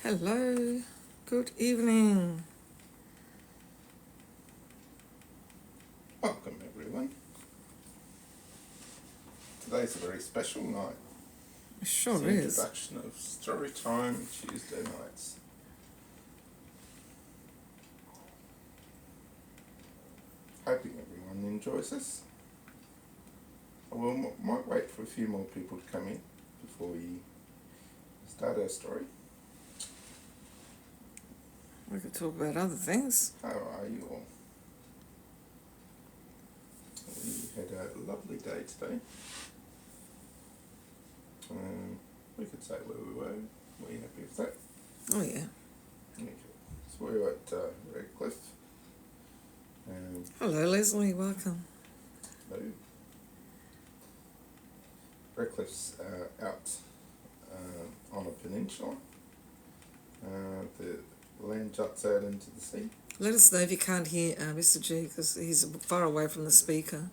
Hello, good evening. Welcome everyone. Today's a very special night. It sure it's the is. introduction of Storytime Tuesday nights. Hoping everyone enjoys this. Might wait for a few more people to come in before we start our story. We could talk about other things. How are you all? We had a lovely day today. We could say where we were. Were you happy with that? Oh yeah. Okay. So we were at Redcliffe. Hello Leslie, welcome. Hello. Redcliffe's out on a peninsula. The land juts out into the sea. Let us know if you can't hear Mr. G because he's far away from the speaker.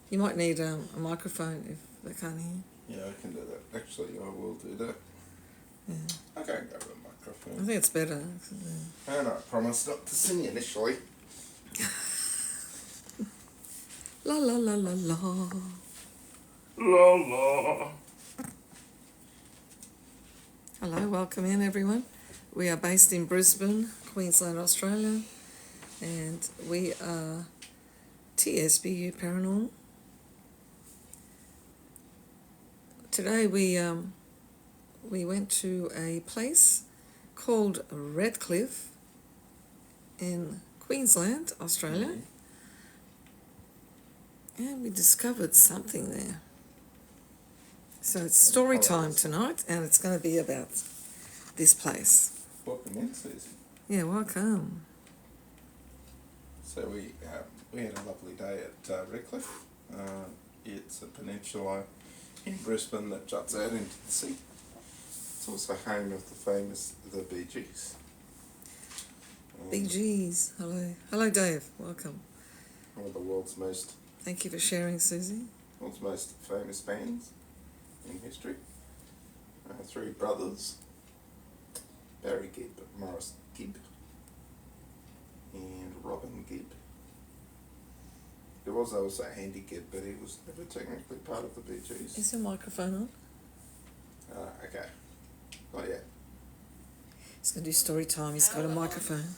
You might need a microphone if they can't hear. Yeah, I can do that. Actually, I will do that. Yeah. Okay, go with the microphone. I think it's better. And I promised not to sing initially. La la la la la. La la. Hello, welcome in everyone. We are based in Brisbane, Queensland, Australia, and we are TSBU Paranormal. Today we went to a place called Redcliffe in Queensland, Australia, and we discovered something there. So it's story time tonight, and it's going to be about this place. Welcome in, Susie. Yeah, welcome. So we had a lovely day at Redcliffe. It's a peninsula in Brisbane that juts out into the sea. It's also home of the famous The Bee Gees. Bee Gees, hello. Hello Dave, welcome. One of the world's most Thank you for sharing, Susie. famous bands in history. Three brothers, Barry Gibb, Morris Gibb, and Robin Gibb. There was also Andy Gibb, but he was never technically part of the Bee Gees. Is your microphone on? Okay. Oh yeah. He's going to do story time, he's got a microphone.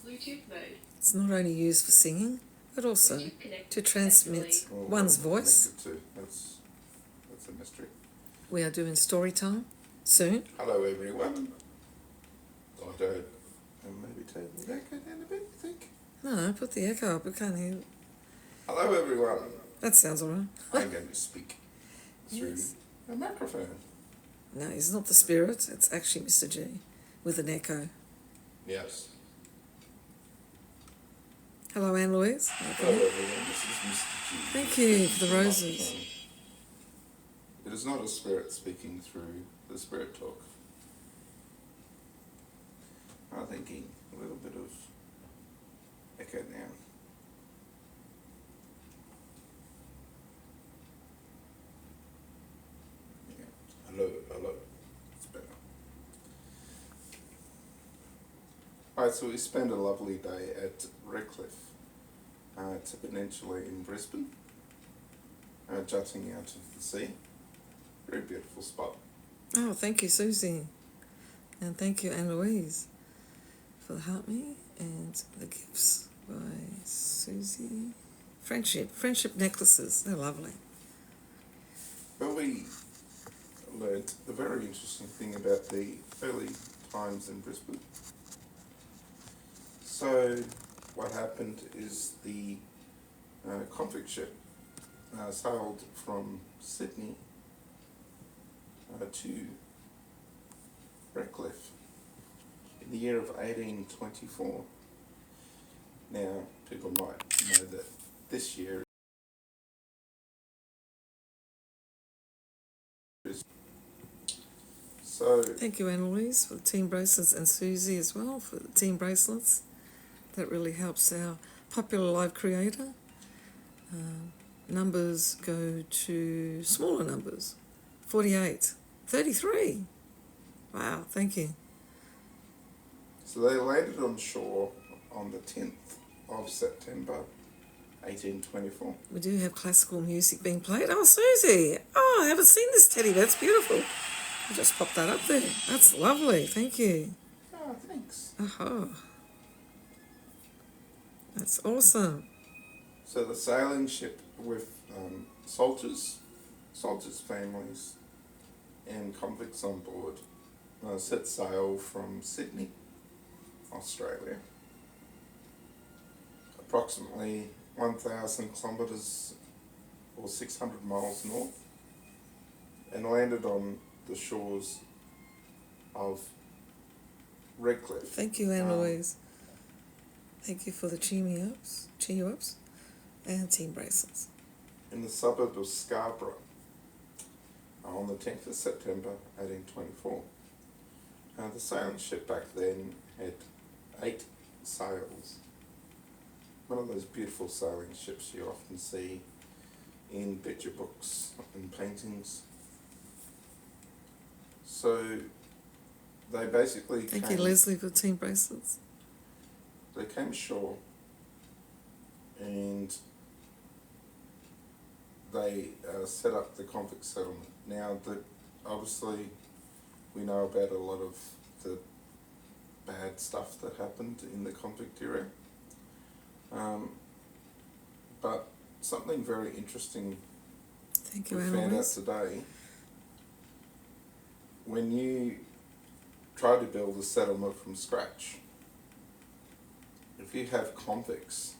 Bluetooth mode. It's not only used for singing, but also to transmit one's voice. That's a mystery. We are doing story time soon. Hello everyone. I don't maybe turn the echo down a bit, you think? No, put the echo up, we can't hear. Hello everyone. That sounds alright. I'm going to speak through a microphone. No, he's not the spirit, it's actually Mr. G with an echo. Yes. Hello Anne Louise. Hello everyone, this is Mr. G. Thank you for the roses. It is not a spirit speaking through the spirit talk. I'm thinking a little bit of echo now. Yeah. Hello. It's better. Alright, so we spent a lovely day at Redcliffe. It's a peninsula in Brisbane, jutting out into the sea. Very beautiful spot. Oh, thank you, Susie. And thank you, Anne Louise, for the Help Me and the gifts by Susie. Friendship necklaces, they're lovely. Well, we learned a very interesting thing about the early times in Brisbane. So, what happened is the convict ship sailed from Sydney to Redcliffe in the year of 1824. Now, people might know that this year is... So... Thank you, Anne Louise, for the team bracelets, and Susie as well for the team bracelets. That really helps our popular live creator. Numbers go to smaller numbers. 48. 33. Wow, thank you. So they landed on shore on the 10th of September 1824. We do have classical music being played. Oh, Susie! Oh, I haven't seen this teddy. That's beautiful. I just popped that up there. That's lovely. Thank you. Oh, thanks. Aha. That's awesome. So the sailing ship with soldiers, families, and convicts on board set sail from Sydney, Australia, approximately 1,000 kilometres or 600 miles north, and landed on the shores of Redcliffe. Thank you, Anne Louise. Thank you for the cheer you ups, and team bracelets. In the suburb of Scarborough on the 10th of September 1824. The sailing ship back then had 8 sails. One of those beautiful sailing ships you often see in picture books and paintings. So they basically Thank you, Leslie, for team bracelets. They came ashore and they set up the convict settlement. Now, obviously, we know about a lot of the bad stuff that happened in the convict era. But something very interesting Thank you, we Anne found out Louise. today. When you try to build a settlement from scratch, if you have convicts,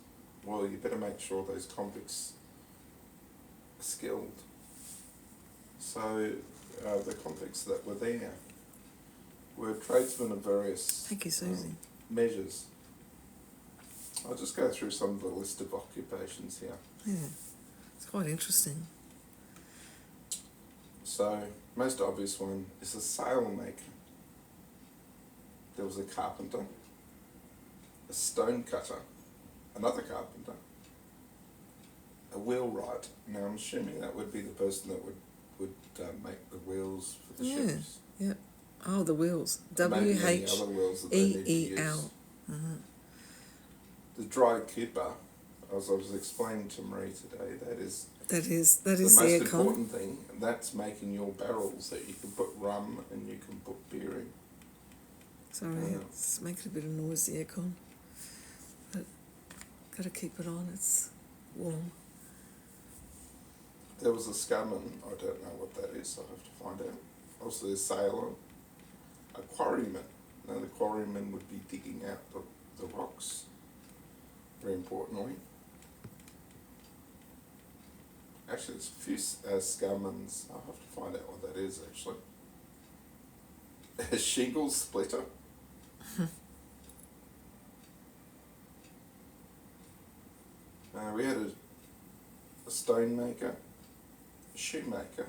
well, you better make sure those convicts are skilled. So the convicts that were there were tradesmen of various Thank you, Susie. measures. I'll just go through some of the list of occupations here. Yeah, it's quite interesting. So, most obvious one is a sail maker. There was a carpenter, a stone cutter, another carpenter, a wheelwright. Now I'm assuming that would be the person that would make the wheels for the ships. Yeah. Oh, the wheels. Maybe any other wheels that they need to use. WHEEL. The dry keeper, as I was explaining to Marie today, that is That is the the most aircon. important thing. And that's making your barrels that you can put rum and you can put beer in. Sorry, it's making a bit of noise, the aircon. But got to keep it on, it's warm. There was a scumman, I don't know what that is, I'll have to find out. Also a sailor, a quarryman. Now the quarryman would be digging out the rocks, very importantly. Actually, there's a few scummans, I'll have to find out what that is actually. A shingle splitter. We had a stone maker, a shoemaker,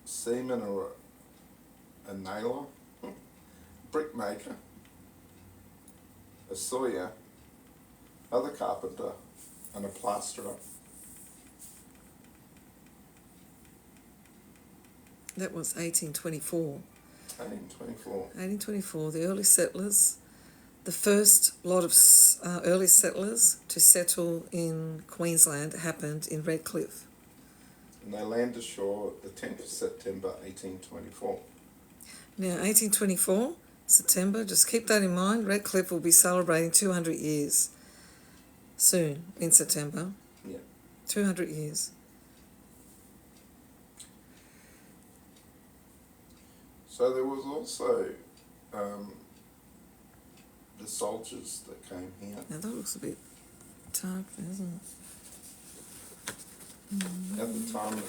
seaman or a nailer, brickmaker, a sawyer, other carpenter, and a plasterer. That was 1824. 1824. 1824, the early settlers, the first lot of early settlers to settle in Queensland happened in Redcliffe. And they land ashore the 10th of September 1824. Now, 1824, September, just keep that in mind. Redcliffe will be celebrating 200 years soon in September. Yeah. 200 years. So there was also the soldiers that came here. Now that looks a bit dark, doesn't it? At the time,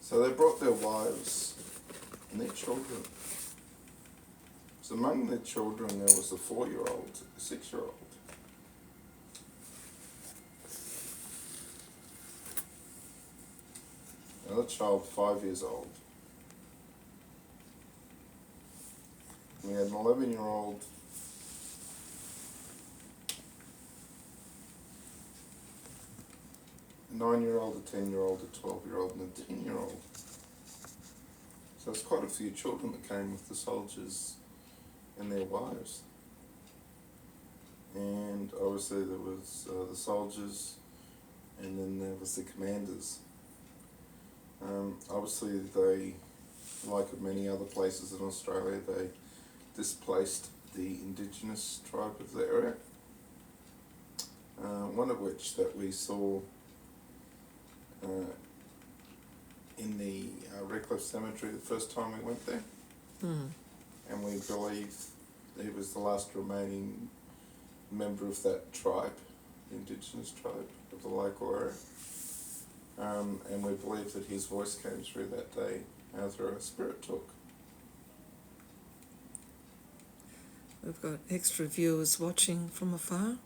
so they brought their wives and their children. So among their children there was a 4-year-old, a 6-year-old. Another child 5 years old. We had an 11-year-old, 9-year-old, a 10-year-old, a 12-year-old, and a 10-year-old. So it's quite a few children that came with the soldiers and their wives. And obviously there was the soldiers, and then there was the commanders. Obviously they, like many other places in Australia, they displaced the indigenous tribe of the area. One of which that we saw in the Redcliffe Cemetery the first time we went there. And we believe he was the last remaining member of that tribe, the indigenous tribe of the local area. And we believe that his voice came through that day through a spirit talk. We've got extra viewers watching from afar.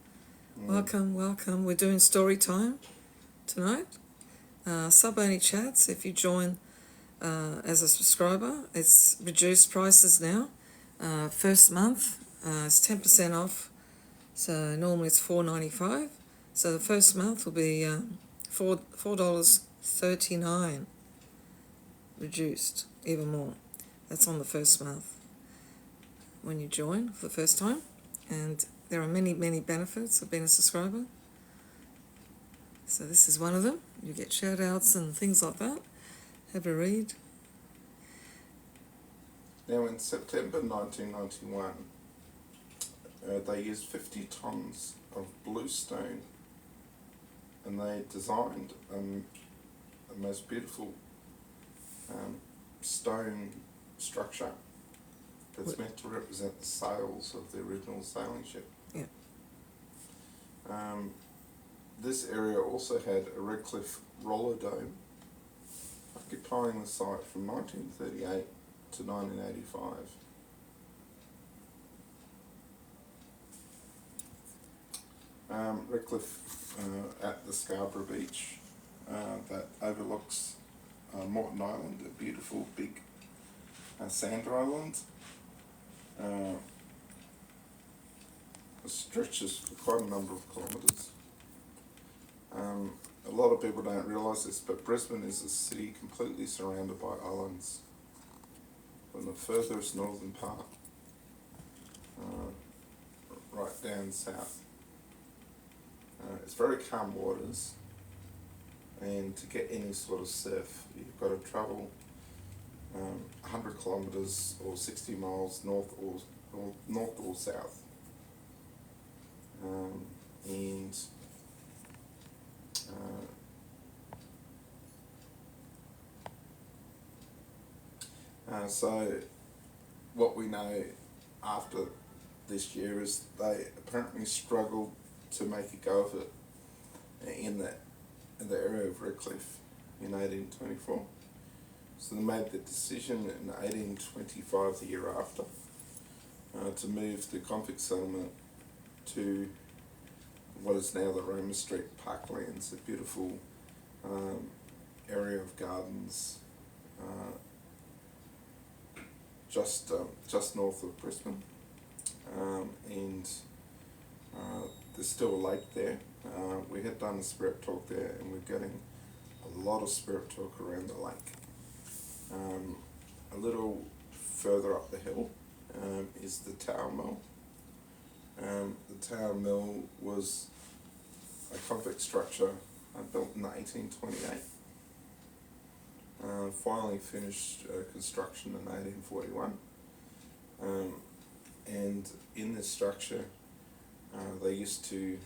Welcome, welcome. We're doing story time tonight. Sub-only chats, if you join as a subscriber, it's reduced prices now. First month, it's 10% off. So normally it's $4.95. So the first month will be $4.39 reduced, even more. That's on the first month when you join for the first time. And there are many, many benefits of being a subscriber. So this is one of them. You get shout outs and things like that. Have a read. Now in September 1991, they used 50 tonnes of bluestone, and they designed the most beautiful stone structure that's meant to represent the sails of the original sailing ship. Yeah. This area also had a Redcliffe roller dome occupying the site from 1938 to 1985. Redcliffe at the Scarborough Beach that overlooks Moreton Island, a beautiful big sand island. It stretches for quite a number of kilometres. A lot of people don't realise this, but Brisbane is a city completely surrounded by islands from the furthest northern part right down south. It's very calm waters, and to get any sort of surf you've got to travel 100 kilometres or 60 miles north or south. So what we know after this year is they apparently struggled to make a go of it in the area of Redcliffe in 1824. So they made the decision in 1825, the year after, to move the convict settlement to what is now the Roma Street Parklands, a beautiful area of gardens just north of Brisbane, and there's still a lake there. We had done a spirit talk there, and we're getting a lot of spirit talk around the lake. A little further up the hill is the Tower Mill. The Tower Mill was a convict structure built in 1828. Finally finished construction in 1841. And in this structure, they used to,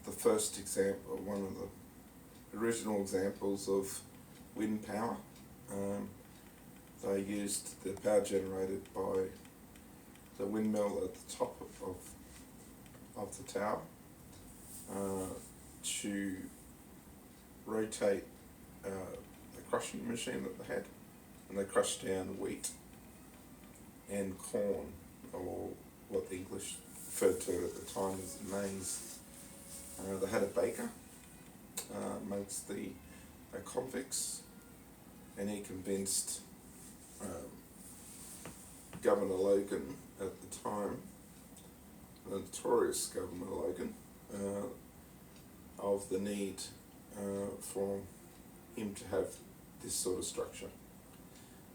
the first example, one of the original examples of wind power, they used the power generated by the windmill at the top of the tower to rotate the crushing machine that they had, and they crushed down wheat and corn, or what the English referred to at the time as maize. They had a baker amongst the convicts, and he convinced Governor Logan at the time, the notorious Governor Logan, of the need for him to have this sort of structure.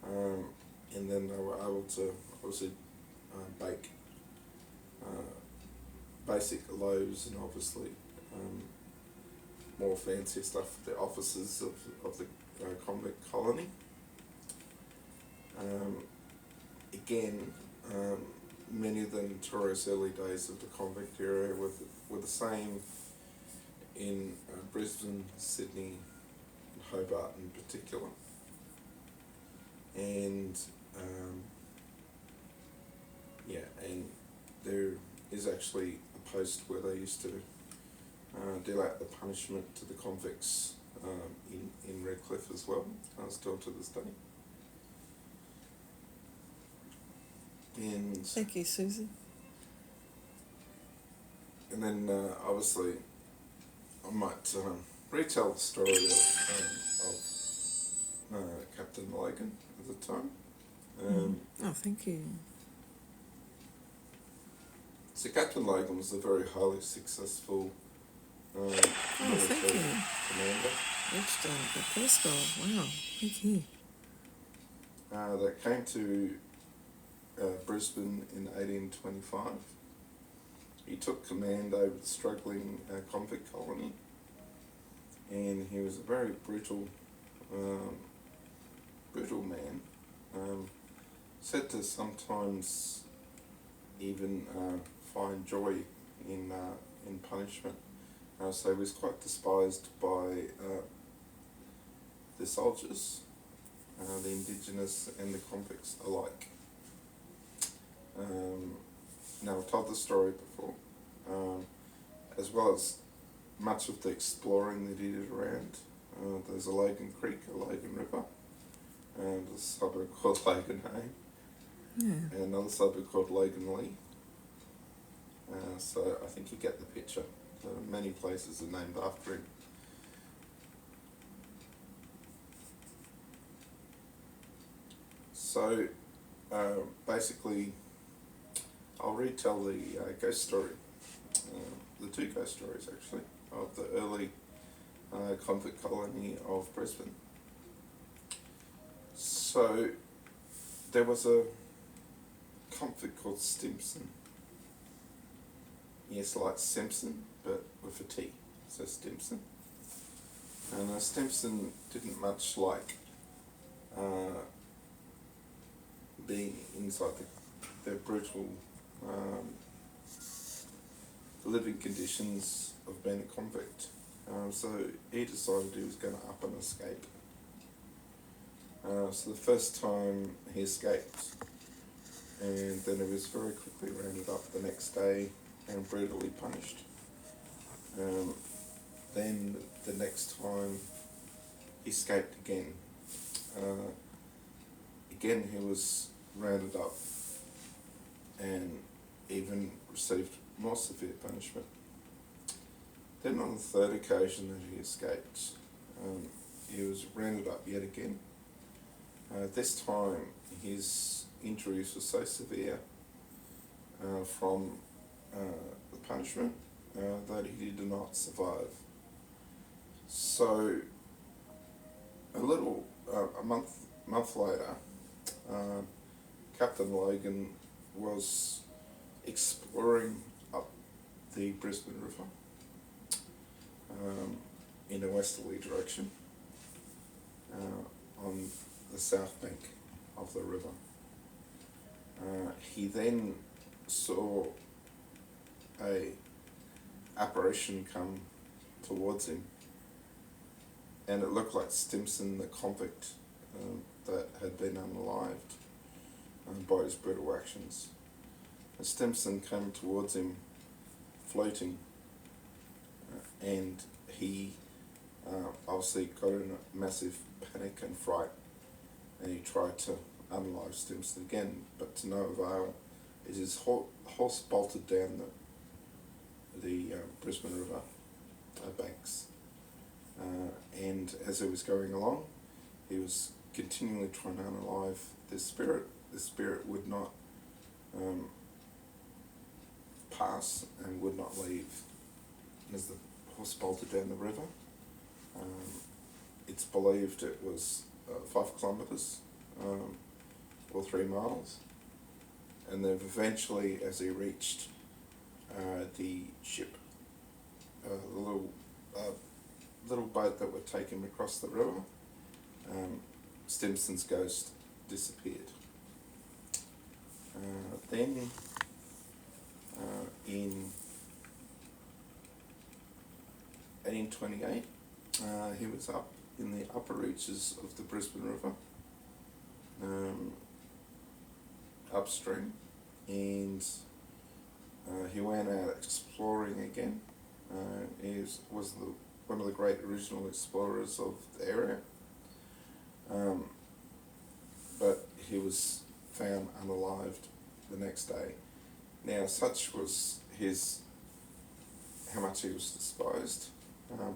And then they were able to obviously bake basic loaves and obviously more fancy stuff for the officers of the convict colony. Again, many of the notorious early days of the convict era were the same in Brisbane, Sydney, and Hobart in particular. And and there is actually a post where they used to deal out the punishment to the convicts in Redcliffe as well, still to this day. And Thank you, Susie. And then obviously I might retell the story of Captain Logan at the time. Oh, thank you. So Captain Logan was a very highly successful Thank military you. commander Reached the first goal. Wow, thank you. that came to Brisbane in 1825. He took command over the struggling convict colony, and he was a very brutal man. Said to sometimes even find joy in punishment. So he was quite despised by the soldiers, the Indigenous and the convicts alike. Now, I've told the story before, as well as much of the exploring that he did around. There's a Logan Creek, a Logan River, and a suburb called Logan Hay, Yeah. and another suburb called Logan Lee. So I think you get the picture. Many places are named after him. So basically, I'll retell the ghost story, the two ghost stories actually, of the early convict colony of Brisbane. So there was a convict called Stimson. Yes, like Simpson, but with a T, so Stimson. And Stimson didn't much like being inside the brutal living conditions of being a convict. So he decided he was going to up and escape. So the first time he escaped, and then he was very quickly rounded up the next day and brutally punished. Then the next time he escaped again. Again he was rounded up and even received more severe punishment. Then on the third occasion that he escaped, he was rounded up yet again. This time his injuries were so severe from the punishment that he did not survive. So a month later, Captain Logan was exploring up the Brisbane River in a westerly direction on the south bank of the river. He then saw a apparition come towards him, and it looked like Stimson, the convict that had been unalived by his brutal actions. And Stimson came towards him floating, and he obviously got in a massive panic and fright, and he tried to unalive Stimson again, but to no avail, as his horse bolted down the Brisbane River banks. And as he was going along, he was continually trying to unalive this spirit. The spirit would not pass and would not leave. And as the horse bolted down the river. It's believed it was 5 kilometres or 3 miles, and then eventually, as he reached the ship, the little boat that would take him across the river, Stimson's ghost disappeared. Then in 1828, he was up in the upper reaches of the Brisbane River, upstream, and he went out exploring again. He was one of the great original explorers of the area, but he was found unalived the next day. Now, such was how much he was despised.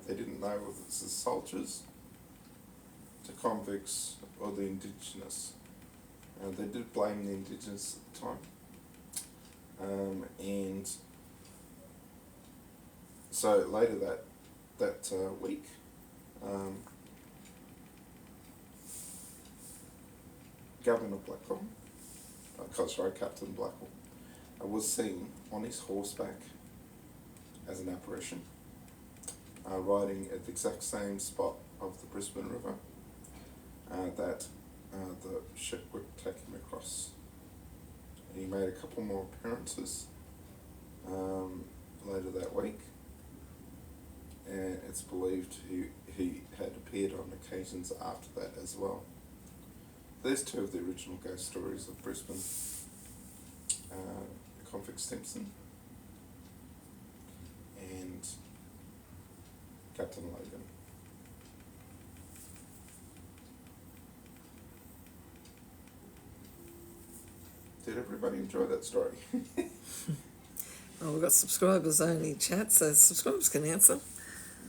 They didn't know whether it was the soldiers, the convicts, or the Indigenous. They did blame the Indigenous at the time. And so later that week, Governor Blackwell, Captain Blackwell, was seen on his horseback as an apparition, riding at the exact same spot of the Brisbane River that the ship would take him across. And he made a couple more appearances later that week, and it's believed he had appeared on occasions after that as well. There's 2 of the original ghost stories of Brisbane. The convict Stimson and Captain Logan. Did everybody enjoy that story? Well, we've got subscribers only chat, so subscribers can answer.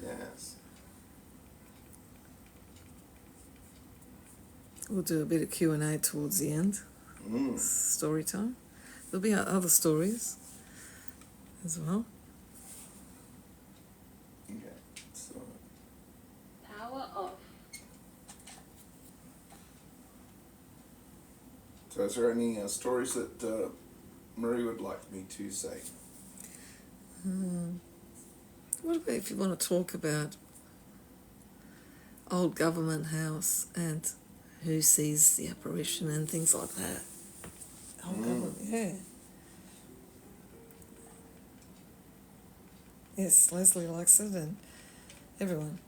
Yes. We'll do a bit of Q&A towards the end. Story time. There'll be other stories as well. Yeah. So, Power off. is there any stories that Marie would like me to say? What about if you want to talk about old government house and who sees the apparition and things like that? Old government, yeah. Yes, Leslie likes it, and everyone,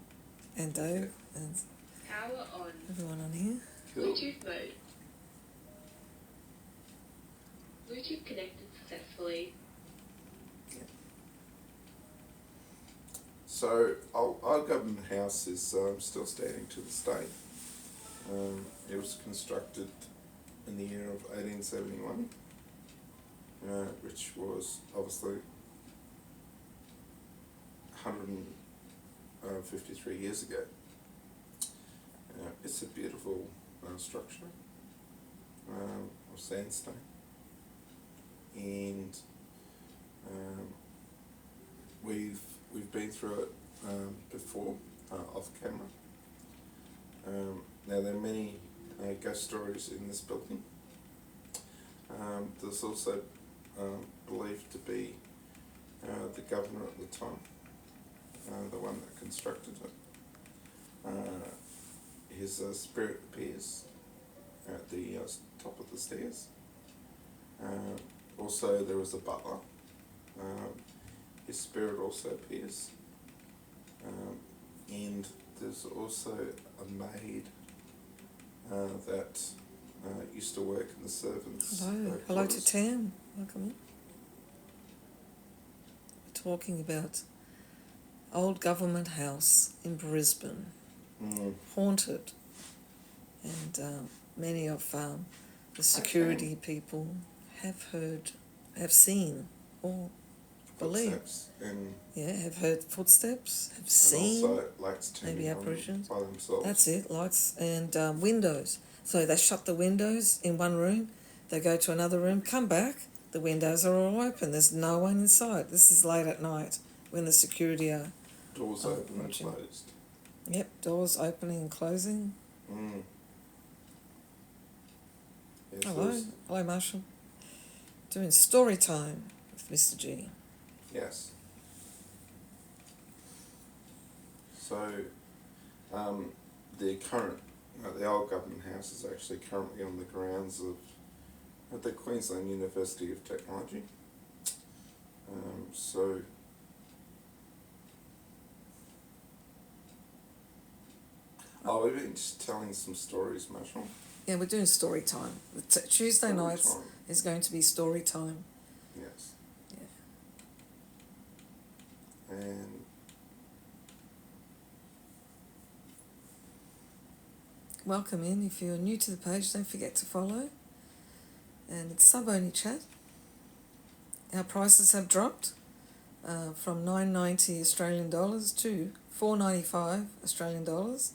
and Dave, and Power on. everyone on here. Cool. Bluetooth mode. Bluetooth connected successfully. So, our government house is still standing to this day. It was constructed in the year of 1871, which was obviously 153 years ago. It's a beautiful structure of sandstone, and we've been through it before off camera. Now, there are many ghost stories in this building. There's also believed to be the governor at the time, the one that constructed it. His spirit appears at the top of the stairs. Also, there is a butler. His spirit also appears. And there's also a maid that used to work in the servants' Hello to quarters. Tam. Welcome in. We're talking about old government house in Brisbane, haunted, and many of the security people have seen, or believe. Footsteps and Have heard footsteps, have and seen, also lights turning maybe on apparitions. by themselves. That's it, lights and windows. So they shut the windows in one room, they go to another room, come back, the windows are all open, there's no one inside. This is late at night when the security are Doors Oh, open and watching. closed. Yep, doors opening and closing. Yes, Hello, there's- hello, Marshall. Doing story time with Mr. G. Yes. So, the current, the old government house is actually currently on the grounds of the Queensland University of Technology. So, we've been just telling some stories, Marshall. Yeah, we're doing story time. Tuesday Story nights time. is going to be story time. Yes. Yeah. And Welcome in. If you're new to the page, don't forget to follow. And it's sub-only chat. Our prices have dropped from $9.90 Australian dollars to $4.95 Australian dollars.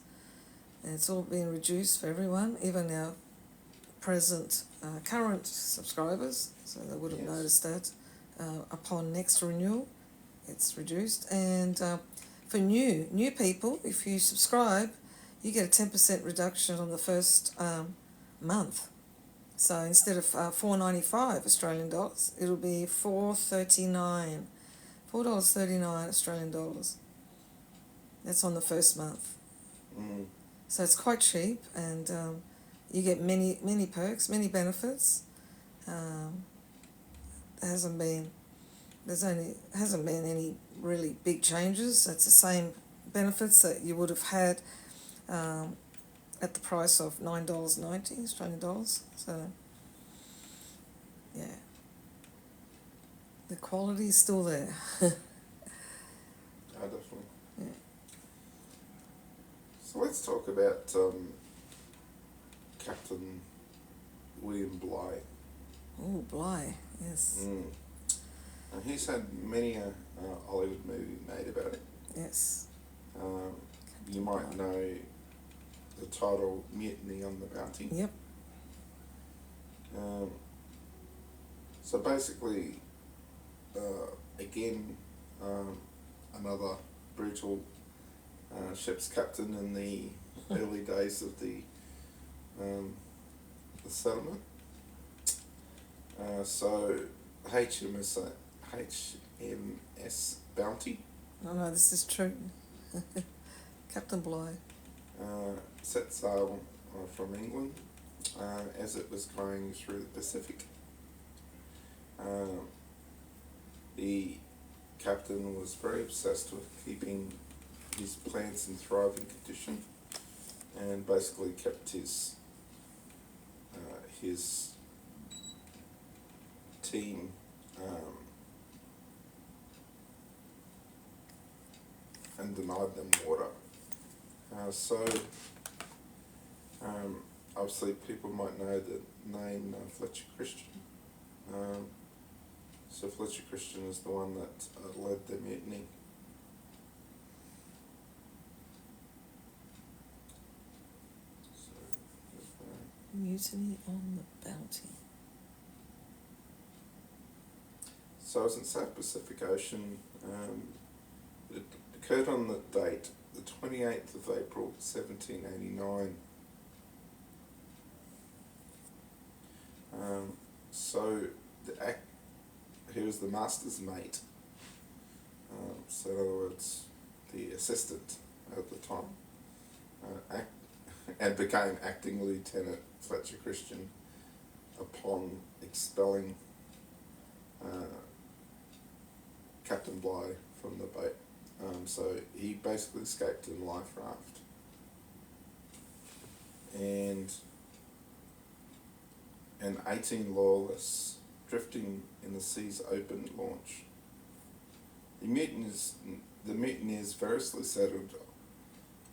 And it's all been reduced for everyone, even our current subscribers. So they would have Yes. noticed that upon next renewal, it's reduced. And for new people, if you subscribe, you get a 10% reduction on the first month. So instead of $4.95 Australian dollars, it'll be $4.39 Australian dollars. That's on the first month. So it's quite cheap, and you get many perks, many benefits. Hasn't been any really big changes. It's the same benefits that you would have had at the price of $9.90 Australian dollars. So yeah, the quality is still there. definitely. Yeah. So let's talk about Captain William Bligh. Oh, Bligh, yes. And he's had many a Hollywood movie made about it. Yes. You might know the title Mutiny on the Bounty. Yep. So basically, again, another brutal ship's captain in the early days of the settlement. So HMS Bounty Oh no, this is true. Captain Bligh. set sail from England as it was going through the Pacific. The captain was very obsessed with keeping his plants in thriving condition, and basically kept his team and denied them water. Obviously people might know the name Fletcher Christian. So Fletcher Christian is the one that led the mutiny. Mutiny on the Bounty. So it was in South Pacific Ocean. It occurred on the date, the 28th of April, 1789. So he was the master's mate. So in other words, the assistant at the time, and became acting Lieutenant Fletcher Christian upon expelling Captain Bligh from the boat. So he basically escaped in a life raft. And 18 lawless, drifting in the sea's open launch. The mutineers variously settled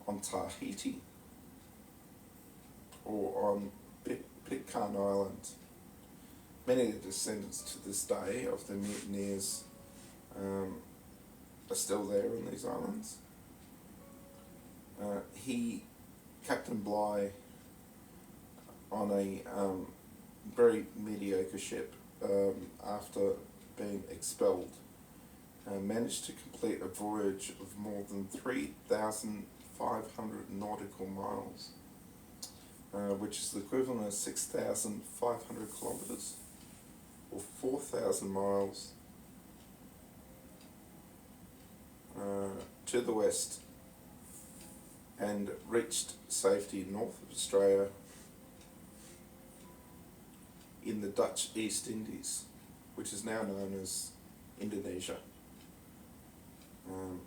on Tahiti or on Pitcairn Island. Many of the descendants to this day of the mutineers are still there in these islands. Captain Bligh, on a very mediocre ship, after being expelled, managed to complete a voyage of more than 3,500 nautical miles, which is the equivalent of 6,500 kilometres, or 4,000 miles to the west, and reached safety north of Australia in the Dutch East Indies, which is now known as Indonesia.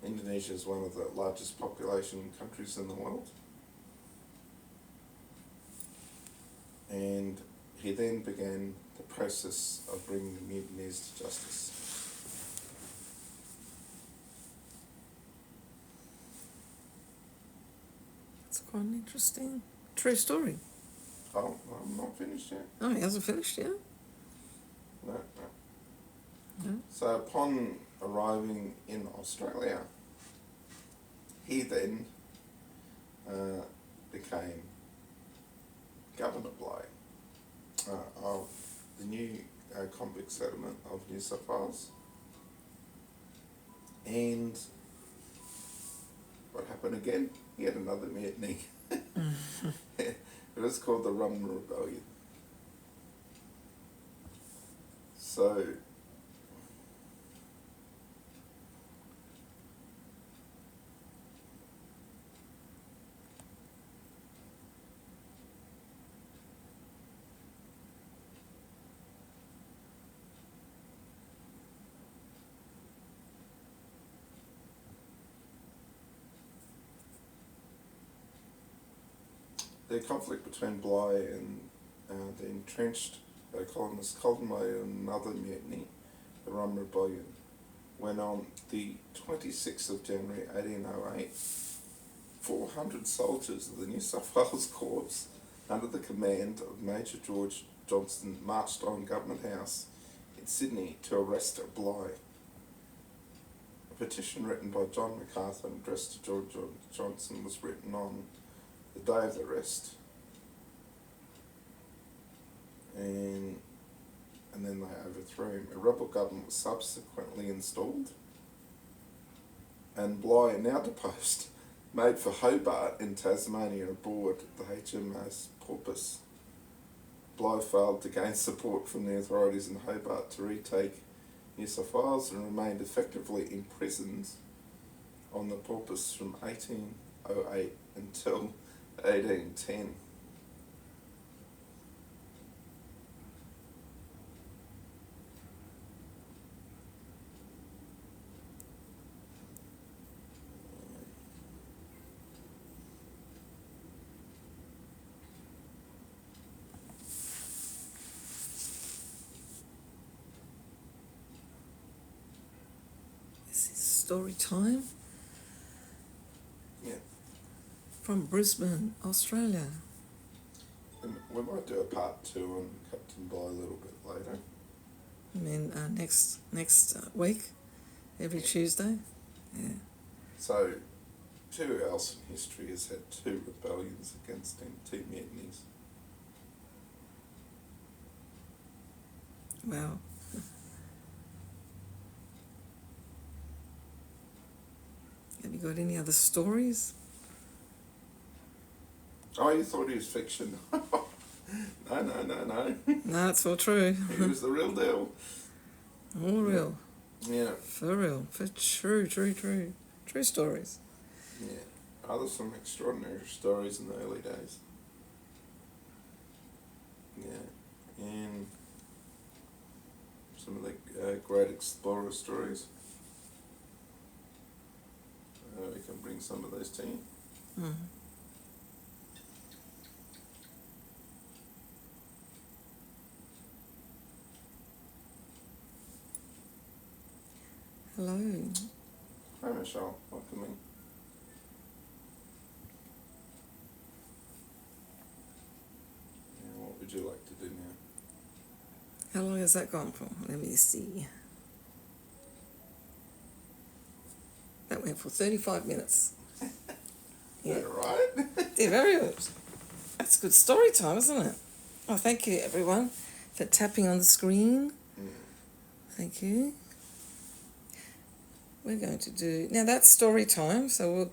Indonesia is one of the largest population countries in the world. And he then began the process of bringing the mutineers to justice. It's quite an interesting, true story. Oh, I'm not finished yet. Oh, he hasn't finished yet? No. No? So upon arriving in Australia, he then became Governor Bligh of the new convict settlement of New South Wales. And what happened again? He had another mutiny. It was called the Rum Rebellion. So the conflict between Bligh and the entrenched colonists culminated in another mutiny, the Rum Rebellion, when on the 26th of January 1808, 400 soldiers of the New South Wales Corps, under the command of Major George Johnston, marched on Government House in Sydney to arrest Bligh. A petition written by John MacArthur and addressed to George Johnson was written on the day of the arrest, and then they overthrew him. A rebel government was subsequently installed, and Bligh, now deposed, made for Hobart in Tasmania aboard the HMS Porpoise. Bligh failed to gain support from the authorities in Hobart to retake New South Wales and remained effectively imprisoned on the Porpoise from 1808 until 1810. This is story time Yeah. from Brisbane, Australia. And we might do a part 2 on Captain Bligh a little bit later. I mean, next week, every Tuesday. Yeah. So, who else in history has had 2 rebellions against him, 2 mutinies? Wow. Have you got any other stories? Oh, you thought he was fiction? No. No, it's all true. He was the real deal. All real. Yeah. For real. For true stories. Yeah. There's some extraordinary stories in the early days. Yeah. And some of the great explorer stories. We can bring some of those to you. Mm. Hello. Hi Michelle, welcome in. Yeah, what would you like to do now? How long has that gone for? Let me see. That went for 35 minutes. Yeah. Right? Yeah, very good. That's good story time, isn't it? Oh, thank you, everyone, for tapping on the screen. Mm. Thank you. we're going to do now. That's story time, so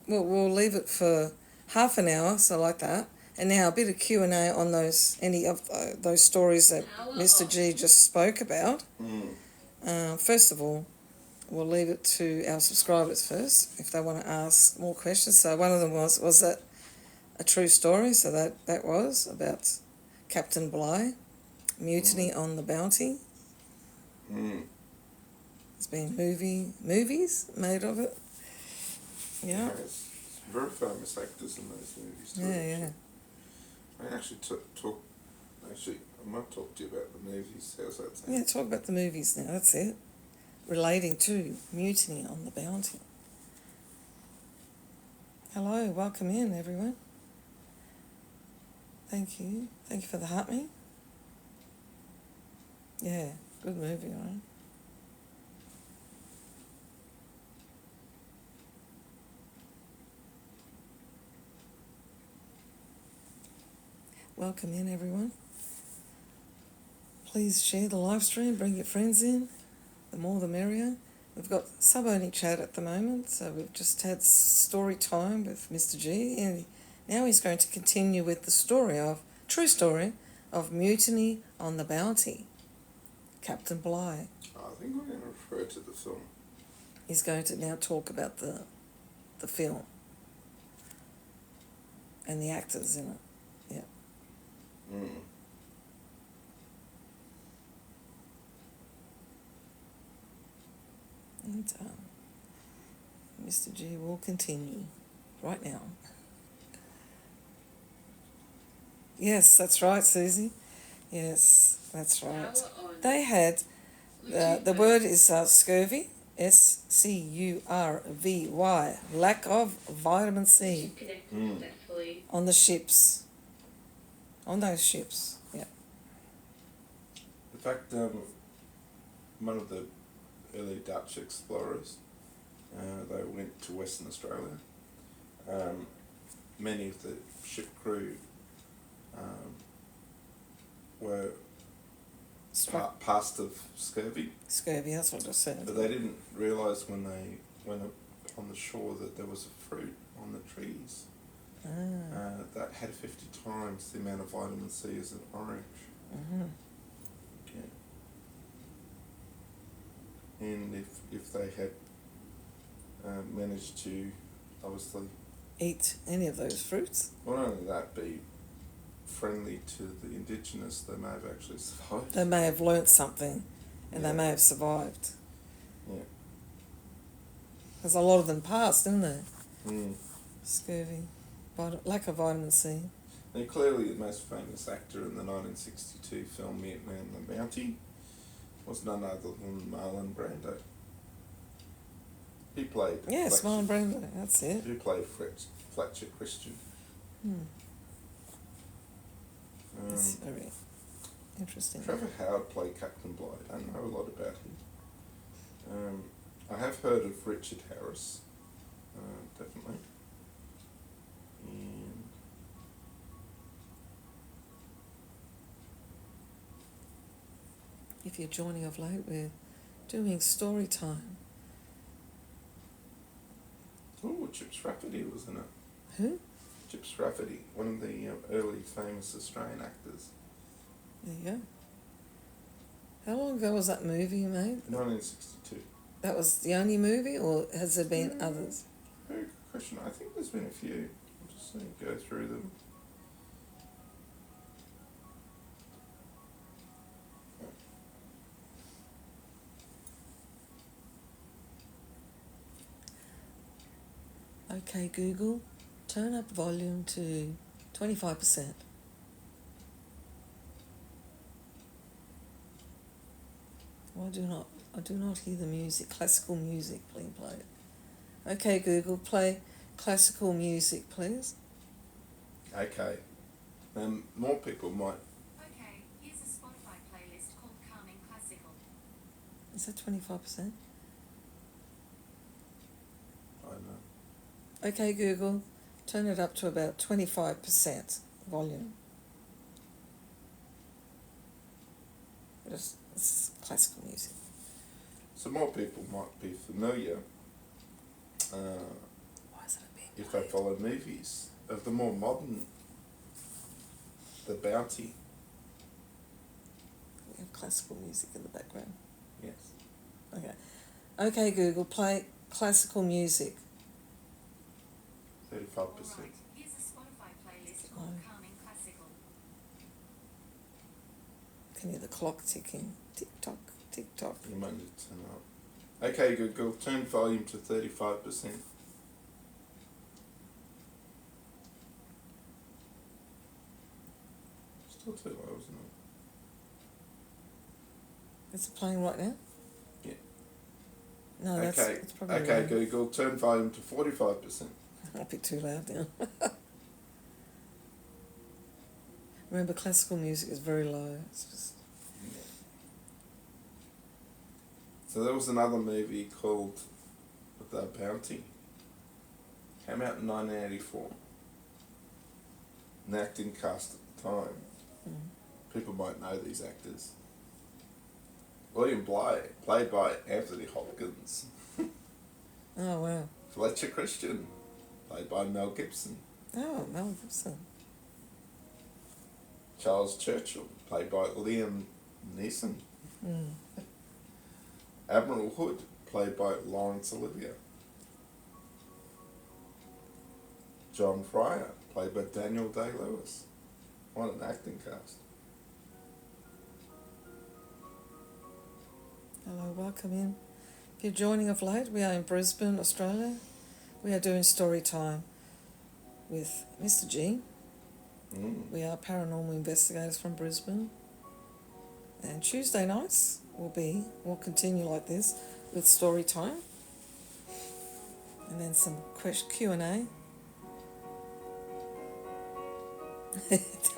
we'll leave it for half an hour, so like that. And now a bit of Q&A on any of those stories that Mr. G just spoke about. First of all, we'll leave it to our subscribers first if they want to ask more questions. So one of them was that a true story? So that was about Captain Bligh, mutiny on the Bounty. There's been movies made of it. Yeah. It's very famous actors in those movies too. Yeah. I actually I might talk to you about the movies. How's that sound? Yeah, talk about the movies now. That's it. Relating to mutiny on the Bounty. Hello, welcome in, everyone. Thank you. Thank you for the heart me. Yeah, good movie, right? Welcome in, everyone. Please share the live stream, bring your friends in. The more the merrier. We've got sub-only chat at the moment, so we've just had story time with Mr. G, and now he's going to continue with the true story of mutiny on the Bounty, Captain Bligh. I think we're going to refer to the film. He's going to now talk about the film and the actors in it. Yeah. And Mr. G will continue right now. Yes, that's right, Susie. Yes, that's right. They had, the word is scurvy, SCURVY, lack of vitamin C on the ships, on those ships, yeah. In fact, one of the early Dutch explorers, they went to Western Australia. Many of the ship crew were passed of scurvy. Scurvy, that's what I said. But they didn't realise when they went on the shore that there was a fruit on the trees that had 50 times the amount of vitamin C as an orange. Yeah. And if they had managed to obviously eat any of those fruits, not only that, be friendly to the indigenous, they may have actually survived. they may have learnt something and they may have survived. Yeah. There's a lot of them passed, isn't there? Scurvy. Lack of vitamin C. Now, clearly the most famous actor in the 1962 film Mutiny on the Bounty was none other than Marlon Brando. He played... Yes, Marlon Brando, that's it. He played Fletcher Christian. That's very interesting. Trevor Howard played Captain Bligh. I don't know a lot about him. I have heard of Richard Harris, definitely. And if you're joining of late, we're doing story time. oh, Chips Rafferty was in it. Who? Chips Rafferty, one of the early famous Australian actors. There you go. How long ago was that movie you made? 1962. That was the only movie, or has there been others? Very good question. I think there's been a few. I'm just going to go through them. Okay, Google, turn up volume to 25%. I do not hear the music, classical music being played. Okay, Google, play classical music, please. Okay. More people might... Okay, here's a Spotify playlist called Calming Classical. Is that 25%? I don't know. Okay, Google, turn it up to about 25% volume. It's classical music. So more people might be familiar Why is it a bit if they follow movies of the more modern, The Bounty. We have classical music in the background. Yes. Okay. Okay, Google, play classical music. 35%. Alright, here's a Spotify playlist called Oh. Calming Classical. Can hear the clock ticking. Tick tock, tick tock. You might need to turn it up. Okay, Google, turn volume to 35%. Still too low, isn't it? Is it playing right now? Yeah. No, that's Okay, it's probably okay, low. Google, turn volume to 45%. Might be too loud now. Remember, classical music is very low. It's just So there was another movie called The Bounty. Came out in 1984. An acting cast at the time. People might know these actors. William Bligh, played by Anthony Hopkins. oh wow. Fletcher Christian, played by Mel Gibson. Oh, Mel Gibson. Charles Churchill, played by Liam Neeson. Mm. Admiral Hood, played by Laurence Olivier. John Fryer, played by Daniel Day-Lewis. What an acting cast. Hello, welcome in. If you're joining of late, we are in Brisbane, Australia. We are doing story time with Mr. G. We are paranormal investigators from Brisbane. And Tuesday nights we'll continue like this with story time. And then some Q&A. Tell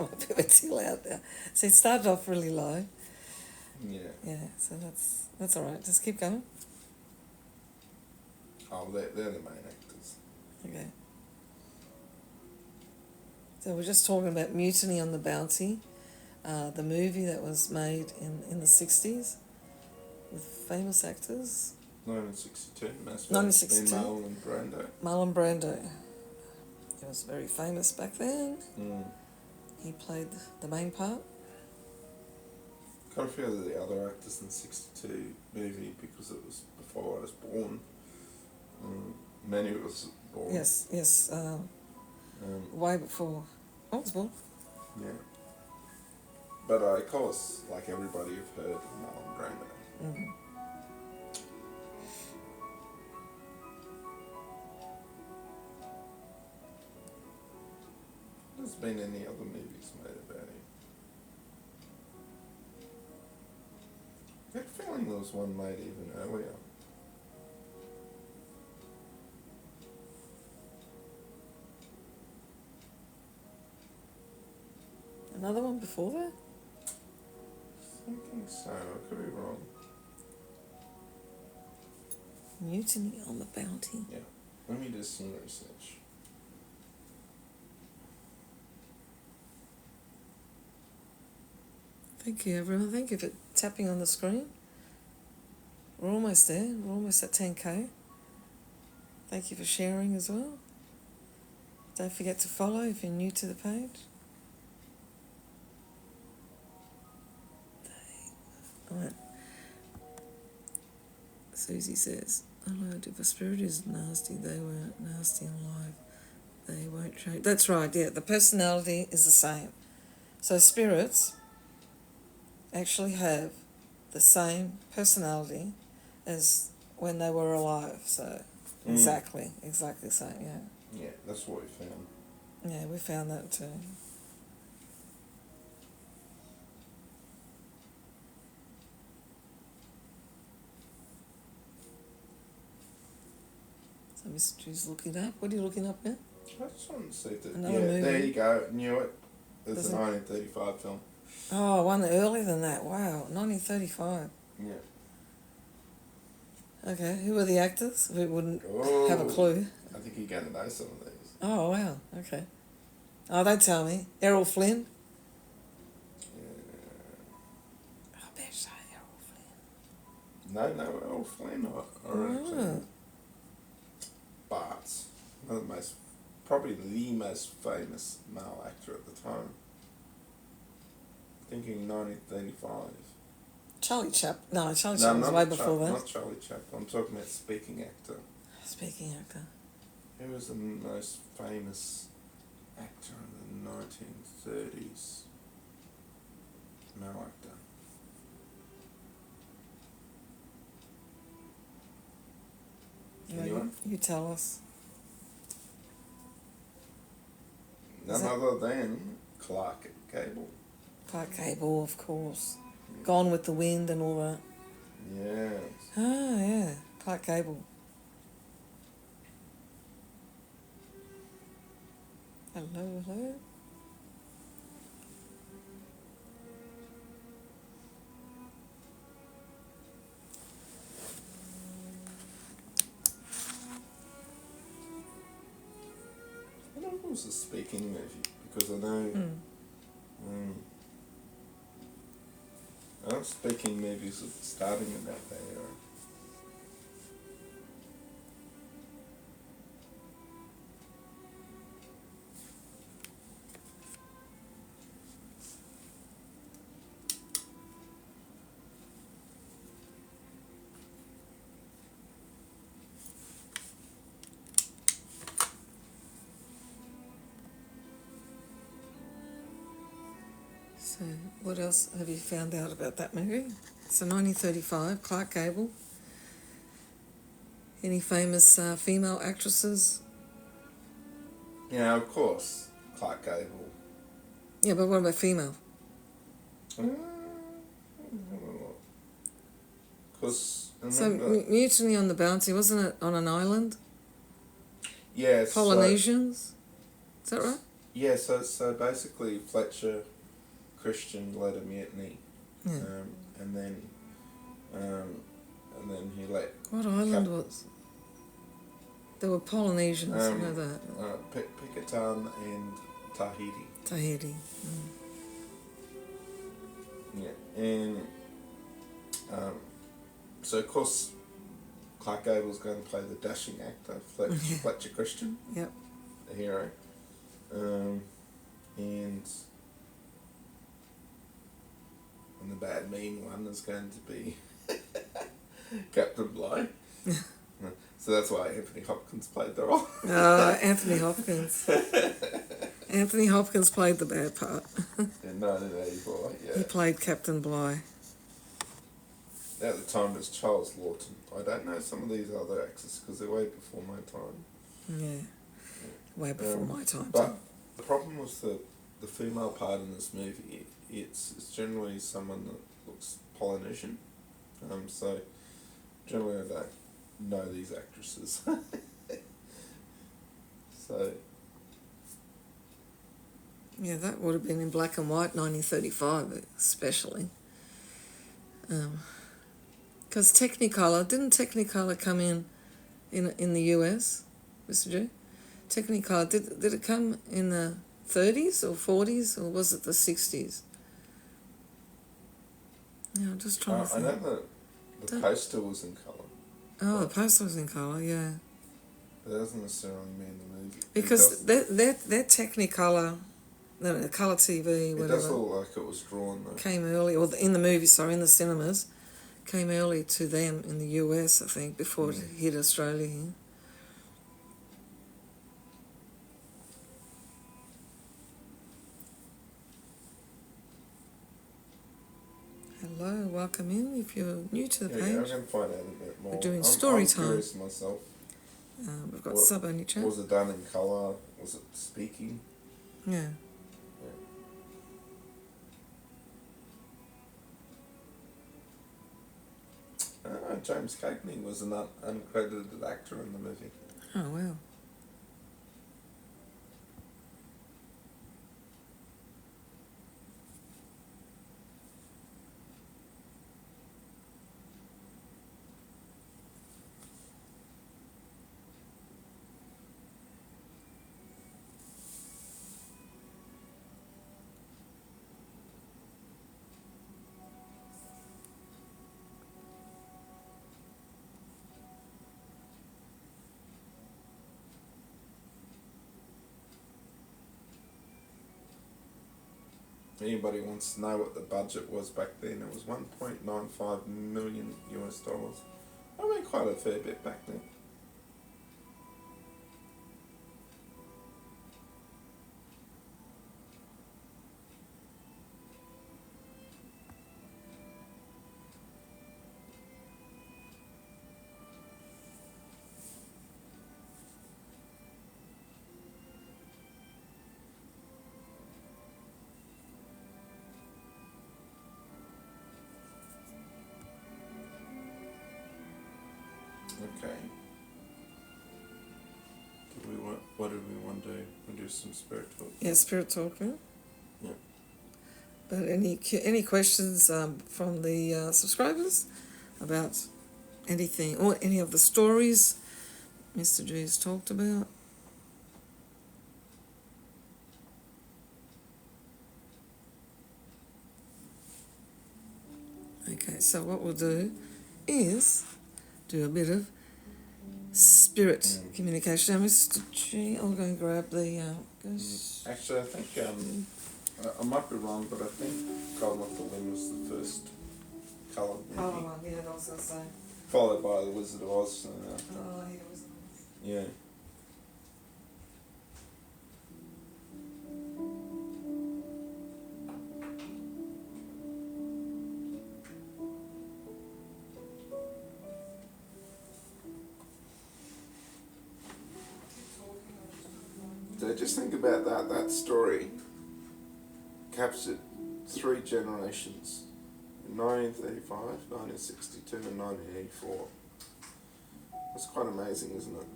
me if it's too loud now. So it started off really low. Yeah. Yeah, so that's all right. Just keep going. Oh, they're the main actors. Okay. So we're just talking about Mutiny on the Bounty, the movie that was made in the 60s with famous actors. 1962. Most 1962. Marlon Brando. Marlon Brando. He was very famous back then. He played the main part. Got a few of the other actors in the 62 movie because it was before I was born. Many was born. Yes. Way before I was born. Yeah. But of course, like everybody, you've heard of Marlon Brando. Mm. There's been any other movies made about him. I get a feeling there was one made even earlier. Another one before that? I think so, I could be wrong. Mutiny on the Bounty. Yeah. Let me do some research. Thank you, everyone. Thank you for tapping on the screen. We're almost there. We're almost at 10K. Thank you for sharing as well. Don't forget to follow if you're new to the page. Alright. Susie says, hello, if a spirit is nasty, they were nasty in life. They won't change. That's right, yeah. The personality is the same. So spirits actually have the same personality as when they were alive. So exactly the same, yeah. Yeah, that's what we found. Yeah, we found that too. So Mr. Drew's looking up. What are you looking up now? I just wanted to see if Another yeah, movie. there you go, knew it. It's Does a it? 1935 film. Oh, one earlier than that. Wow, 1935. Yeah. Okay, who are the actors? We wouldn't Oh, have a clue. I think you're going to know some of these. Oh, wow, okay. Oh, they tell me. Errol Flynn. Yeah. I bet say Errol Flynn. No, Earl Flynn or Ah. Bart, one of the most, probably the most famous male actor at the time. Thinking 1935. Charlie Chap. No, Charlie No, Chap was not way before that. Not Charlie Chaplin. I'm talking about speaking actor. Speaking actor. Who was the most famous actor in the 1930s? Male actor. No, Anyone? you tell us. None other than Clark Gable. Clark Gable, of course. Gone with the Wind and all that. Yes. Ah, yeah. Clark Gable. Hello, hello. I don't know if it was a speaking movie because I know. Speaking movies were starting in that era. So, what else have you found out about that movie? So, 1935, Clark Gable. Any famous female actresses? Yeah, of course, Clark Gable. Yeah, but what about female? Because So, Mutiny on the Bounty, wasn't it on an island? yes, Polynesians? Is that right? Yeah, so basically Fletcher Christian led a mutiny, Yeah. and then he let What island was? There were Polynesians, you know that. Pikatan and Tahiti. Tahiti. Yeah, and so of course Clark Gable's going to play the dashing actor Fletcher Christian, Yep. the hero, and the bad mean one is going to be Captain Bligh. So that's why Anthony Hopkins played the role. Anthony Hopkins. Anthony Hopkins played the bad part. In 1984, yeah. He played Captain Bligh. At the time it was Charles Lawton. I don't know some of these other actors because they're way before my time. Yeah. Way before my time. But too. the problem with the female part in this movie, it's generally someone that looks Polynesian. So generally I don't know these actresses. So Yeah, that would have been in black and white, 1935 especially. Because Technicolor, didn't Technicolor come in the US, Mr. J? Technicolor, did it come in the 30s or 40s, or was it the 60s? Yeah, I'm just trying to I think. know the poster was in colour. Oh, the poster was in colour, yeah. But that doesn't necessarily mean the movie. Because that Technicolor, the colour TV, It whatever, does look like it was drawn though. came early, or in the movie, sorry, in the cinemas, came early to them in the US, I think, before it hit Australia here. Hello, welcome in. If you're new to the Yeah, I'm page, going to find out a bit more. We're doing I'm story time. curious myself. we've got What- sub-only chat. Was it done in colour? Was it speaking? Yeah. James Cagney was an uncredited actor in the movie. Oh, wow. If anybody wants to know what the budget was back then, it was $1.95 million US dollars. I mean, quite a fair bit back then. Okay. What did we want to do? We do some spirit talk. Yeah, spirit talking. Yeah. But any questions from the subscribers about anything or any of the stories Mr. G's talked about? Okay, so what we'll do is do a bit of spirit communication. Now, Mr. G, I'll go and grab the Actually, I think I might be wrong, but I think God Off the Wind was the first coloured movie, yeah, I was going to say. followed by The Wizard of Oz. He was. Yeah. So just think about that. That story captured 3 generations. In 1935, 1962 and 1984. That's quite amazing, isn't it?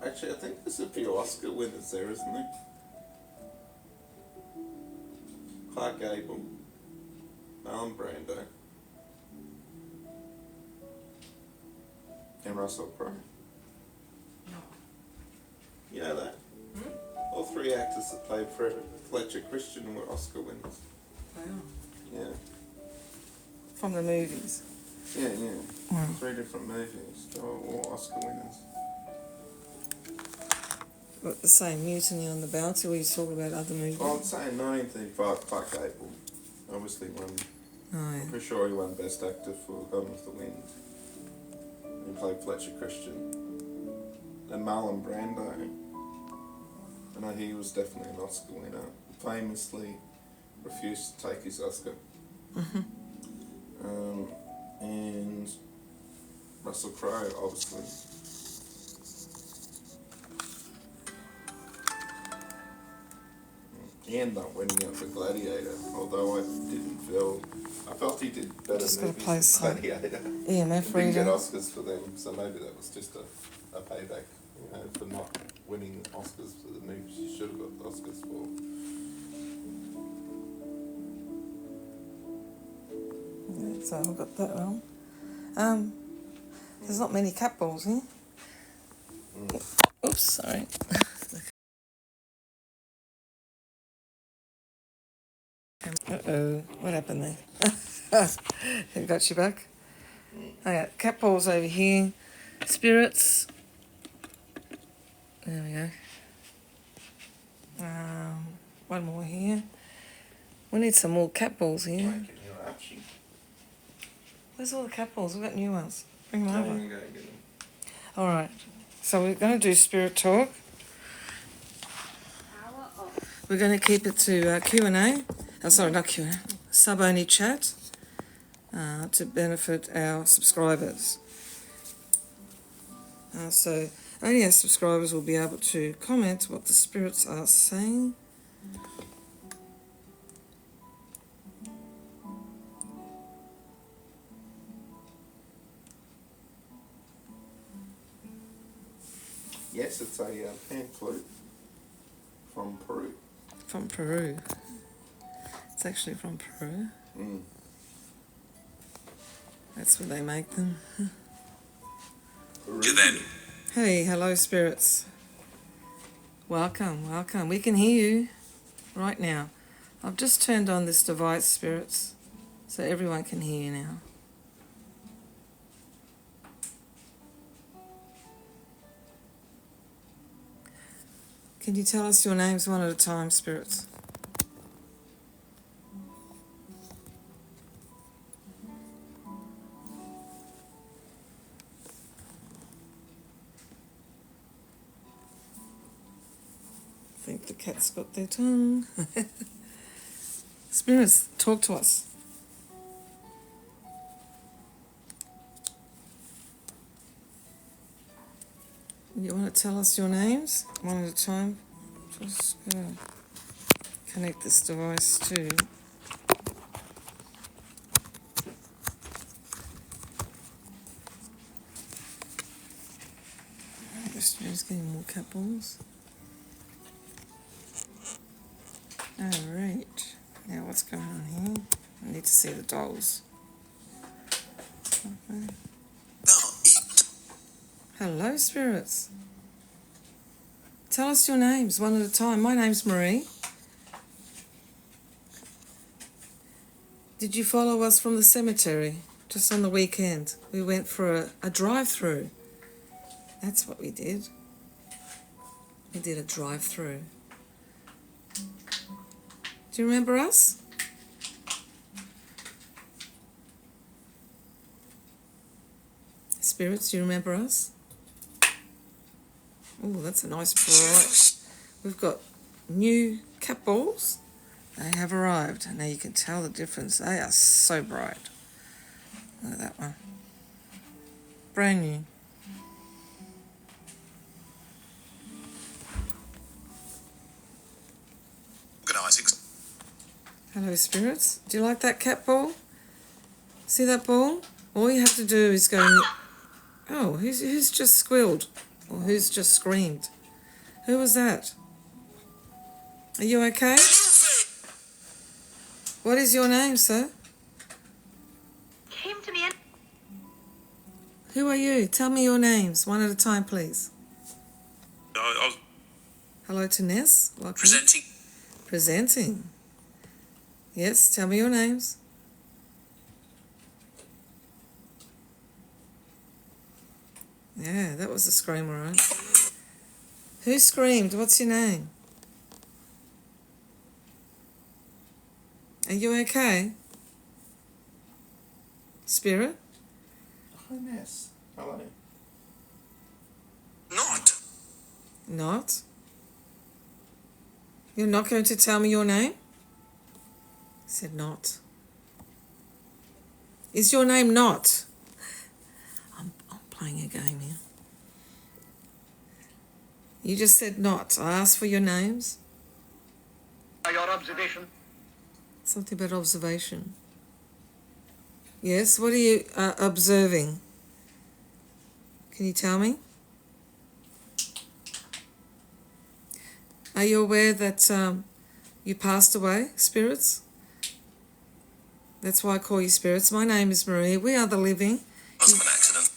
Actually, I think there's a few Oscar winners there, isn't there? Clark Gable, Marlon Brando, and Russell Crowe. You know that? All 3 actors that played Fletcher Christian were Oscar winners. Wow. Yeah. From the movies. Yeah. Wow. 3 different movies. They were all Oscar winners. Got the same Mutiny on the Bounty where you talk about other movies. Well, I'm saying 1935, Clark Gable obviously won. I'm pretty sure he won Best Actor for Gone with the Wind. He played Fletcher Christian. And Marlon Brando, I know he was definitely an Oscar winner. Famously refused to take his Oscar. And Russell Crowe, obviously. He ended up winning it for Gladiator, although I felt he did better Just than gotta play some Gladiator. EMF He didn't reader. get Oscars for them, so maybe that was just a payback, for not winning Oscars for the movies you should have got the Oscars for. Yeah, so I got that wrong. There's not many cat balls here. Oops, sorry. Uh-oh, what happened there? Have I got you back? Oh yeah, cat balls over here. Spirits. There we go. One more here. We need some more cat balls here. Making your Archie. Where's all the cat balls? We've got new ones. Bring them Go over. and go get them. Alright, so we're going to do spirit talk. Power off. We're going to keep it to Q&A. Oh, sorry, not Q&A. Sub-only chat to benefit our subscribers. So only our subscribers will be able to comment what the spirits are saying. Yes, it's a pan flute from Peru. From Peru. It's actually from Peru. Mm. That's where they make them. Peruvian. Hey, hello, spirits. Welcome, welcome. We can hear you right now. I've just turned on this device, spirits, so everyone can hear you now. Can you tell us your names one at a time, spirits? I think the cat's got their tongue. Spirits, talk to us. You want to tell us your names one at a time? Just gonna connect this device too. This getting more cat balls. Alright. Now what's going on here? I need to see the dolls. Okay. Hello, spirits. Tell us your names one at a time. My name's Marie. Did you follow us from the cemetery just on the weekend? We went for a drive-through. That's what we did. We did a drive-through. Do you remember us? Spirits, do you remember us? Oh, that's a nice bright. We've got new cat balls. They have arrived. Now you can tell the difference. They are so bright. Look at that one. Brand new. Hello, spirits. Do you like that cat ball? See that ball? All you have to do is go... Oh, who's just squealed? Or who's just screamed? Who was that? Are you okay? What is your name, sir? Came to me and Who are you? Tell me your names, one at a time, please. Hello to Ness. Welcome. Presenting. Yes, tell me your names. Yeah, that was a screamer, right? Who screamed? What's your name? Are you okay? Spirit? Hi, Ness. Hello. Not? You're not going to tell me your name? I said not. Is your name not? I'm playing a game here. You just said not. I asked for your names. Your observation. Something about observation. Yes, what are you observing? Can you tell me? Are you aware that you passed away, spirits? That's why I call you spirits. My name is Marie. We are the living. An accident.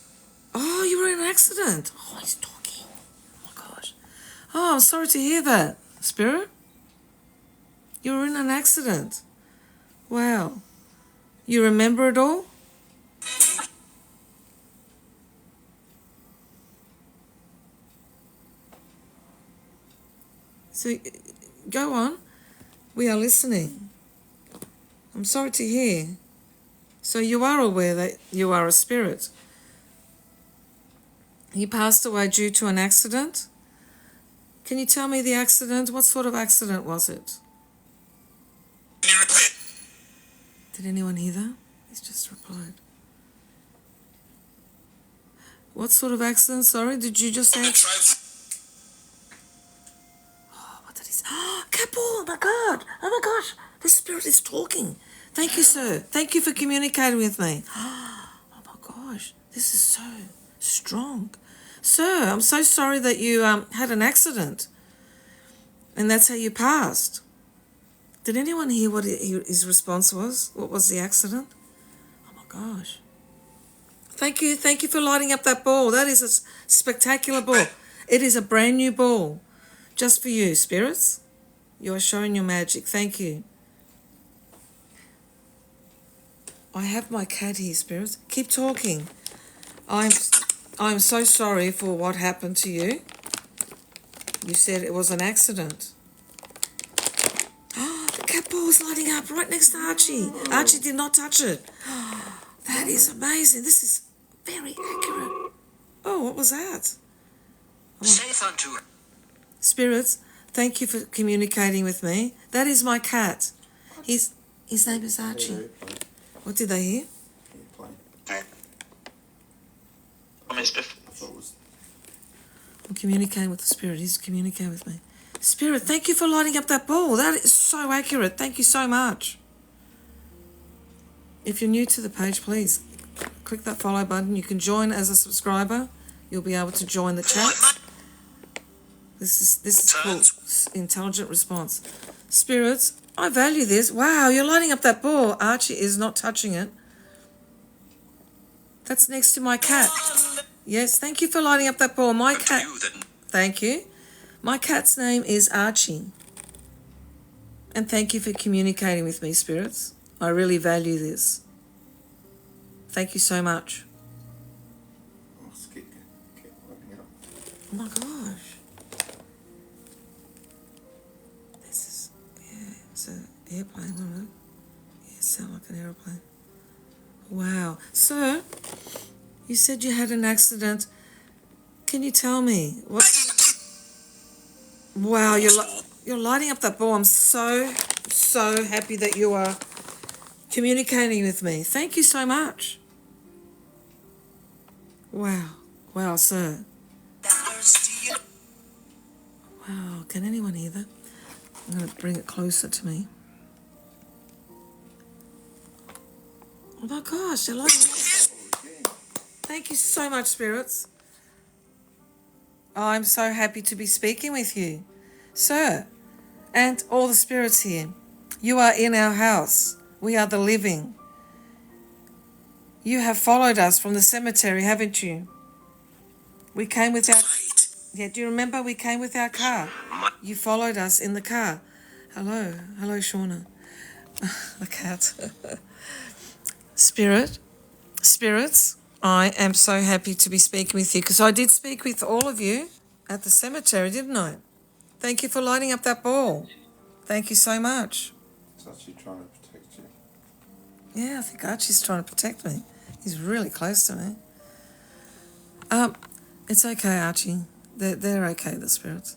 Oh, you were in an accident. Oh, he's talking. Oh, my gosh. Oh, I'm sorry to hear that, Spirit. You were in an accident. Wow. You remember it all? So, go on. We are listening. I'm sorry to hear. So you are aware that you are a spirit. He passed away due to an accident. Can you tell me the accident? What sort of accident was it? Did anyone hear that? He's just replied. What sort of accident? Sorry, did you just say? Oh, what did he say? Oh, Capo, oh my God. Oh my gosh. The spirit is talking. Thank you, sir. Thank you for communicating with me. Oh my gosh. This is so strong. Sir, I'm so sorry that you had an accident. And that's how you passed. Did anyone hear what his response was? What was the accident? Oh my gosh. Thank you for lighting up that ball. That is a spectacular ball. It is a brand new ball. Just for you, spirits. You are showing your magic. Thank you. I have my cat here, spirits. Keep talking. I'm so sorry for what happened to you. You said it was an accident. The cat ball was lighting up right next to Archie. Archie did not touch it. That is amazing. This is very accurate. Oh, what was that? Safe unto Spirits, thank you for communicating with me. That is my cat. His name is Archie. What did they hear? promise I thought it was I'm communicating with the spirit. He's communicating with me. Spirit, thank you for lighting up that ball. That is so accurate. Thank you so much. If you're new to the page, please click that follow button. You can join as a subscriber. You'll be able to join the chat. This is called intelligent response. Spirits, I value this. Wow, you're lighting up that ball. Archie is not touching it. That's next to my cat. Yes, thank you for lighting up that ball. My cat. Thank you. My cat's name is Archie. And thank you for communicating with me, spirits. I really value this. Thank you so much. oh, skip lighting it up. Oh my gosh. This is, it's an airplane, wasn't it? Yeah, it sounds like an airplane. Wow. Sir, you said you had an accident. Can you tell me what? Wow, you're lighting up that ball. I'm so happy that you are communicating with me. Thank you so much. Wow, sir. Wow, can anyone hear that? I'm going to bring it closer to me. Oh my gosh, they're lighting up. Thank you so much, spirits. I'm so happy to be speaking with you, sir, and all the spirits here. You are in our house. We are the living. You have followed us from the cemetery, haven't you? We came with our... Yeah, do you remember we came with our car? You followed us in the car. Hello, Shauna. The cat. Spirits, I am so happy to be speaking with you because I did speak with all of you at the cemetery, didn't I? Thank you for lighting up that ball. Thank you so much. It's actually trying to protect you. Yeah, I think Archie's trying to protect me. He's really close to me. It's okay, Archie. They're okay, the spirits.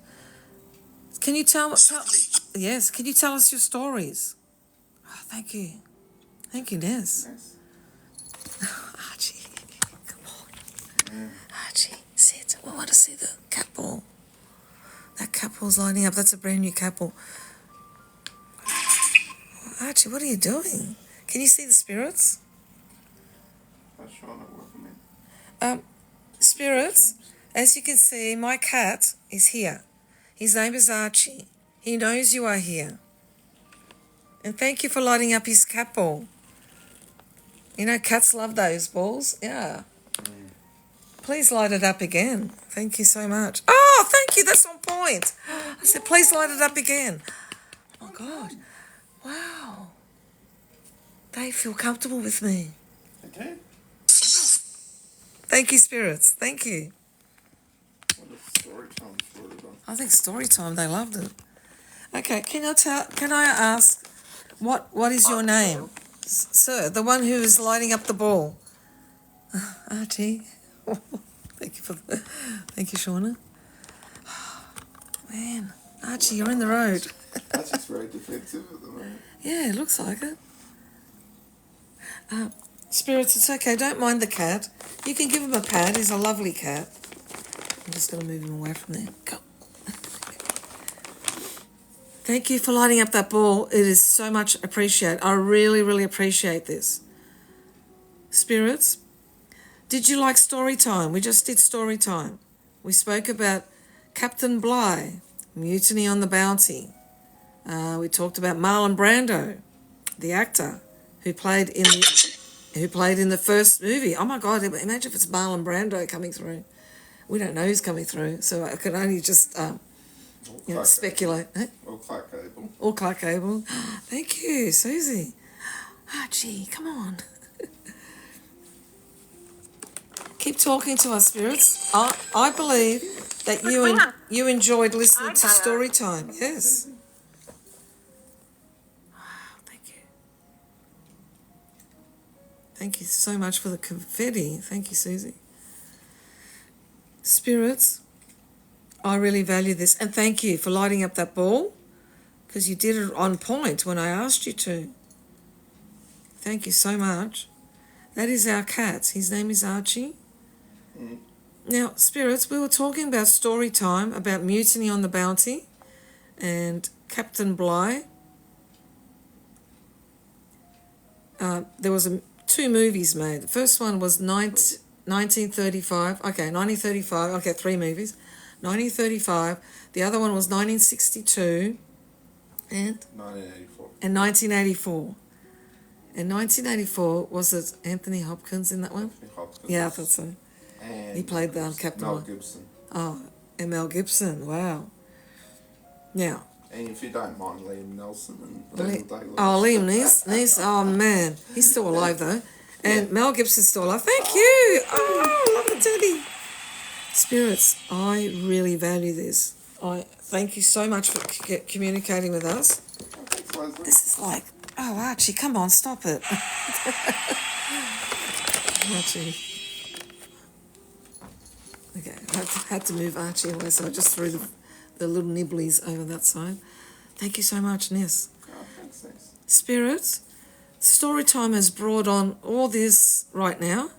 Can you Yes, can you tell us your stories? Oh, thank you. Thank you, Ness. Yes. Archie, come on. Archie, sit. I want to see the cat ball. That cat ball's lighting up. That's a brand new cat ball. Archie, what are you doing? Can you see the spirits? I'm trying to work them in. Spirits, as you can see, my cat is here. His name is Archie. He knows you are here. And thank you for lighting up his cat ball. You know, cats love those balls. Yeah. Please light it up again. Thank you so much. Oh, thank you. That's on point. I said, please light it up again. Oh, my God. Wow. They feel comfortable with me. Okay. Thank you, spirits. Thank you. What if story time for it on? I think story time, they loved it. Okay, can I ask, what is your name? Sir, the one who is lighting up the ball. Archie. Thank you, Shauna. Man, Archie, you're in the road. That's just very defensive at the moment. Yeah, it looks like it. Spirits, it's okay. Don't mind the cat. You can give him a pat. He's a lovely cat. I'm just going to move him away from there. Go. Thank you for lighting up that ball. It is so much appreciated. I really, really appreciate this. Spirits, did you like story time? We just did story time. We spoke about Captain Bligh, Mutiny on the Bounty. We talked about Marlon Brando, the actor who played in the first movie. Oh my God! Imagine if it's Marlon Brando coming through. We don't know who's coming through, so I can only just speculate. Or Clark Gable. Or Clark Gable. Thank you, Susie. Archie, come on. Keep talking to us, spirits. I believe that you enjoyed listening to story time. Yes. Thank you. Thank you so much for the confetti. Thank you, Susie. Spirits, I really value this. And thank you for lighting up that ball, because you did it on point when I asked you to. Thank you so much. That is our cat. His name is Archie. Mm. Now, spirits, we were talking about story time, about Mutiny on the Bounty and Captain Bligh. There was two movies made. The first one was 1935. Okay, 1935. Okay, three movies. 1935. The other one was 1962 and 1984. And 1984. In 1984, was it Anthony Hopkins in that one? Anthony Hopkins. Yeah, I thought so. And He played the Captain Mel Bligh. Gibson. Oh, and Mel Gibson. Wow. Now. And if you don't mind, Liam Nelson and Daniel Day-Lewis. Oh, Liam Neeson. Oh, man. He's still alive, though. And Mel Gibson's still alive. Thank you. Oh, love the teddy. Spirits, I really value this. I thank you so much for communicating with us. Thanks, Leslie. This is like, oh, Archie, come on, stop it. Archie. Okay, I had to move Archie away, so I just threw the little nibblies over that side. Thank you so much, Ness. Oh, thanks. Spirits, Storytime has brought on all this right now.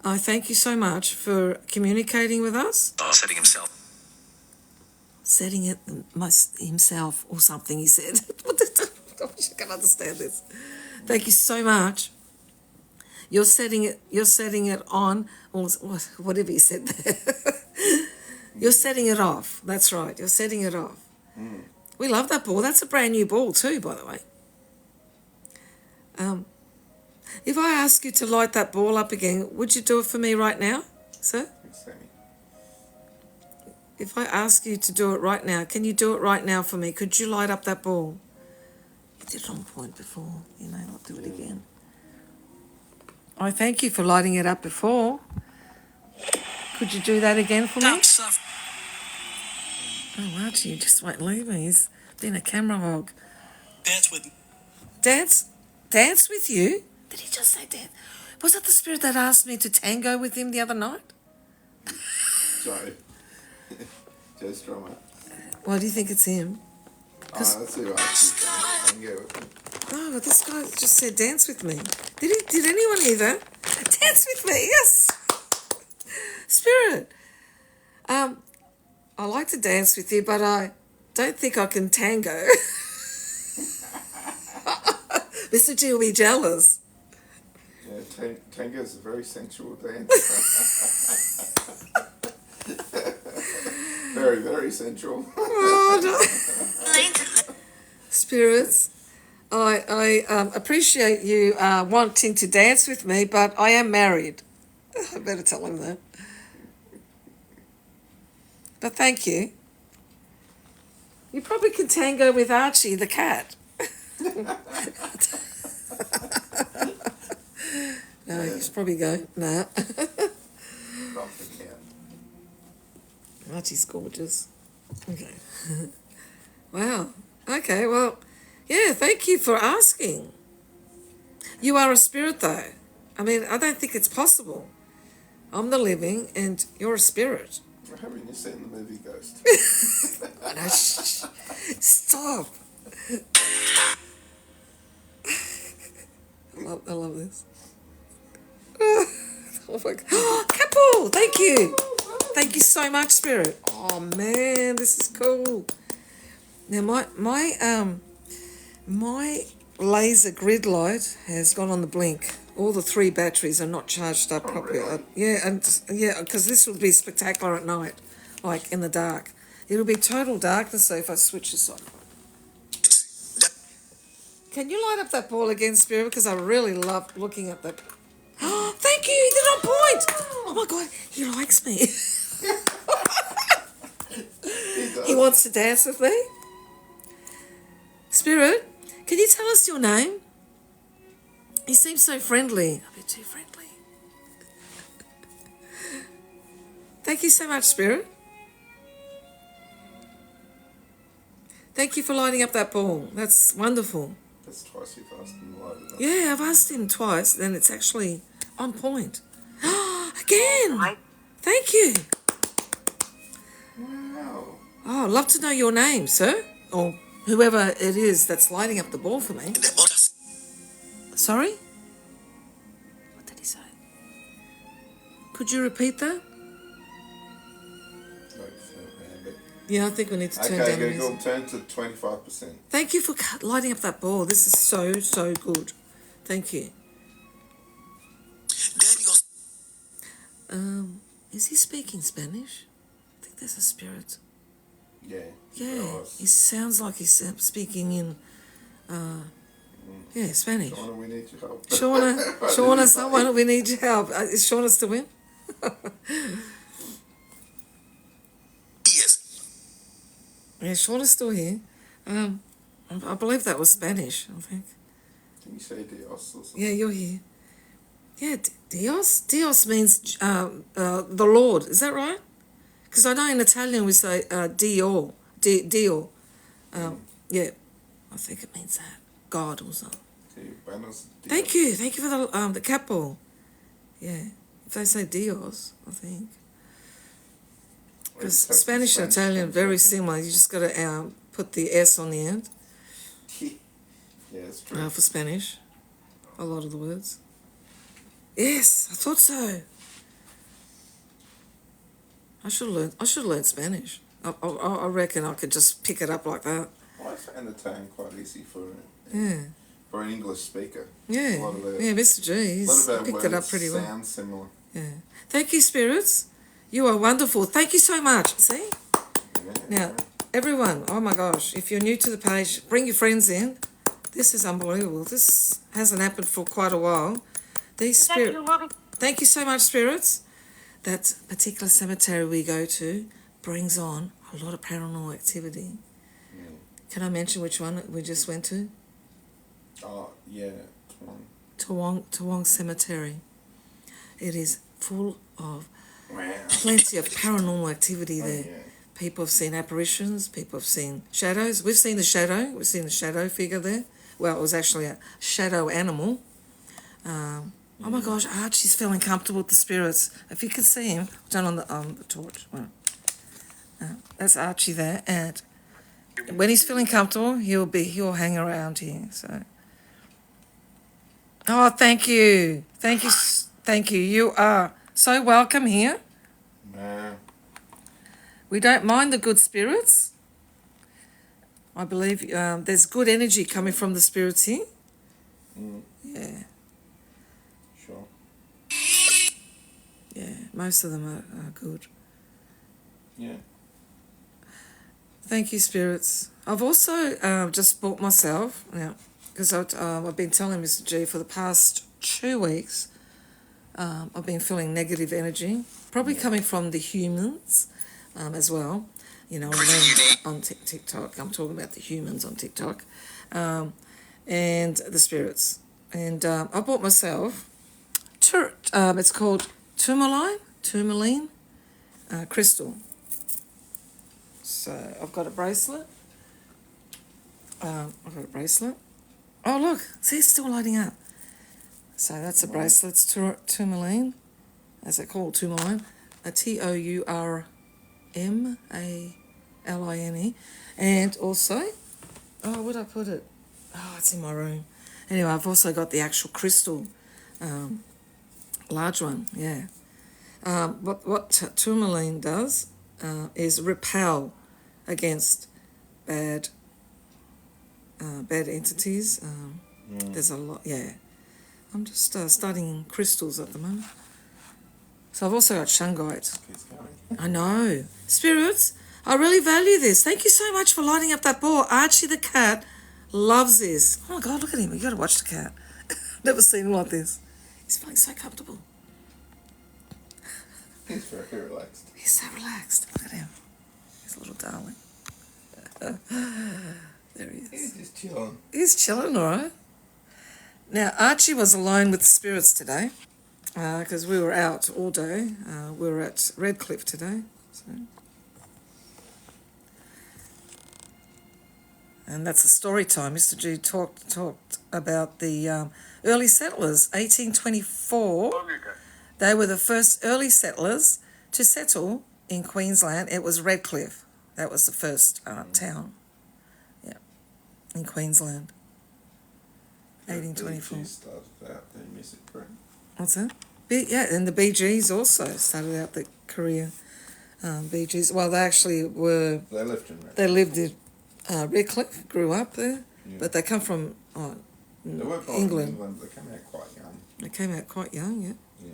I thank you so much for communicating with us. Setting himself. Setting it himself or something, he said. I wish I can understand this. Thank you so much. You're setting it on, or whatever you said there. You're setting it off. That's right. You're setting it off. Mm. We love that ball. That's a brand new ball too, by the way. If I ask you to light that ball up again, would you do it for me right now, sir? Thanks, Sammy. If I ask you to do it right now, can you do it right now for me? Could you light up that ball? You did it on point before. You may not do it again. I thank you for lighting it up before. Could you do that again for me? Oh, Archie, you just won't leave me. He's been a camera hog. Dance with. Dance with you? Did he just say dance? Was that the spirit that asked me to tango with him the other night? Joe. Joe Strummer. Why do you think it's him? That's who I can go with him. Oh, but this guy just said dance with me. Did anyone hear that? Dance with me, yes. Spirit. I like to dance with you, but I don't think I can tango. Mr. G will be jealous. Yeah, tango is a very sensual dance. Very, very sensual. Oh, no. Spirits, I appreciate you wanting to dance with me, but I am married. I better tell him that. But thank you. You probably can tango with Archie the cat. No, he's probably go. Nah. Archie's gorgeous. Okay. Wow. Okay, well, yeah, thank you for asking. You are a spirit, though. I mean, I don't think it's possible. I'm the living, and you're a spirit. Haven't you seen the movie Ghost? No, stop. I love this. Oh my God. Couple, thank you. Thank you so much, Spirit. Oh man, this is cool. Now my laser grid light has gone on the blink. All the 3 batteries are not charged up properly. Really? Because this will be spectacular at night, like in the dark. It'll be total darkness though if I switch this on. Can you light up that ball again, Spirit? Because I really love looking at that. Oh, thank you. He did it on point. Oh my God, he likes me. He wants to dance with me. Spirit, can you tell us your name? He seems so friendly. A bit too friendly. Thank you so much, Spirit. Thank you for lighting up that ball. That's wonderful. That's twice you've asked him to light it up. Yeah, I've asked him twice, and it's actually on point. Again! Thank you. Wow. Oh, I'd love to know your name, sir. Or whoever it is that's lighting up the ball for me. In the others. Sorry? What did he say? Could you repeat that? Yeah, I think we need to turn down the Okay, music. Google, turn to 25%. Thank you for lighting up that ball. This is so, so good. Thank you. Darius. Is he speaking Spanish? I think there's a spirit. Yeah. Yeah, Nice. he sounds like he's speaking in, Spanish. Shauna, we need your help. Shauna, someone, we need your help. Is Shauna still in? Yes. Yeah, Shauna's still here. I believe that was Spanish, I think. Can you say Dios or something? Yeah, you're here. Yeah, Dios? Dios means the Lord. Is that right? Because I know in Italian we say Dio. Dio. Yeah, I think it means that. God or something. Okay, buenos dias. Thank you. Thank you for the capo. Yeah, if they say Dios, I think. Because Wait, that's Spanish and Italian very similar. You just got to put the S on the end Yeah, it's true. for Spanish. A lot of the words. Yes, I thought so. I should have learned Spanish. I reckon I could just pick it up like that. I found the tone quite easy for Yeah, an English speaker. yeah, A lot of our, yeah. Mr. G, a lot he's of our picked it up words pretty well. sound similar. Yeah. Thank you, spirits. You are wonderful. Thank you so much. See? Yeah, Now, everyone, oh my gosh, if you're new to the page, bring your friends in. This is unbelievable. This hasn't happened for quite a while. These spirits. Thank you so much, spirits. That particular cemetery we go to brings on a lot of paranormal activity. Yeah. Can I mention which one we just went to? Oh, yeah. Come on. Toowong Cemetery. It is full of Wow. plenty of paranormal activity Oh, there. yeah. People have seen apparitions. People have seen shadows. We've seen the shadow. We've seen the shadow figure there. Well, it was actually a shadow animal. Oh my gosh, Archie's feeling comfortable with the spirits. If you can see him, turn on the torch. Well, that's Archie there, and when he's feeling comfortable, he'll hang around here. So, oh, thank you. You are so welcome here. Nah. We don't mind the good spirits. I believe there's good energy coming from the spirits here. Mm, Yeah, sure. yeah. Most of them are good. Yeah. Thank you, spirits. I've also just bought myself, because I've been telling Mr. G for the past 2 weeks, I've been feeling negative energy, probably coming from the humans as well. You know, on TikTok, I'm talking about the humans on TikTok, and the spirits. And I bought myself, it's called tourmaline crystal. So I've got a bracelet. Oh, look, see, it's still lighting up. So that's a bracelet. It's tourmaline. As it called, tourmaline. A TOURMALINE. And also, where'd I put it? Oh, it's in my room. Anyway, I've also got the actual crystal, large one, yeah. What tourmaline does is repel against bad entities. There's a lot, yeah. I'm just studying crystals at the moment. So I've also got shungite. Keeps going. I know. Spirits, I really value this. Thank you so much for lighting up that ball. Archie the cat, Loves this. Oh my God, look at him. You got to watch the cat. Never seen him like this. He's feeling so comfortable. He's very relaxed. He's so relaxed. Look at him. He's a little darling. There he is. He's just chilling. He's chilling, all right. Now, Archie was alone with the spirits today because we were out all day. We were at Redcliffe today. So. And that's the story time. Mr. G talked about the early settlers, 1824. They were the first early settlers to settle in Queensland. It was Redcliffe. That was the first town, in Queensland. 1824. The started out their music career. What's that? And the Bee Gees also started out their career. Bee Gees. Well, they actually were. They lived in Redcliffe. They lived in Redcliffe, grew up there, but they come from They were born England. in England, but they came out quite young. They came out quite young, yeah. Yeah.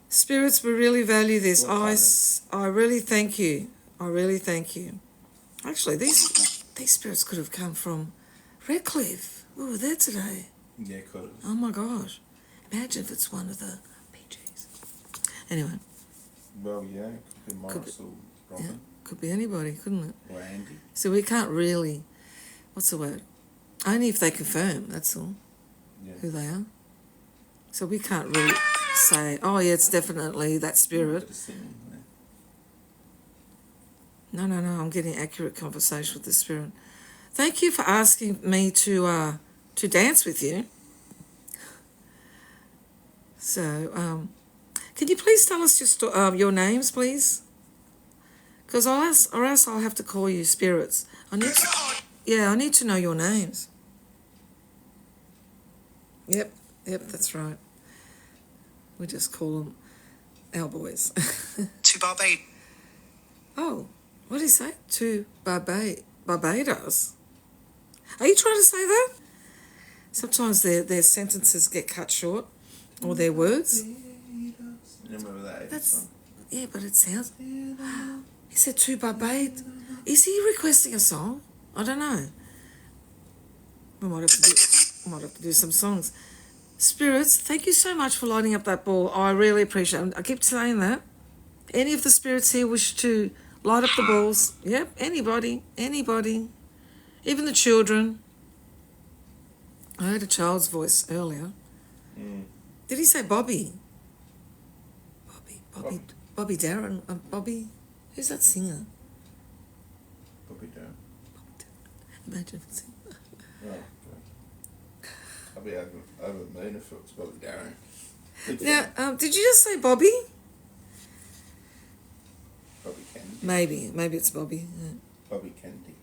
Spirits, we really value this. What I really thank you. I really thank you. Actually, these spirits could have come from Redcliffe. We were there today. Yeah, could have. Oh my gosh. Imagine if it's one of the PGs. Anyway. Well, yeah, it could be Morris or Robin. Yeah, could be anybody, couldn't it? Or Andy. So we can't really, what's the word? Only if they confirm, that's all, who they are. So we can't really say, oh yeah, it's definitely that spirit. No, I'm getting accurate conversation with the spirit. Thank you for asking me to dance with you. So, can you please tell us your names, please? Because or else I'll have to call you spirits. I need to know your names. Yep, that's right. We just call them our boys. To Barbados. Oh, what did he say? To Barbados. Are you trying to say that? Sometimes their sentences get cut short, or their words. Remember that? That's yeah, but it sounds. He said to Barbados. Is he requesting a song? I don't know. We might have to do some songs. Spirits, thank you so much for lighting up that ball. I really appreciate it. I keep saying that. Any of the spirits here wish to light up the balls? Yep, anybody. Even the children. I heard a child's voice earlier. Did he say Bobby? Bobby Darren? Bobby? Who's that singer? Bobby Darren. Imagine if it's him. Oh, okay. I'll be over the moon if it was Bobby Darren. Now, did you just say Bobby? Bobby Kennedy. Maybe it's Bobby. Yeah. Bobby Kennedy.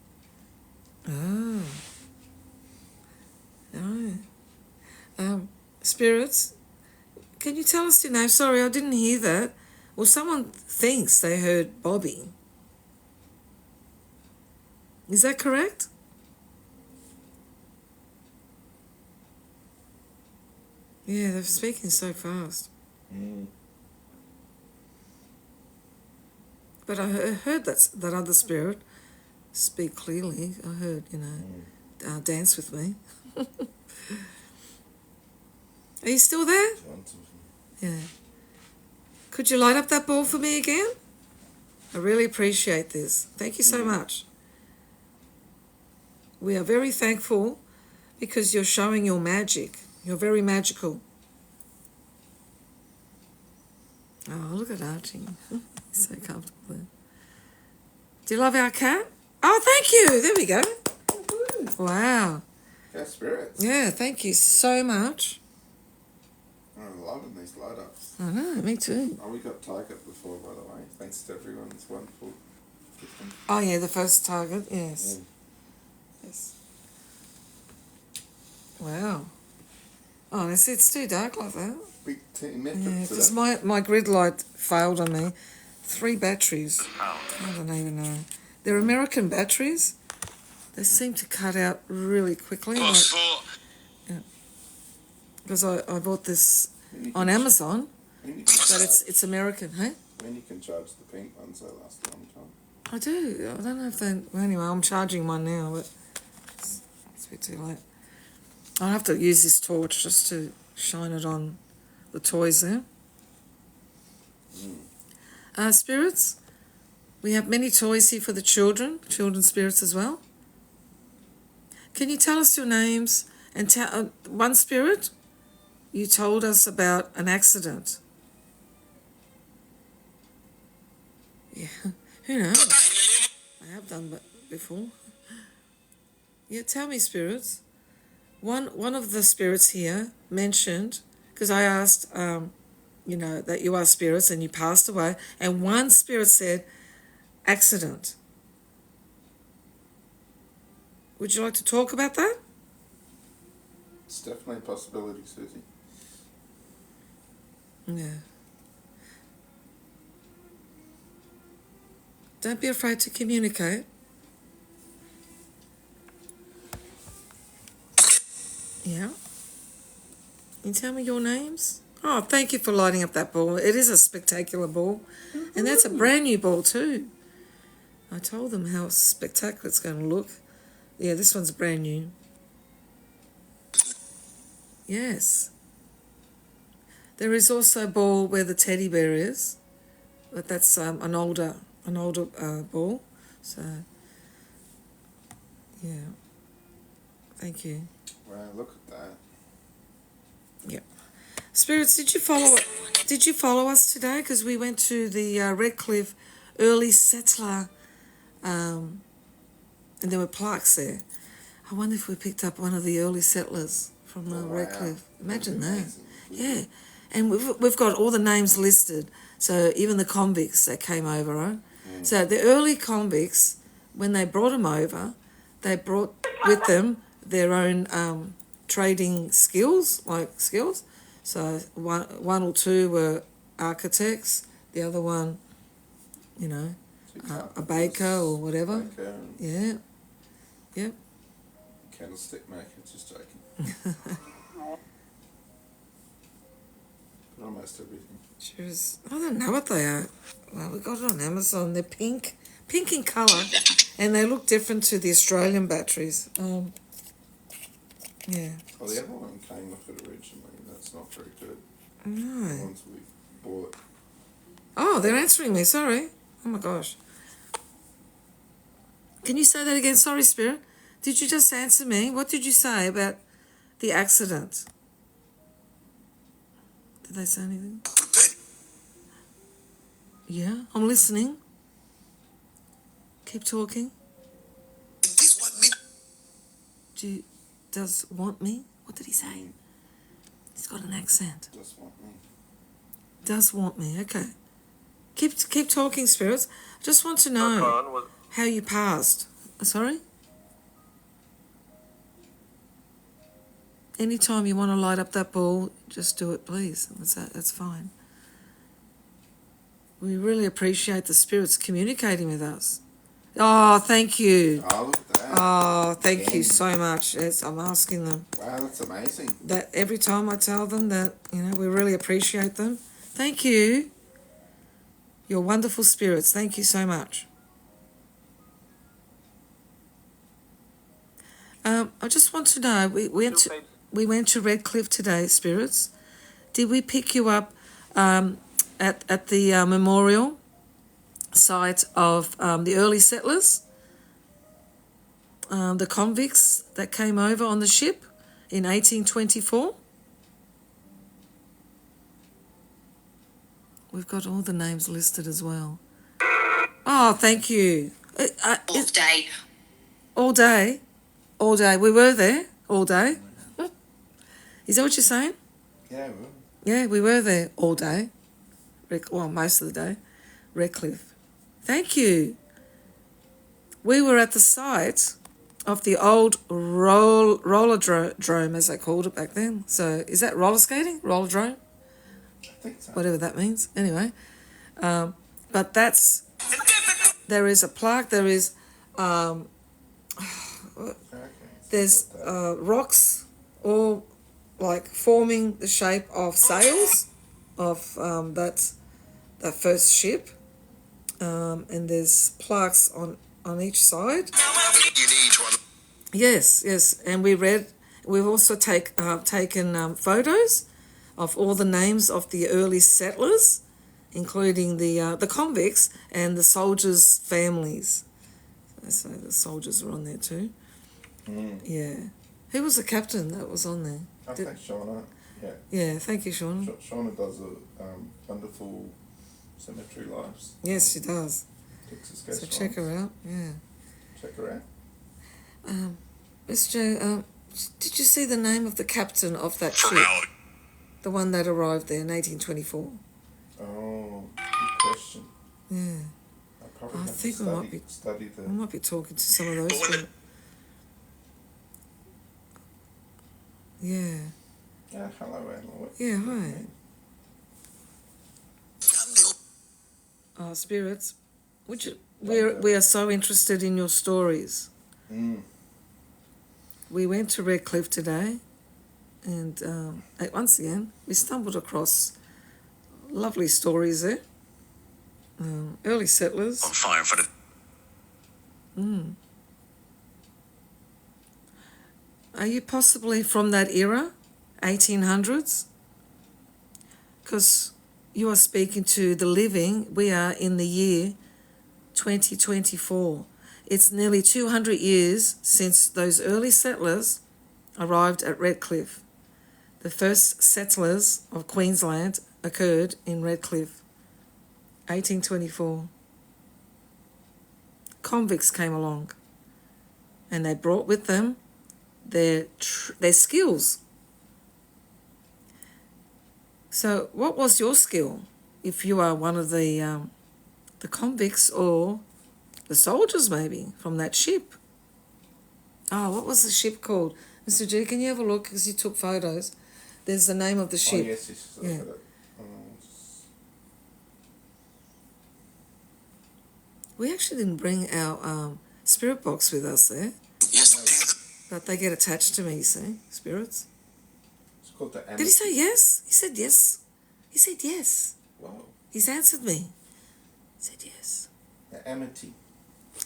Oh. Spirits, can you tell us your name? Sorry, I didn't hear that. Well, someone thinks they heard Bobby. Is that correct? Yeah, they're speaking so fast. But I heard that other spirit speak clearly. I heard, dance with me. Are you still there? Yeah. Could you light up that ball for me again? I really appreciate this. Thank you so much. We are very thankful because you're showing your magic. You're very magical. Oh, look at Archie. He's so comfortable there. Do you love our cat? Oh, thank you. There we go. Wow. Cat spirits. Yeah, thank you so much. I'm loving these light ups. I know, me too. Oh, we got Target before, by the way. Thanks to everyone's wonderful gifting. Oh, yeah, the first target, yes. Yes. Wow. Oh, it's too dark like that. Big team effort Yeah, today. because my grid light failed on me. 3 batteries. I don't even know. They're American batteries. They seem to cut out really quickly. Because I bought this on Amazon, but it's American, hey? And you can charge the pink ones, they last a long time. I do. I don't know if they... Well, anyway, I'm charging one now, but it's bit too late. I'll have to use this torch just to shine it on the toys there. Spirits, we have many toys here for the children's spirits as well. Can you tell us your names and tell one spirit? You told us about an accident. Yeah, who knows? I have done that before. Yeah, tell me, spirits. One of the spirits here mentioned, because I asked, that you are spirits and you passed away, and one spirit said, accident. Would you like to talk about that? It's definitely a possibility, Susie. Yeah. Don't be afraid to communicate. Yeah. Can you tell me your names? Oh, thank you for lighting up that ball. It is a spectacular ball. And that's a brand new ball too. I told them how spectacular it's going to look. Yeah, this one's brand new. Yes. There is also a ball where the teddy bear is, but that's an older ball. So, yeah. Thank you. Wow, look at that. Yep. Spirits, did you follow us today? Because we went to the Redcliffe early settler, and there were plaques there. I wonder if we picked up one of the early settlers from Redcliffe. Imagine that. Amazing. Yeah. And we've got all the names listed. So even the convicts that came over, right? So the early convicts, when they brought them over, they brought with them their own trading skills. So one or two were architects, the other one, a baker or whatever. Baker, Yeah. Yep. candlestick maker, just joking. But almost everything. Cheers. I don't know what they are. Well, we got it on Amazon. They're pink in colour, and they look different to the Australian batteries. Yeah. Oh, the other one came with it originally. That's not very good. The No. ones we bought. Oh, they're answering me. Sorry. Oh my gosh. Can you say that again? Sorry, Spirit. Did you just answer me? What did you say about the accident? Did they say anything? Yeah, I'm listening. Keep talking. Does want me? What did he say? He's got an accent. Just want me. Does want me. Okay. Keep talking, spirits. Just want to know how you passed. Sorry? Anytime you want to light up that ball, just do it, please. That's fine. We really appreciate the spirits communicating with us. Oh, thank you. Oh, look at that. Oh, thank you Again. so much. Yes, I'm asking them Wow, that's amazing. that every time I tell them that, we really appreciate them. Thank you. You're wonderful spirits. Thank you so much. I just want to know, we went to Redcliffe today, spirits. Did we pick you up at the memorial site of the early settlers, the convicts that came over on the ship in 1824? We've got all the names listed as well. Oh, thank you. All day. All day? All day. We were there all day. Is that what you're saying? Yeah, well, Yeah, we were there all day. Most of the day. Redcliffe. Thank you. We were at the site of the old roller-drome, as they called it back then. So is that roller skating? Roller-drome? I think so. Whatever that means. Anyway. But there is a plaque. There is... Okay. There's rocks all like forming the shape of sails of that first ship, and there's plaques on each side. Yes, yes, and we've also taken photos of all the names of the early settlers, including the convicts and the soldiers' families. So the soldiers were on there too. Mm. Yeah. Who was the captain that was on there? I think Shauna. Yeah. Yeah, thank you, Sean. Shauna does a wonderful Cemetery Lives. Yes, she does. Texas So Ghost check her Rides. out. Yeah. Check her out. Miss Joe, did you see the name of the captain of that ship? The one that arrived there in 1824. Oh, good question. Yeah. I probably I have think to we might be- study the. We might be talking to some of those. Yeah. Yeah, hello, Anna. Yeah, hi. Spirits, we are so interested in your stories. Mm. We went to Redcliffe today, and once again we stumbled across lovely stories there. Early settlers. On fire for the. Are you possibly from that era, 1800s? Because you are speaking to the living. We are in the year 2024. It's nearly 200 years since those early settlers arrived at Redcliffe. The first settlers of Queensland occurred in Redcliffe, 1824. Convicts came along, and they brought with them their skills. So, what was your skill if you are one of the convicts or the soldiers, maybe from that ship? Oh, what was the ship called, Mr. G? Can you have a look because you took photos? There's the name of the ship. Oh, yes. Yeah. I've got it. We actually didn't bring our spirit box with us there, Yes, but they get attached to me. You see, spirits. It's called the. Did he say yes? He said yes. He said yes. Wow. He's answered me. He said yes. The Amity.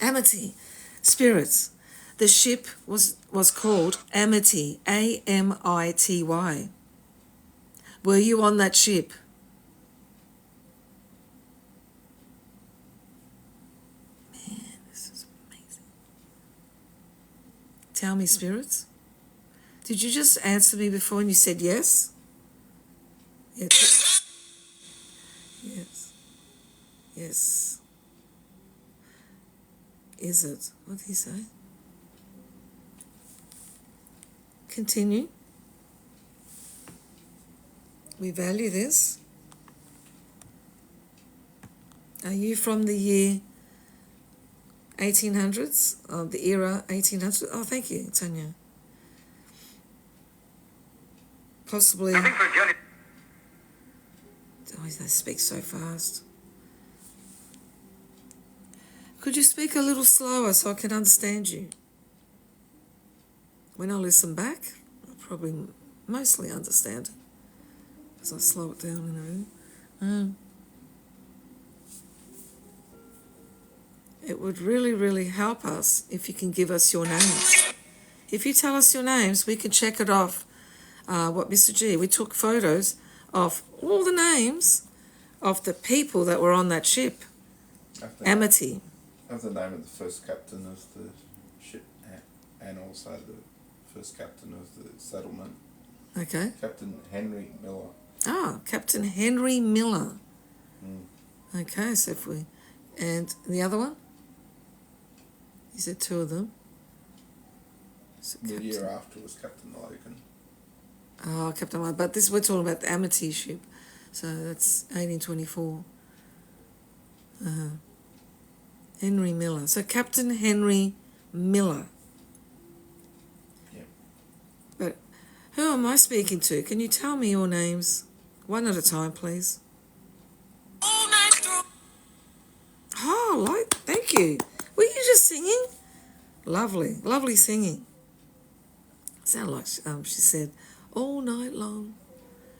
Amity, spirits. The ship was called Amity, Amity. Were you on that ship? Man, this is amazing. Tell me, spirits. Did you just answer me before and you said yes? Yes. Yes. Yes. Is it? What did he say? Continue. We value this. Are you from the year 1800s? The era 1800s? Oh, thank you, Tanya. Possibly. Oh, they speak so fast. Could you speak a little slower so I can understand you? When I listen back, I'll probably mostly understand it because I slow it down and everything. It would really, really help us if you can give us your names. If you tell us your names, we can check it off. What Mr. G, we took photos of all the names of the people that were on that ship. Amity. I have the name of the first captain of the ship and also the first captain of the settlement. Okay. Captain Henry Miller. Ah, Captain Henry Miller. Mm. Okay, so if we... And the other one? You said two of them. So The year after was Captain Logan. Oh, Captain Logan. But we're talking about the Amity ship. So that's 1824. Henry Miller. So Captain Henry Miller. Yeah. But who am I speaking to? Can you tell me your names? One at a time, please. Oh, thank you. Were you just singing? Lovely, lovely singing. Sound like she said, all night long,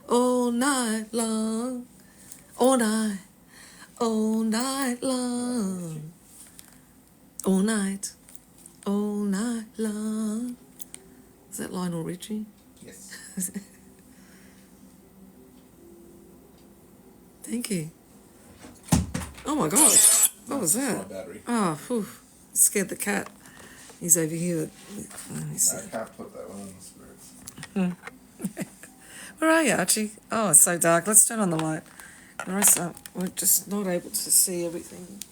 all night long, all night long, all night, all night long. Is that Lionel Richie? Yes. Thank you. Oh my God. What was That's that? my battery. Oh, phew. Scared the cat. He's over here. Let me see. I can't put that one on the spirits. Where are you, Archie? Oh, it's so dark. Let's turn on the light. The rest of, we're just not able to see everything.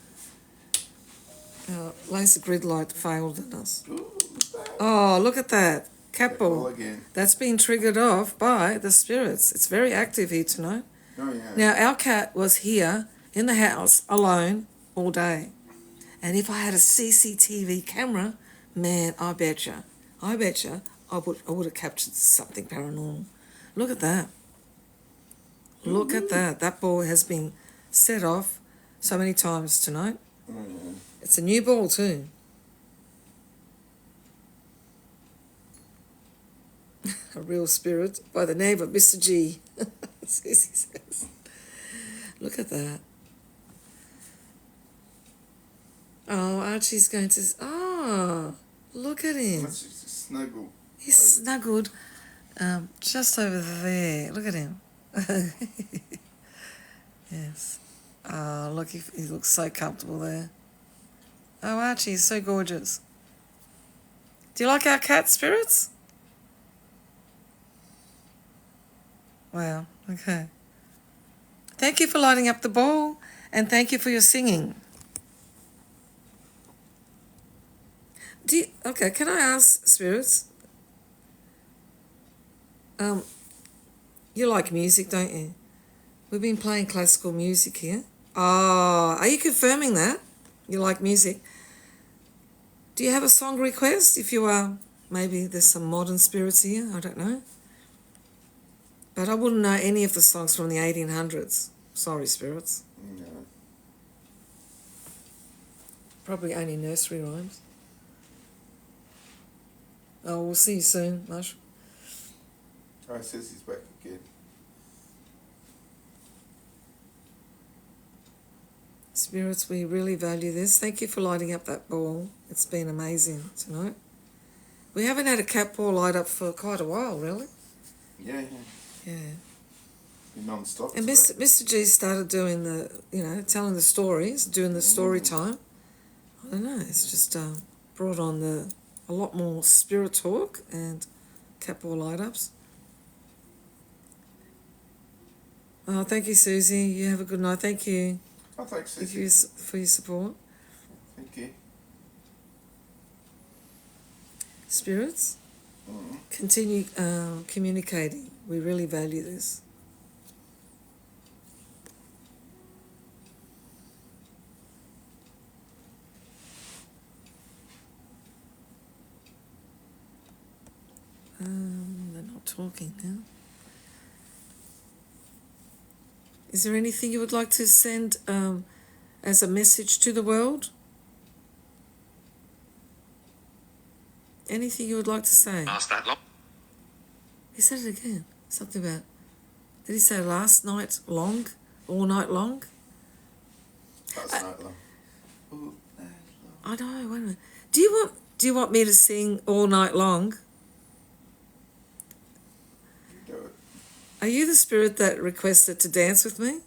Laser grid light failed on us. Ooh, what's that? Oh, look at that. Cat Ball ball. again. That's been triggered off by the spirits. It's very active here tonight. Oh yeah. Now, our cat was here in the house alone all day. And if I had a CCTV camera, man, I betcha I would have captured something paranormal. Look at that. Look at that. That ball has been set off so many times tonight. Oh yeah. It's a new ball too. A real spirit by the name of Mr. G. Susie says. Look at that. Oh, Archie's going to... Oh, look at him. Let's just snuggle. He's snuggled just over there. Look at him. Yes. Oh, look, he looks so comfortable there. Oh, Archie, he's so gorgeous. Do you like our cat spirits? Wow, okay. Thank you for lighting up the ball, and thank you for your singing. Okay, can I ask, spirits? You like music, don't you? We've been playing classical music here. Oh, are you confirming that? You like music? Do you have a song request? If you are, maybe there's some modern spirits here, I don't know. But I wouldn't know any of the songs from the 1800s. Sorry, spirits. No. Probably only nursery rhymes. Oh, we'll see you soon, Mush. Oh, it says he's back again. Spirits, we really value this. Thank you for lighting up that ball. It's been amazing tonight. We haven't had a cat ball light up for quite a while, really. Yeah. Yeah. You're non-stop. And Mr. G started doing telling the stories, doing the story time. I don't know, it's just brought on a lot more spirit talk and cat ball light-ups. Oh, thank you, Susie. You have a good night. Thank you. Oh, thanks, Thank Susie. you for your support. Thank you. Spirits, Mm. continue communicating. We really value this. They're not talking now. Is there anything you would like to send as a message to the world? Anything you would like to say? Last that long. He said it again. Something about... Did he say last night long? All night long? That's night long. All night long. I know, wait a minute. Do you want me to sing all night long? You do it. Are you the spirit that requested to dance with me?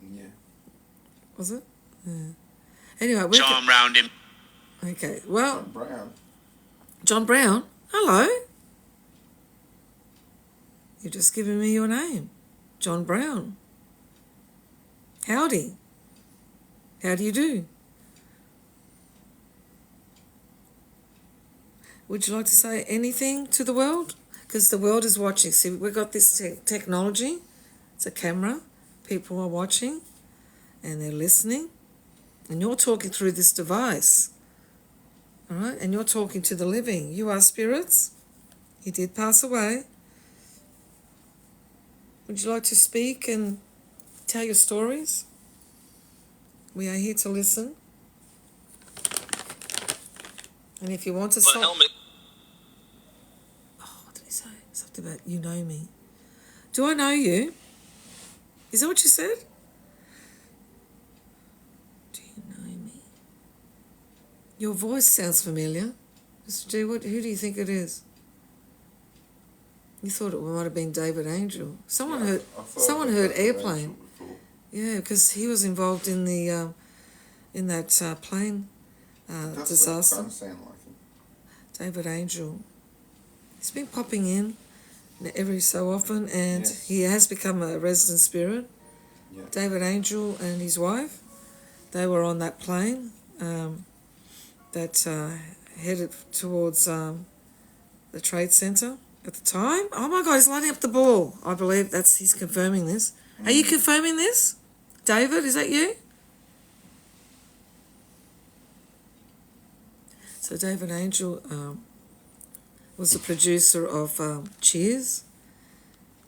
Yeah. Was it? Yeah. Anyway, we're... Charm round him. Okay, well... John Brown. John Brown, hello. You've just given me your name. John Brown. Howdy. How do you do? Would you like to say anything to the world? Because the world is watching. See, we've got this technology. It's a camera. People are watching and they're listening. And you're talking through this device. All right? And you're talking to the living. You are spirits. He did pass away. Would you like to speak and tell your stories? We are here to listen. And if you want to The helmet. Oh, what did he say? Something about you know me. Do I know you? Is that what you said? Do you know me? Your voice sounds familiar. Mr. G, who do you think it is? You thought it might have been David Angel. Someone Yeah, heard. I thought Someone I'd heard heard David airplane. Angel before. Yeah, because he was involved in the in that plane Does disaster. kind of sound like him. David Angel. He's been popping in every so often, and Yes. he has become a resident spirit. Yeah. David Angel and his wife, they were on that plane that headed towards the Trade Center at the time. Oh my God, he's lighting up the ball. I believe he's confirming this. Are you confirming this? David, is that you? So David Angel was the producer of Cheers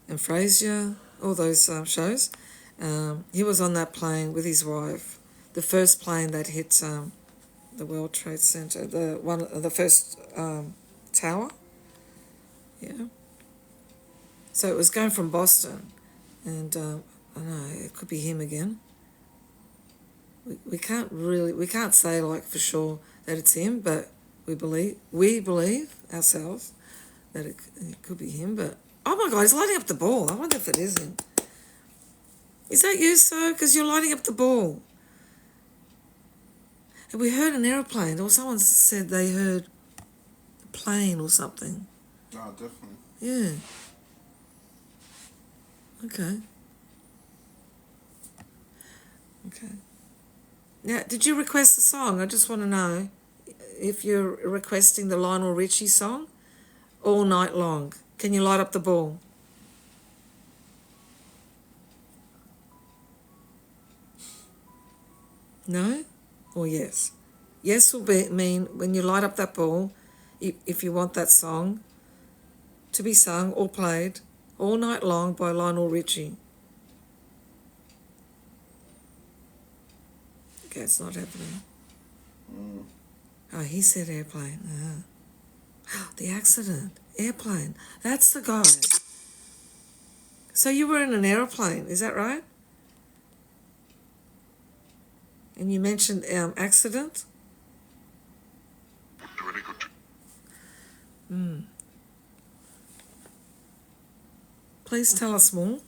and Frasier, all those shows. He was on that plane with his wife, the first plane that hit the World Trade Center, the first tower. Yeah. So it was going from Boston, and I know it could be him again. We can't say like for sure that it's him, but we believe ourselves that it could be him. But oh my God, he's lighting up the ball. I wonder if it is him. Is that you, sir? Because you're lighting up the ball. And we heard an aeroplane, or someone said they heard a plane or something. Oh, definitely. Yeah. Okay. Okay. Now, did you request the song? I just want to know if you're requesting the Lionel Richie song, All Night Long. Can you light up the ball? No? Or yes? Yes will mean when you light up that ball, if you want that song to be sung or played all night long by Lionel Richie. Okay, it's not happening. Oh, he said airplane. The accident. Airplane. That's the guy. So you were in an airplane, is that right? And you mentioned accident? Please tell us more.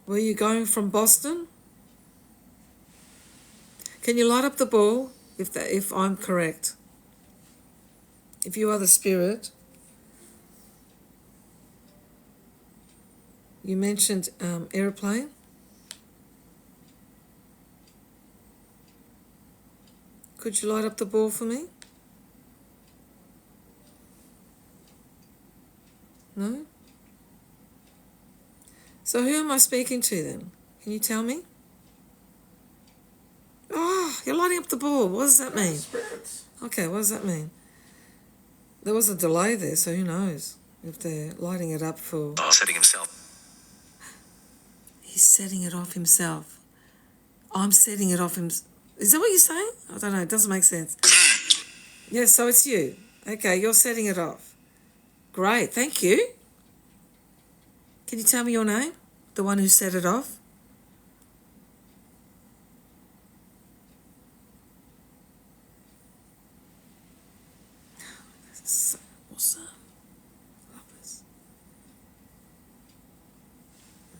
Were you going from Boston? Can you light up the ball if I'm correct? If you are the spirit. You mentioned airplane. Could you light up the ball for me? No? So who am I speaking to then? Can you tell me? Oh, you're lighting up the ball. What does that mean? Spirits. Okay, what does that mean? There was a delay there, so who knows if they're lighting it up for... Setting himself. He's setting it off himself. I'm setting it off him. Is that what you're saying? I don't know. It doesn't make sense. Yeah, so it's you. Okay, you're setting it off. Great, thank you. Can you tell me your name? The one who set it off? This is so awesome. Love this.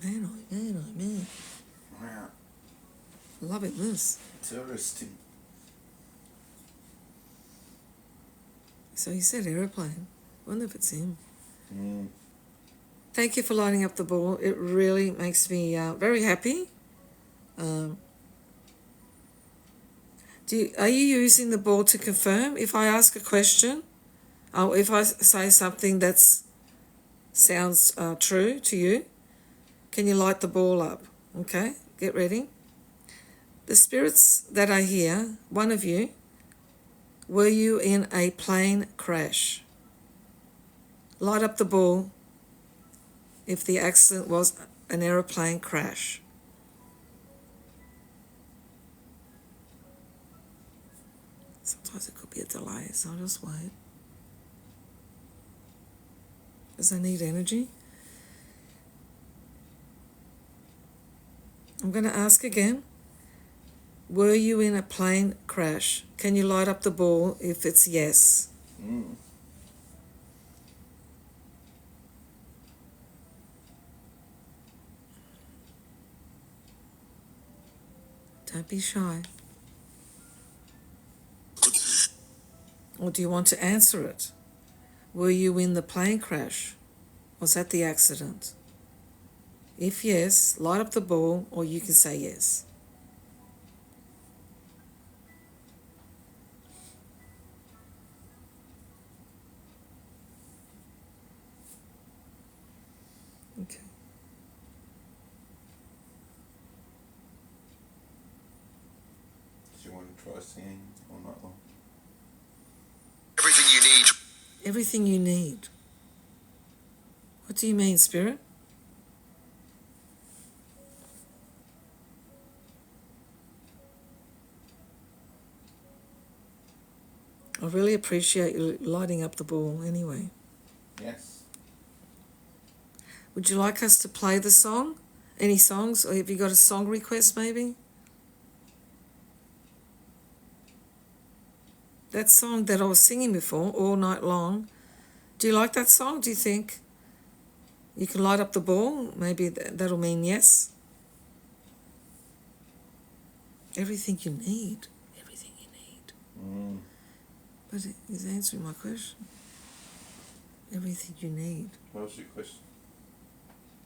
Man. Wow. Loving this. Interesting. So he said aeroplane. Wonder if it's him. Mm. Thank you for lighting up the ball. It really makes me very happy. Are you using the ball to confirm? If I ask a question, if I say something that sounds true to you, can you light the ball up? Okay, get ready. The spirits that are here, one of you, were you in a plane crash? Light up the ball if the accident was an aeroplane crash. Sometimes it could be a delay, so I'll just wait. Because I need energy. I'm going to ask again. Were you in a plane crash? Can you light up the ball if it's yes? Mm. Don't be shy. Or do you want to answer it? Were you in the plane crash? Was that the accident? If yes, light up the ball, or you can say yes. Okay. Do you want to try singing all night long? Everything you need. Everything you need. What do you mean, Spirit? I really appreciate you lighting up the ball anyway. Yes. Would you like us to play the song? Any songs? Or have you got a song request maybe? That song that I was singing before, All Night Long. Do you like that song? Do you think you can light up the ball? Maybe that'll mean yes. Everything you need. Everything you need. Mm. But he's answering my question. Everything you need. What was your question?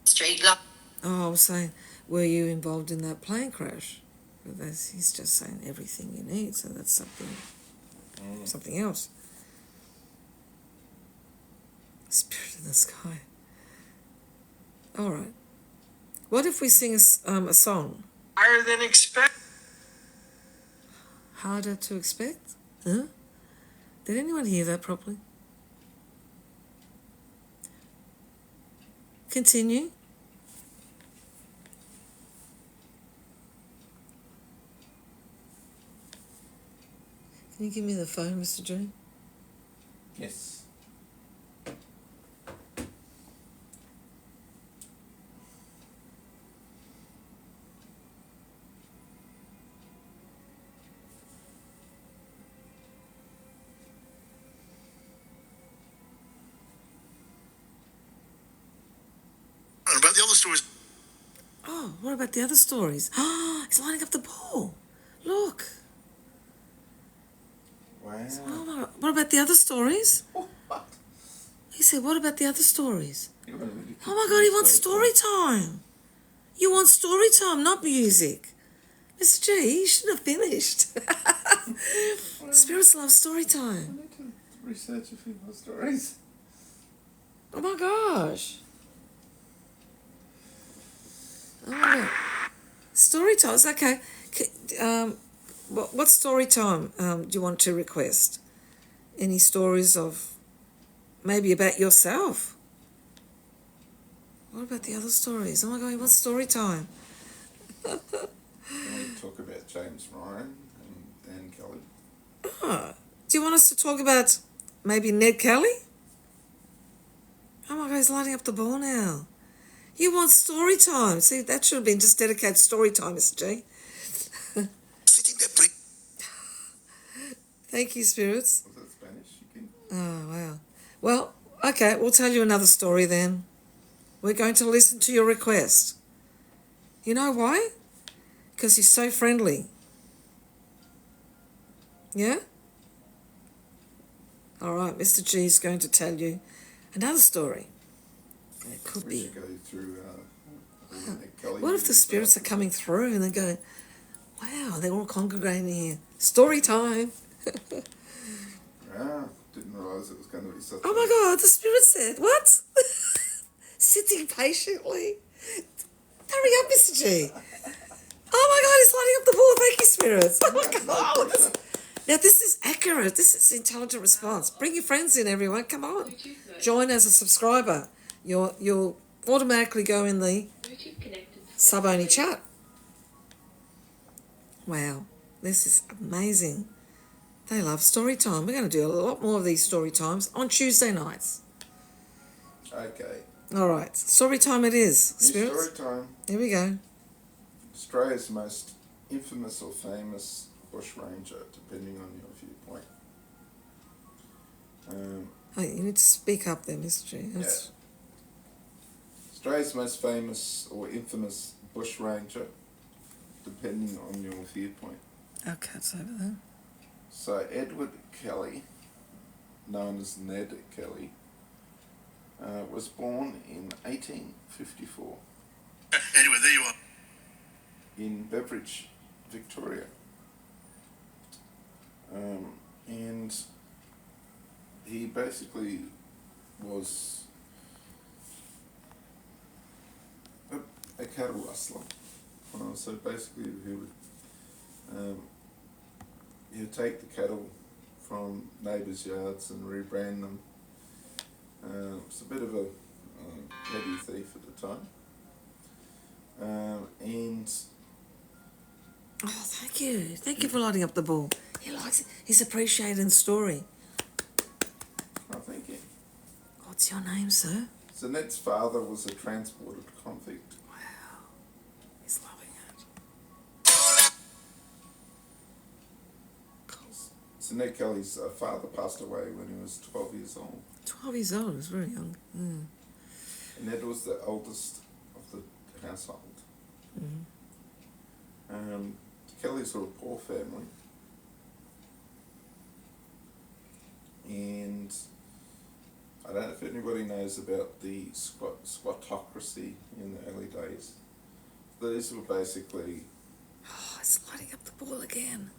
Straight up. Oh, I was saying, were you involved in that plane crash? But he's just saying everything you need, so that's something else. Spirit in the sky. All right. What if we sing a song? Higher than expect. Harder to expect? Huh? Did anyone hear that properly? Continue. Can you give me the phone, Mr. J? Yes. What about the other stories? Oh, what about the other stories? Oh, he's lining up the ball. Look. Wow. Oh, what about the other stories? What? He said, what about the other stories? You want me to Oh my God, he wants story story time. You want story time, not music. Mr. G, you should have finished. Spirits love story I time. need to research a few more stories. Oh my gosh. Oh my God. Story time, it's okay. What story time do you want to request? Any stories of maybe about yourself? What about the other stories? Oh my God, what's story time? Can we talk about James Ryan and Dan Kelly? Oh, do you want us to talk about maybe Ned Kelly? Oh my God, he's lighting up the ball now. You want story time. See, that should have been just dedicated story time, Mr. G. Sitting there. Thank you, spirits. Was that Spanish? You can... Oh, wow. Well, okay, we'll tell you another story then. We're going to listen to your request. You know why? Because he's so friendly. Yeah? All right, Mr. G is going to tell you another story. It could We be. should go through Nick Kelly. What if the spirits are coming through and they go, wow, they're all congregating here. Story time. Ah, didn't realise it was going to be such Oh my God, the spirit said, what? Sitting patiently. Hurry up, Mr. G. Oh my God, he's lighting up the ball. Thank you, spirits. Oh my God. Now, this is accurate. This is intelligent response. Bring your friends in, everyone. Come on. Join as a subscriber. You'll automatically go in the Bluetooth connected sub-only successfully. chat. Wow, this is amazing. They love story time. We're going to do a lot more of these story times on Tuesday nights. Okay. All right, story time it is. New Spirits? story time. Here we go. Australia's most infamous or famous bushranger, depending on your viewpoint. Oh, you need to speak up there, Mr. G. Yeah. Australia's most famous or infamous bushranger, depending on your viewpoint. Our cat's over there. So Edward Kelly, known as Ned Kelly, was born in 1854 Anyway, there you are. in Beveridge, Victoria. And he basically was a cattle rustler. So basically he would take the cattle from neighbours' yards and rebrand them. It's a bit of a petty thief at the time. And Oh, thank you. Thank you for lighting up the ball. He likes it. He's appreciating the story. I think it. What's your name, sir? So Ned's father was a transported convict. Wow. He's loving it. So Ned Kelly's father passed away when he was 12 years old. 12 years old. He was very young. And Ned was the oldest of the household. Mm-hmm. Kellys were a poor family. And I don't know if anybody knows about the squattocracy in the early days. These were basically, Oh, it's lighting up the ball again.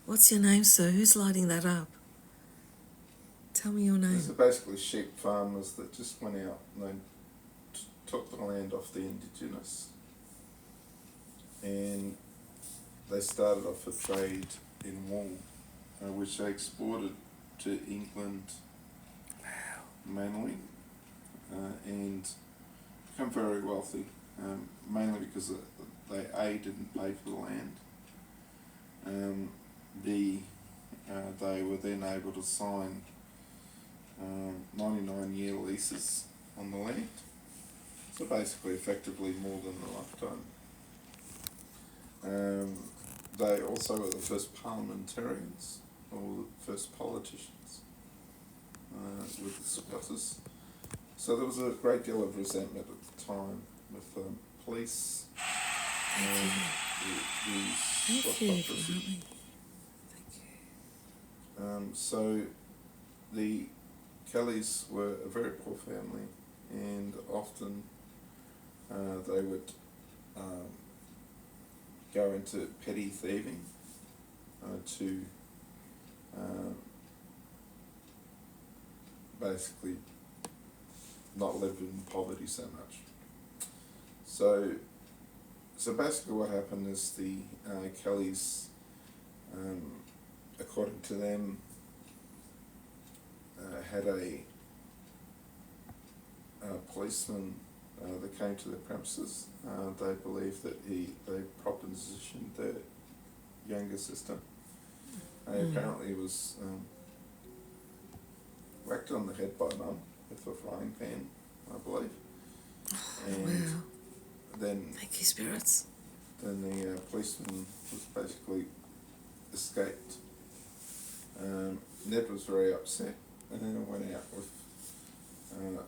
What's your name, sir? Who's lighting that up? Tell me your name. these are basically sheep farmers that just went out and they took the land off the indigenous. And they started off a trade in wool, which they exported to England mainly, and become very wealthy, mainly because they A, didn't pay for the land, B, they were then able to sign 99-year leases on the land, so basically effectively more than a lifetime. They also were the first parliamentarians, or the first politicians, with the squatters. So there was a great deal of resentment at the time with police and the Thank you for squattocracy. helping. Thank you. So the Kellys were a very poor family, and often they would go into petty thieving to basically not live in poverty so much. So basically what happened is the Kellys, according to them, had a policeman that came to their premises. They believed that they propositioned their younger sister. Apparently he was whacked on the head by mum with a frying pan, I believe. And Wow. then Thank you, spirits. the policeman was basically escaped. Ned was very upset and went out with a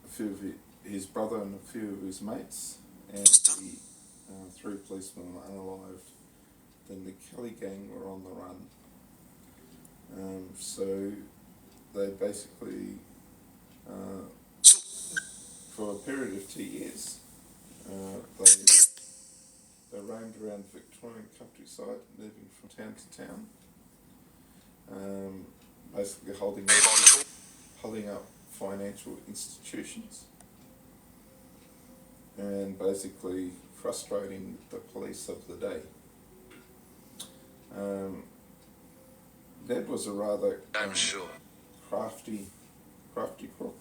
few of his brother and a few of his mates, and the three policemen were unalived. Then the Kelly gang were on the run. So they basically, for a period of 2 years, they roamed around the Victorian countryside, moving from town to town, basically holding up financial institutions, and basically frustrating the police of the day. Ned was a rather crafty crook.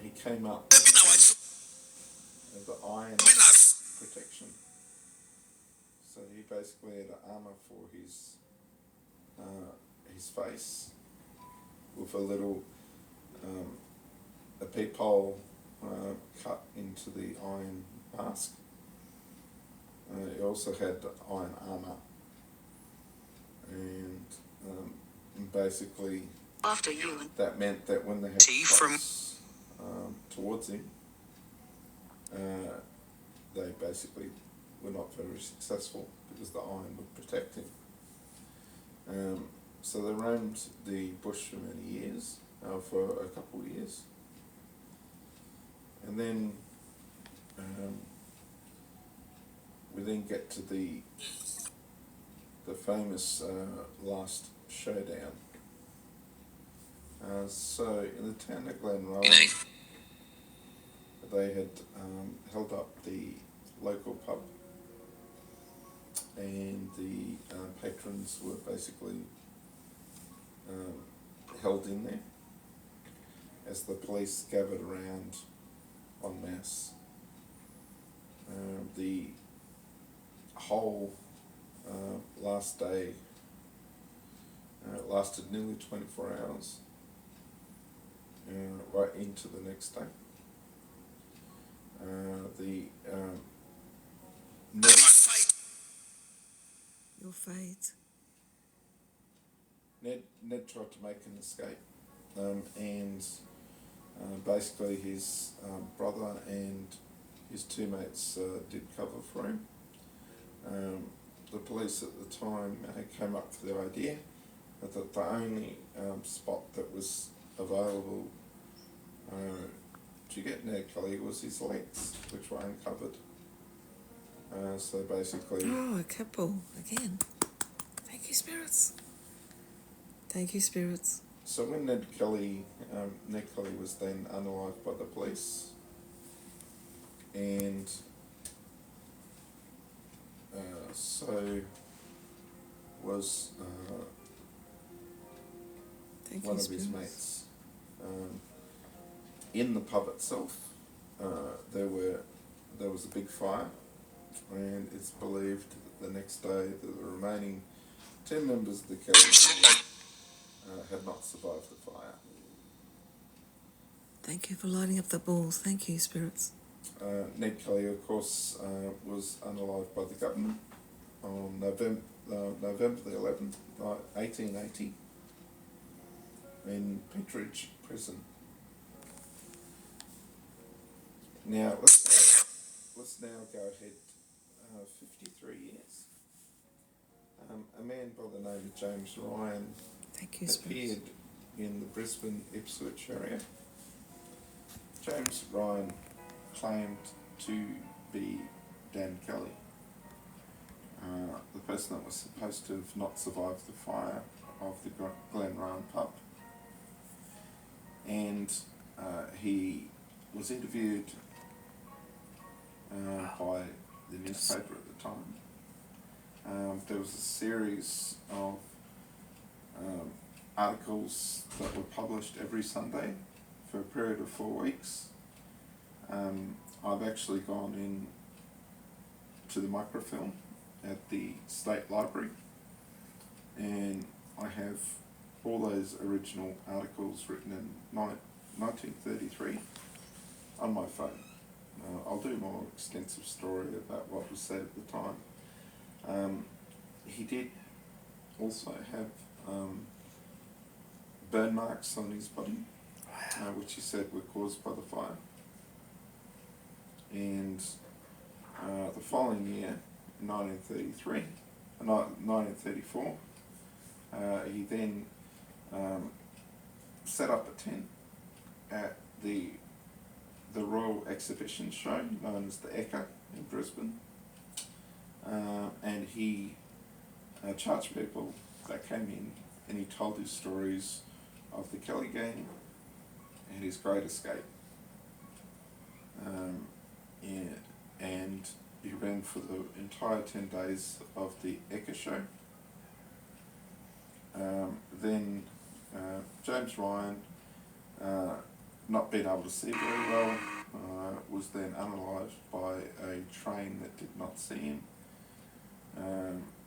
He came up with the iron protection. So he basically had armour for his face, with a little a peephole cut into the iron mask. He also had iron armour, and basically After you and that meant that when they had tea from shots towards him, they basically were not very successful because the iron would protect him. So they roamed the bush for many years, for a couple of years, and then we then get to the famous last showdown. So in the town of Glenrowan, they had held up the local pub, and the patrons were basically held in there as the police gathered around en masse. The whole last day lasted nearly 24 hours, right into the next day. Ned, Your fate. Ned tried to make an escape, and basically his brother and his two mates did cover for him. The police at the time came up with the idea that the only spot that was available to get Ned Kelly was his legs, which were uncovered. So basically... Oh, a couple again. Thank you, spirits. Thank you, spirits. So when Ned Kelly was then unalived by the police, and so was Thank one you, of his spirits. mates. In the pub itself, there was a big fire, and it's believed that the next day that the remaining 10 members of the Kelly family had not survived the fire. Thank you for lighting up the balls. Thank you, spirits. Ned Kelly, of course, was unalived by the government on November the 11th, 1880, in Pentridge Prison. Now let's now go ahead 53 years. A man by the name of James Ryan Thank you, spirits. appeared in the Brisbane Ipswich area. James Ryan claimed to be Dan Kelly, the person that was supposed to have not survived the fire of the Glenrowan pub. And he was interviewed by the newspaper at the time. There was a series of articles that were published every Sunday for a period of 4 weeks. I've actually gone in to the microfilm at the State Library, and I have all those original articles written in 1933 on my phone. I'll do a more extensive story about what was said at the time. He did also have burn marks on his body, which he said were caused by the fire. And the following year, in 1934, he then set up a tent at the Royal Exhibition Show, known as the Ekka in Brisbane, and he charged people that came in, and he told his stories of the Kelly gang and his great escape. And he ran for the entire 10 days of the Ekka show. Then James Ryan, not being able to see very well, was then unalived by a train that did not see him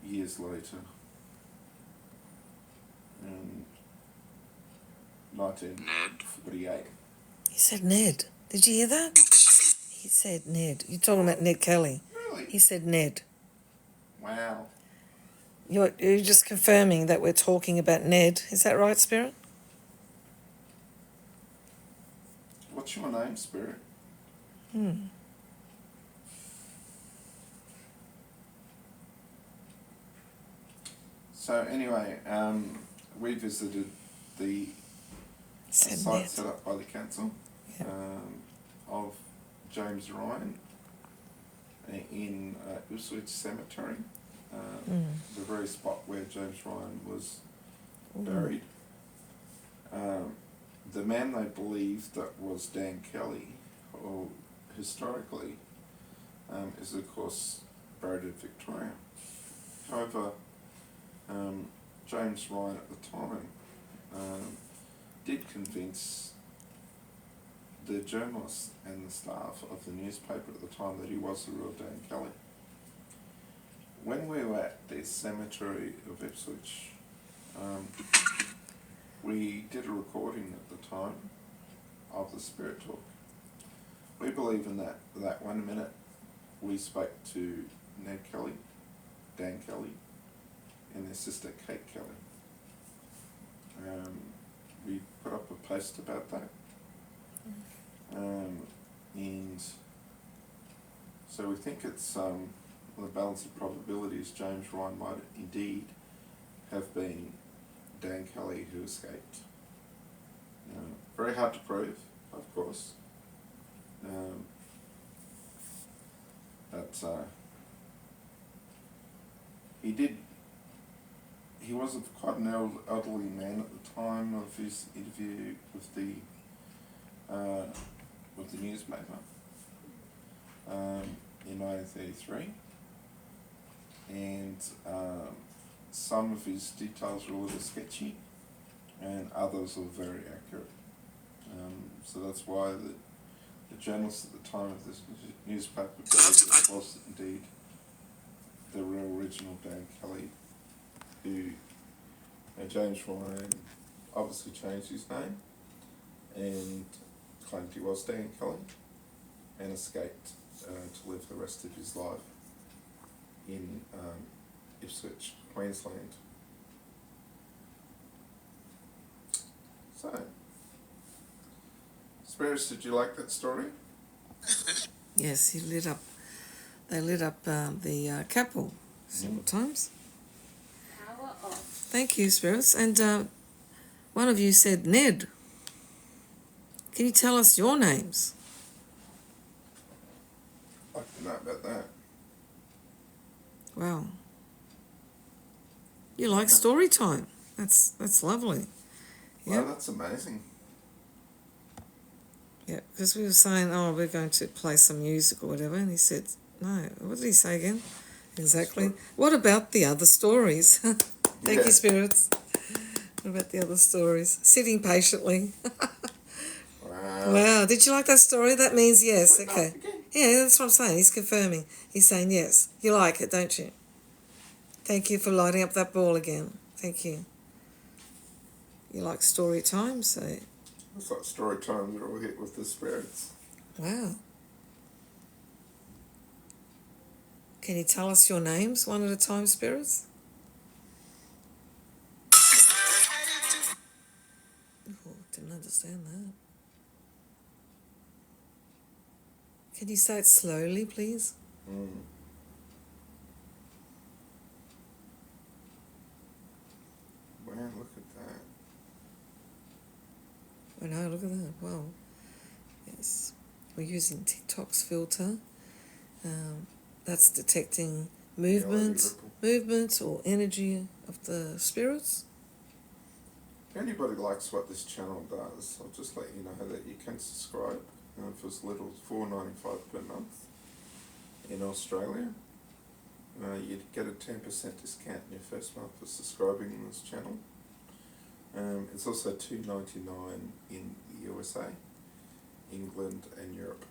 years later, in 1948. He said Ned. Did you hear that? He said Ned. You're talking about Ned Kelly. Really? He said Ned. Wow. You're just confirming that we're talking about Ned. Is that right, Spirit? What's your name, Spirit? So anyway, we visited the Said site Ned. set up by the council Yeah. of James Ryan in Ipswich Cemetery, the very spot where James Ryan was buried. The man they believe that was Dan Kelly, or historically, is of course buried in Victoria. However, James Ryan at the time did convince the journalists and the staff of the newspaper at the time that he was the real Dan Kelly. When we were at the cemetery of Ipswich, we did a recording at the time of the Spirit Talk. We believe in that 1 minute we spoke to Ned Kelly, Dan Kelly, and their sister Kate Kelly. We put up a post about that. And so we think it's the balance of probabilities James Ryan might indeed have been Dan Kelly who escaped. Very hard to prove, of course. But he was quite an elderly man at the time of his interview with the newspaper in 1933, and some of his details were a little sketchy and others were very accurate. So that's why the journalist at the time of this newspaper believed that it was indeed the real original Dan Kelly, who James Ryan obviously changed his name and claimed he was Dan Kelly and escaped to live the rest of his life in Ipswich, Queensland. So, Spirits, did you like that story? Yes, they lit up the Capel several times. Power off. Thank you, Spirits. And one of you said Ned. Can you tell us your names? I didn't know about that. Wow. You like story time. That's lovely. Wow, Yeah. that's amazing. Yeah, because we were saying, oh, we're going to play some music or whatever, and he said, no. What did he say again? Exactly. What about the other stories? Thank Yeah. you, Spirits. What about the other stories? Sitting patiently. Wow. Wow. Did you like that story? That means yes. Wait, no, Okay. again. Yeah, that's what I'm saying. He's confirming. He's saying yes. You like it, don't you? Thank you for lighting up that ball again. Thank you. You like story time, so It's like story time, we're all hit with the spirits. wow. Can you tell us your names one at a time, Spirits? Oh, didn't understand that. Can you say it slowly, please? Wow, look at that. Oh no, look at that. Wow. Yes. We're using TikTok's filter. That's detecting movement or energy of the spirits. If anybody likes what this channel does, I'll just let you know that you can subscribe for as little as $4.95 per month in Australia. You'd get a 10% discount in your first month for subscribing to this channel. It's also $2.99 in the USA, England and Europe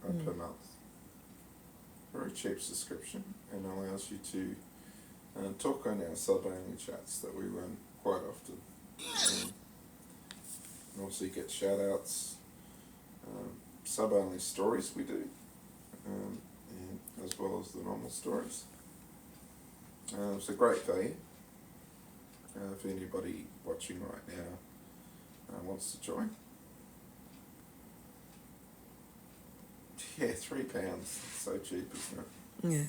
per month. Very cheap subscription, and allows you to talk on our sub-only chats that we run quite often. And also you get shout-outs, sub-only stories we do, and as well as the normal stories. It's a great value. If anybody watching right now wants to join. Yeah, £3. It's so cheap, isn't it? Yeah.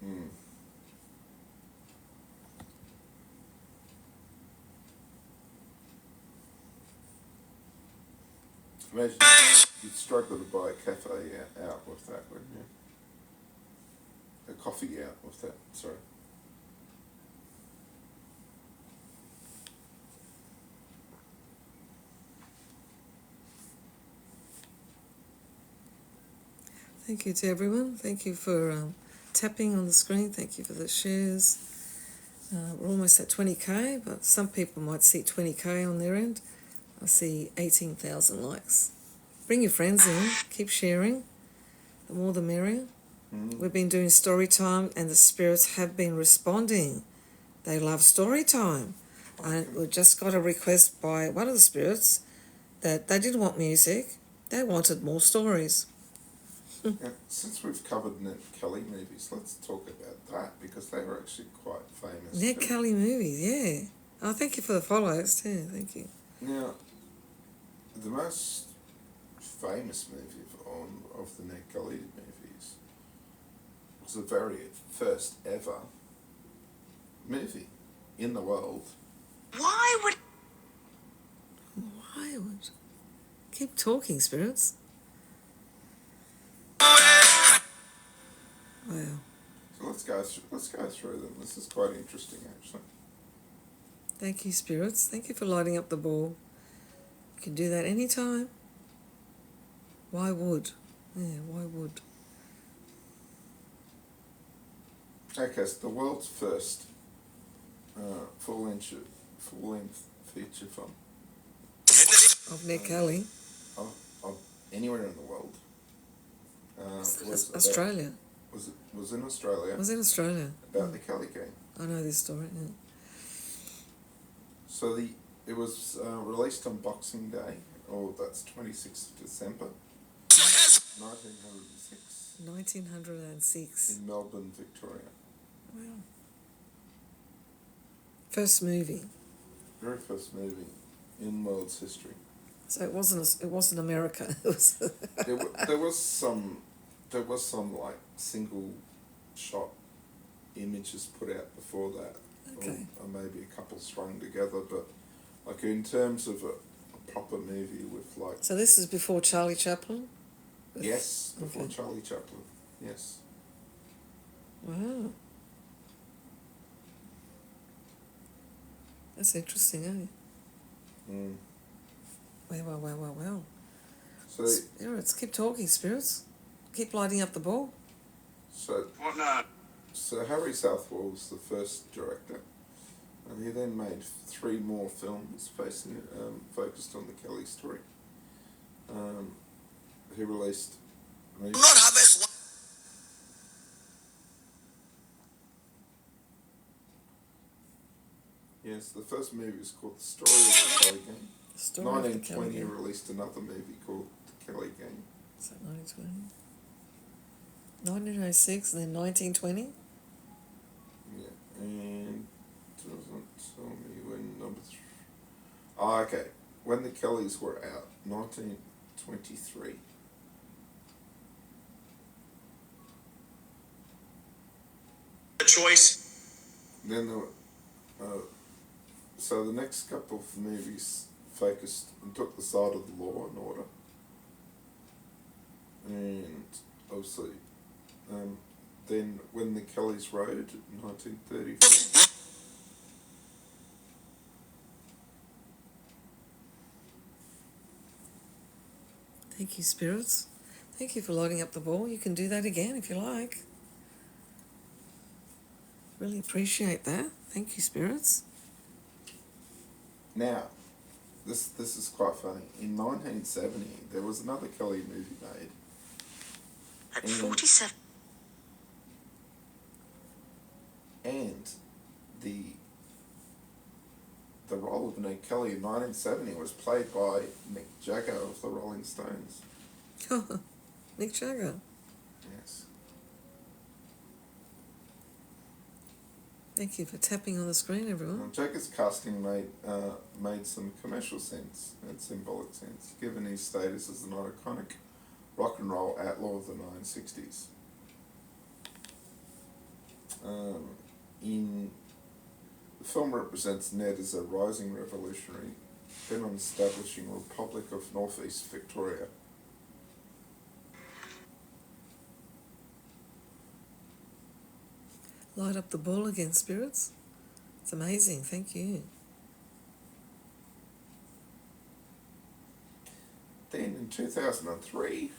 Mm. Imagine you'd struggle to buy a cafe out with that, wouldn't you? A coffee out with that, sorry. Thank you to everyone. Thank you for tapping on the screen. Thank you for the shares. We're almost at 20k, but some people might see 20k on their end. I see 18,000 likes. Bring your friends in. Keep sharing. The more the merrier. We've been doing story time, and the spirits have been responding. They love story time. And we just got a request by one of the spirits that they didn't want music. They wanted more stories. Yeah, since we've covered Ned Kelly movies, let's talk about that because they were actually quite famous. Ned Kelly movies, yeah. Oh, thank you for the follows too. Thank you. Now, the most famous movie of the Ned Kelly movies was the very first ever movie in the world. Why would keep talking, spirits? Wow. So let's go through them. This is quite interesting, actually. Thank you, spirits. Thank you for lighting up the ball. You can do that anytime. Why would? Yeah, why would? Okay, so the world's first full-length feature film Of Ned Kelly. of anywhere in the world was Australia. was in Australia. Was in Australia. About the Kelly gang. I know this story. Yeah. So it was released on Boxing Day, or that's 26th of December, 1906. 1906. In Melbourne, Victoria. Wow. First movie. Very first movie in world's history. So it wasn't America. It was. there was some like single shot images put out before that, Okay. or maybe a couple strung together, but like in terms of a proper movie with like. So this is before Charlie Chaplin. Yes, before Okay. Charlie Chaplin. Yes. Wow. That's interesting, eh? Mm. Wow. So Spirits, keep talking, spirits. Keep lighting up the ball. so What now? So Harry Southwell was the first director, and he then made 3 more films focused on the Kelly story. He released. Yes, the first movie was called The Story of the Kelly Gang. The story of the Kelly 1920 Gang. released another movie called The Kelly Gang. Is that 1920? 1906 and then 1920? Yeah, and doesn't tell me when number 3. Oh, okay. When the Kellys were out, 1923. The choice. Then so the next couple of movies focused and took the side of the law and order, and obviously, then When the Kellys Rode, 1934. Thank you, spirits. Thank you for lighting up the ball. You can do that again if you like. Really appreciate that. Thank you, spirits. Now, this is quite funny. In 1970, there was another Kelly movie made. At 47. And the role of Ned Kelly in 1970 was played by Mick Jagger of the Rolling Stones. Oh, Mick Jagger. Yes. Thank you for tapping on the screen, everyone. Well, Jagger's casting made some commercial sense and symbolic sense, given his status as an iconic rock and roll outlaw of the 1960s. The film represents Ned as a rising revolutionary bent on establishing a Republic of Northeast Victoria. Light up the ball again, spirits. It's amazing, thank you. Then in 2003,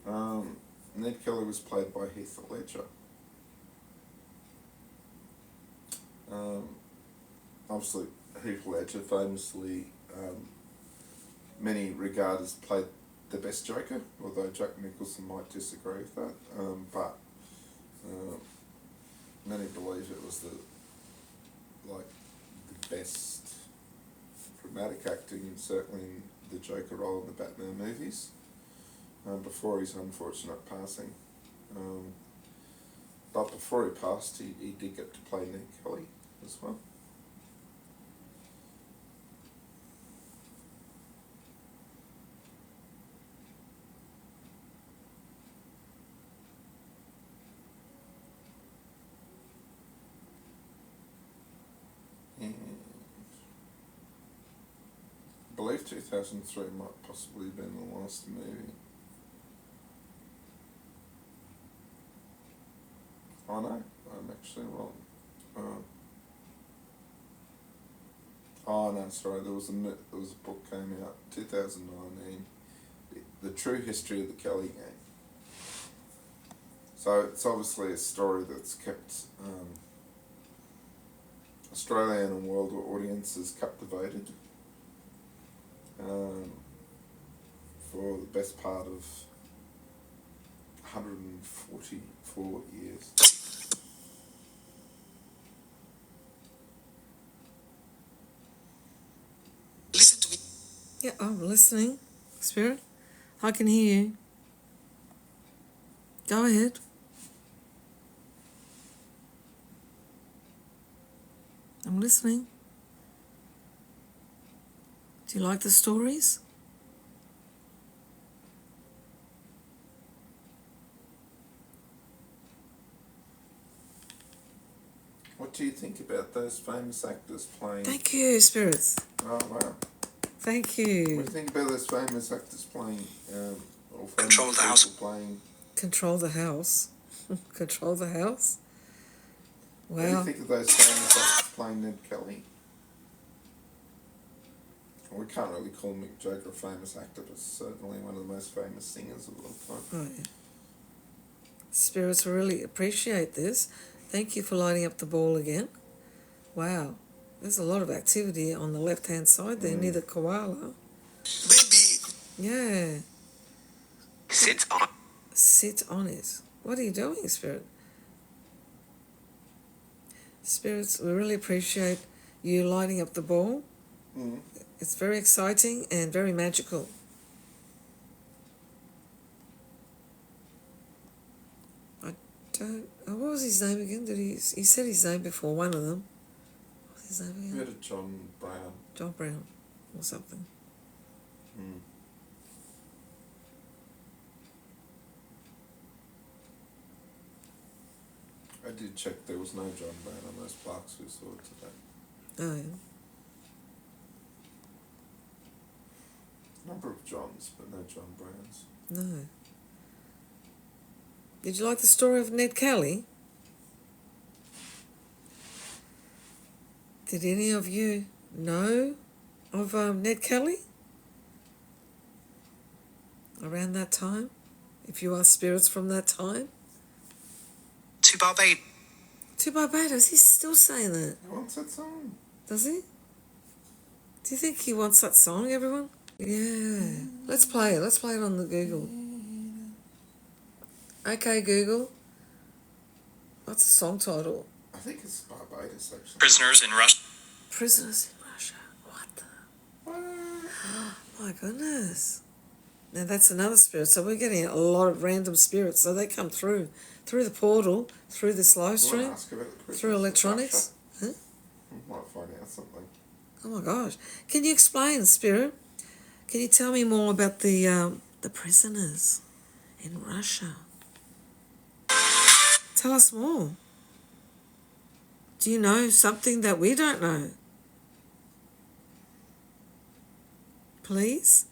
Ned Kelly was played by Heath Ledger. Obviously, Heath Ledger famously, many regard as played the best Joker, although Jack Nicholson might disagree with that. But many believe it was the best dramatic acting, and certainly in the Joker role in the Batman movies, before his unfortunate passing. But before he passed, he did get to play Ned Kelly as well. And I believe 2003 might possibly have been the last movie. Oh no, I'm actually wrong. Oh no, sorry. There was a book came out 2019, The True History of the Kelly Gang. So it's obviously a story that's kept Australian and world audiences captivated for the best part of 144 years. Listen to me. Yeah, I'm listening, Spirit. I can hear you. Go ahead. I'm listening. Do you like the stories? What do you think about those famous actors playing? Thank you, spirits. Oh wow. Thank What do you. you think about those famous actors playing, or famous Control the house. people playing? Control the house. Control the house. What do you Wow. think of those famous actors playing Ned Kelly? We can't really call Mick Jagger a famous actor, but certainly one of the most famous singers of all time. Oh, yeah. Spirits really appreciate this. Thank you for lighting up the ball again. Wow. There's a lot of activity on the left-hand side there, near the koala. Baby. Yeah. Sit on. Sit on it. What are you doing, Spirit? Spirits, we really appreciate you lighting up the ball. Mm. It's very exciting and very magical. What was his name again? He said his name before, one of them. What was his name You again? had a John Brown. John Brown or something. Mm. I did check, there was no John Brown on those plaques we saw today. Oh, yeah. Number of Johns, but no John Browns. No. Did you like the story of Ned Kelly? Did any of you know of Ned Kelly? Around that time? If you are spirits from that time? To Barbados. To Barbados, he's still saying that. Who wants that song? Does he? Do you think he wants that song, everyone? Yeah. Let's play it. Let's play it on the Google. Okay, Google. What's the song title? I think it's Barbados, actually. Prisoners in Russia. Prisoners in Russia. What the? What? My goodness. Now that's another spirit. So we're getting a lot of random spirits. So they come through the portal, through this live You want stream, to ask about the Christmas through of electronics. Huh? Russia? We might find out something. Oh my gosh! Can you explain, spirit? Can you tell me more about the prisoners in Russia? Tell us more. Do you know something that we don't know? Please?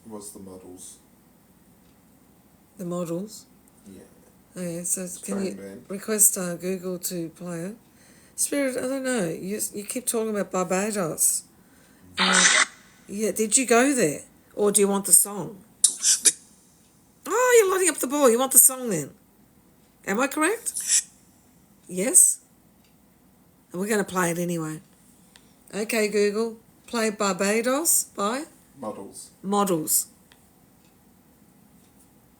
Was the models? The models? Yeah. Okay, so can Australian you band. request Google to play it? Spirit, I don't know. You keep talking about Barbados. Yeah, did you go there? Or do you want the song? Oh, you're lighting up the ball. You want the song then? Am I correct? Yes? And we're going to play it anyway. Okay, Google, play Barbados by Models. Models.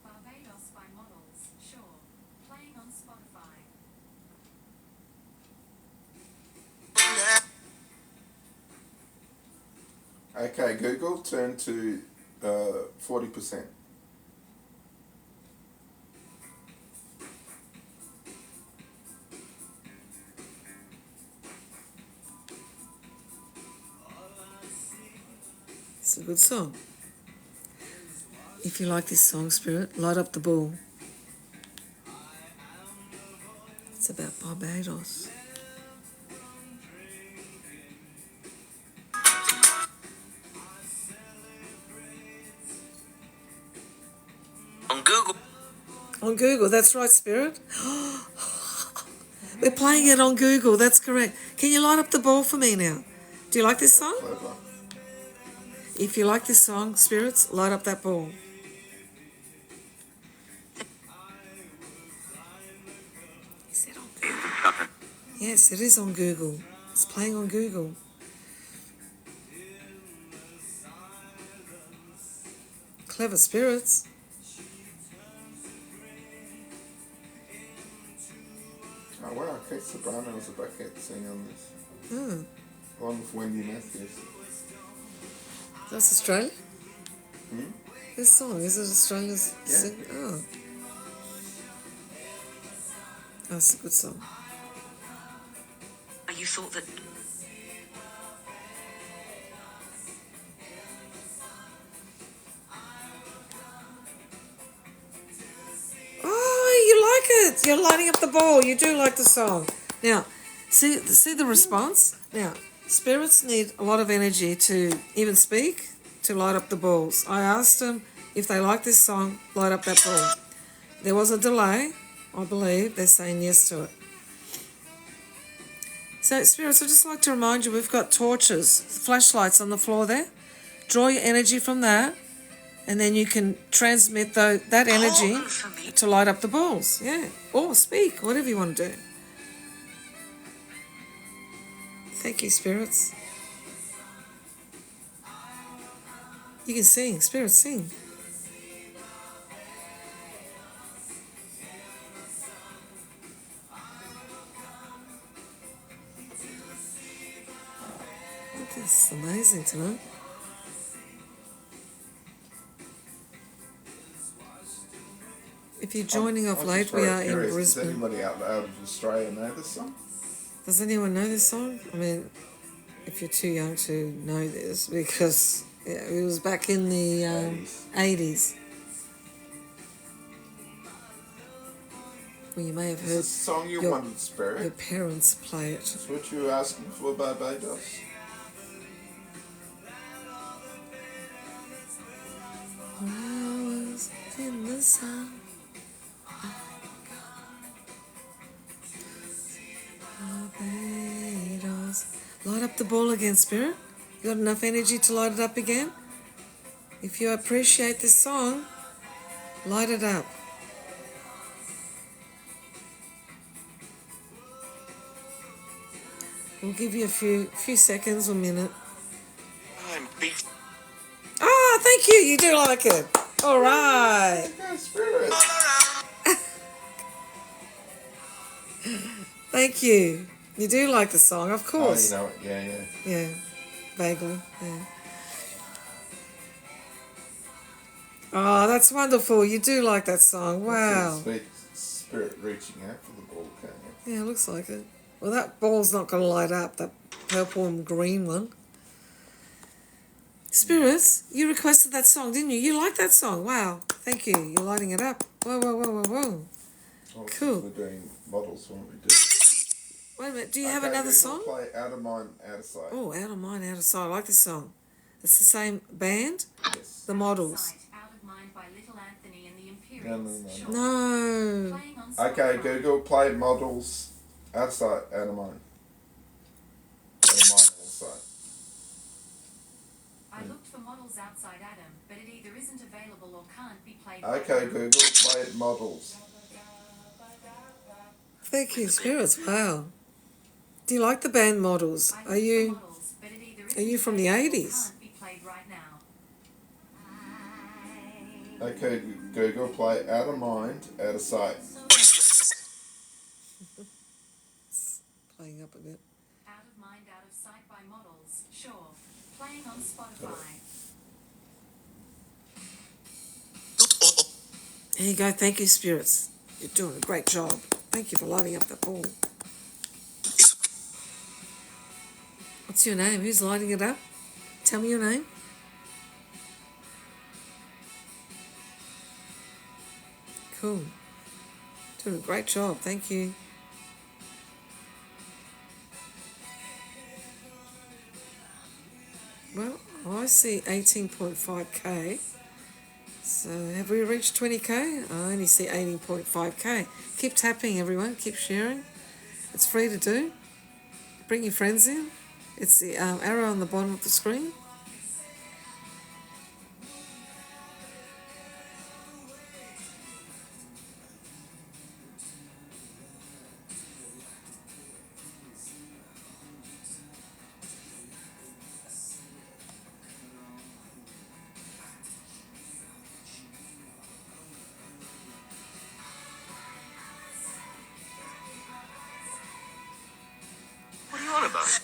Barbados by Models, sure. Playing on Spotify. Okay, Google, turn to 40%. It's a good song. If you like this song, Spirit, light up the ball. It's about Barbados. On Google. On Google, that's right, Spirit. We're playing it on Google, that's correct. Can you light up the ball for me now? Do you like this song? Clever. If you like this song, Spirits, light up that ball. Is it on Google? Yes, it is on Google. It's playing on Google. Clever Spirits. Oh wow, Kate Sobranos are back at singing on this. Oh, Along with Wendy Matthews. that's Australia? Hmm? This song, is it Australia's Yeah. sing? Oh. That's a good song. You thought that. Oh, you like it. You're lighting up the ball. You do like the song. Now, see the response? Now, spirits need a lot of energy to even speak, to light up the balls. I asked them if they like this song, light up that ball. There was a delay, I believe. They're saying yes to it. So, spirits, I'd just like to remind you we've got torches, flashlights on the floor there. Draw your energy from that, and then you can transmit that energy to light up the balls. Yeah. Or speak, whatever you want to do. Thank you, spirits. You can sing, spirits, sing. This is amazing tonight. If you're joining off I was late, just we very are in curious, Brisbane. Does anybody out of Australia know this song? Does anyone know this song? I mean, if you're too young to know this, because it was back in the 80s. Well, you may have Is heard this a song you your- wanted, your Spirit? parents play it. That's what you were asking for, Barbados? Flowers in the sun. Barbados. Light up the ball again, Spirit. You got enough energy to light it up again? If you appreciate this song, light it up. We'll give you a few seconds or minute. I'm beat. Ah, thank you. You do like it. All right. Go Spirits. Thank you. You do like the song, of Oh, course. you know it. Yeah, yeah. Yeah, vaguely. Yeah. Oh, that's wonderful. You do like that song. Wow. That's it. Spirit reaching out for the ball, can't you? Yeah, looks like it. Well, that ball's not going to light up, that purple and green one. Spirits, you requested that song, didn't you? You like that song. Wow. Thank you. You're lighting it up. Whoa, whoa, whoa, whoa, whoa. Well, Cool. We're doing models, won't we do? Wait a minute. Do you have Okay, another Google, song? Play Out of Mind, Out of Sight. Oh, Out of Mind, Out of Sight. I like this song. It's the same band? Yes. The Models. Sight, Out of Mind by Little Anthony and the No, Imperials. no, no, Sure. No. Playing on Okay, Spotify. Google, play models, out of sight, out of mind. Out of mind, out of sight. I looked for models outside Adam, but it either isn't available or can't be played. Okay, right now. Google, play models. Thank you, Spirits. Wow. Do you like the band Models? I looked Are for you... models, but it either Are you isn't from the available or 80s? Can't be played right now. Okay, Google, play out of mind, out of sight. Playing up a bit. Out of Mind, Out of Sight by Models. Sure. Playing on Spotify. There you go. Thank you, Spirits. You're doing a great job. Thank you for lighting up that ball. What's your name? Who's lighting it up? Tell me your name. Cool. Doing a great job. Thank you. Well, I see 18.5k. So have we reached 20k? I only see 18.5k. Keep tapping, everyone. Keep sharing. It's free to do. Bring your friends in. It's the arrow on the bottom of the screen. What are you on about?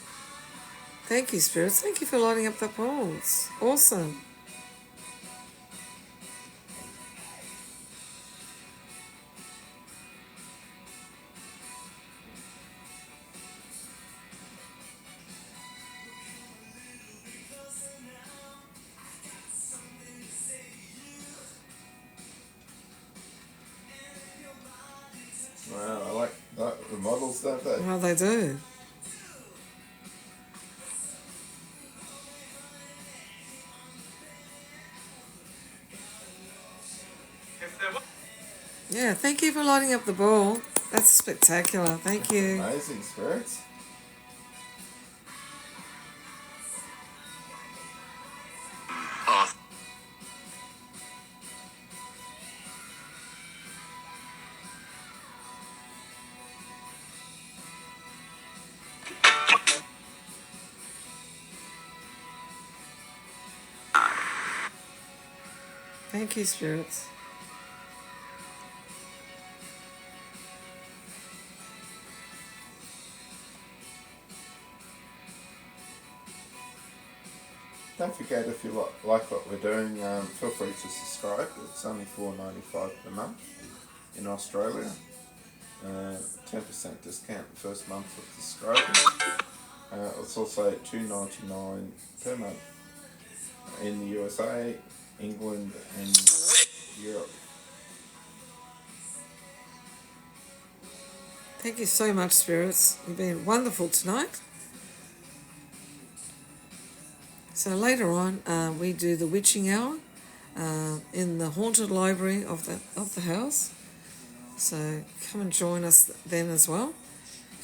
Thank you, Spirits. Thank you for lighting up the polls. Awesome. Wow, I like that. The models, don't they? Well, they do. If there was... Yeah, thank you for lighting up the ball. That's spectacular. Thank you. Amazing, Spirits. Oh, Thank you, Spirits. Don't forget, if you like what we're doing, feel free to subscribe. It's only $4.95 per month in Australia. 10% discount the first month of subscribing. It's also $2.99 per month in the USA, England, and Europe. Thank you so much, Spirits. You've been wonderful tonight. So later on, we do the witching hour in the haunted library of the house. So come and join us then as well.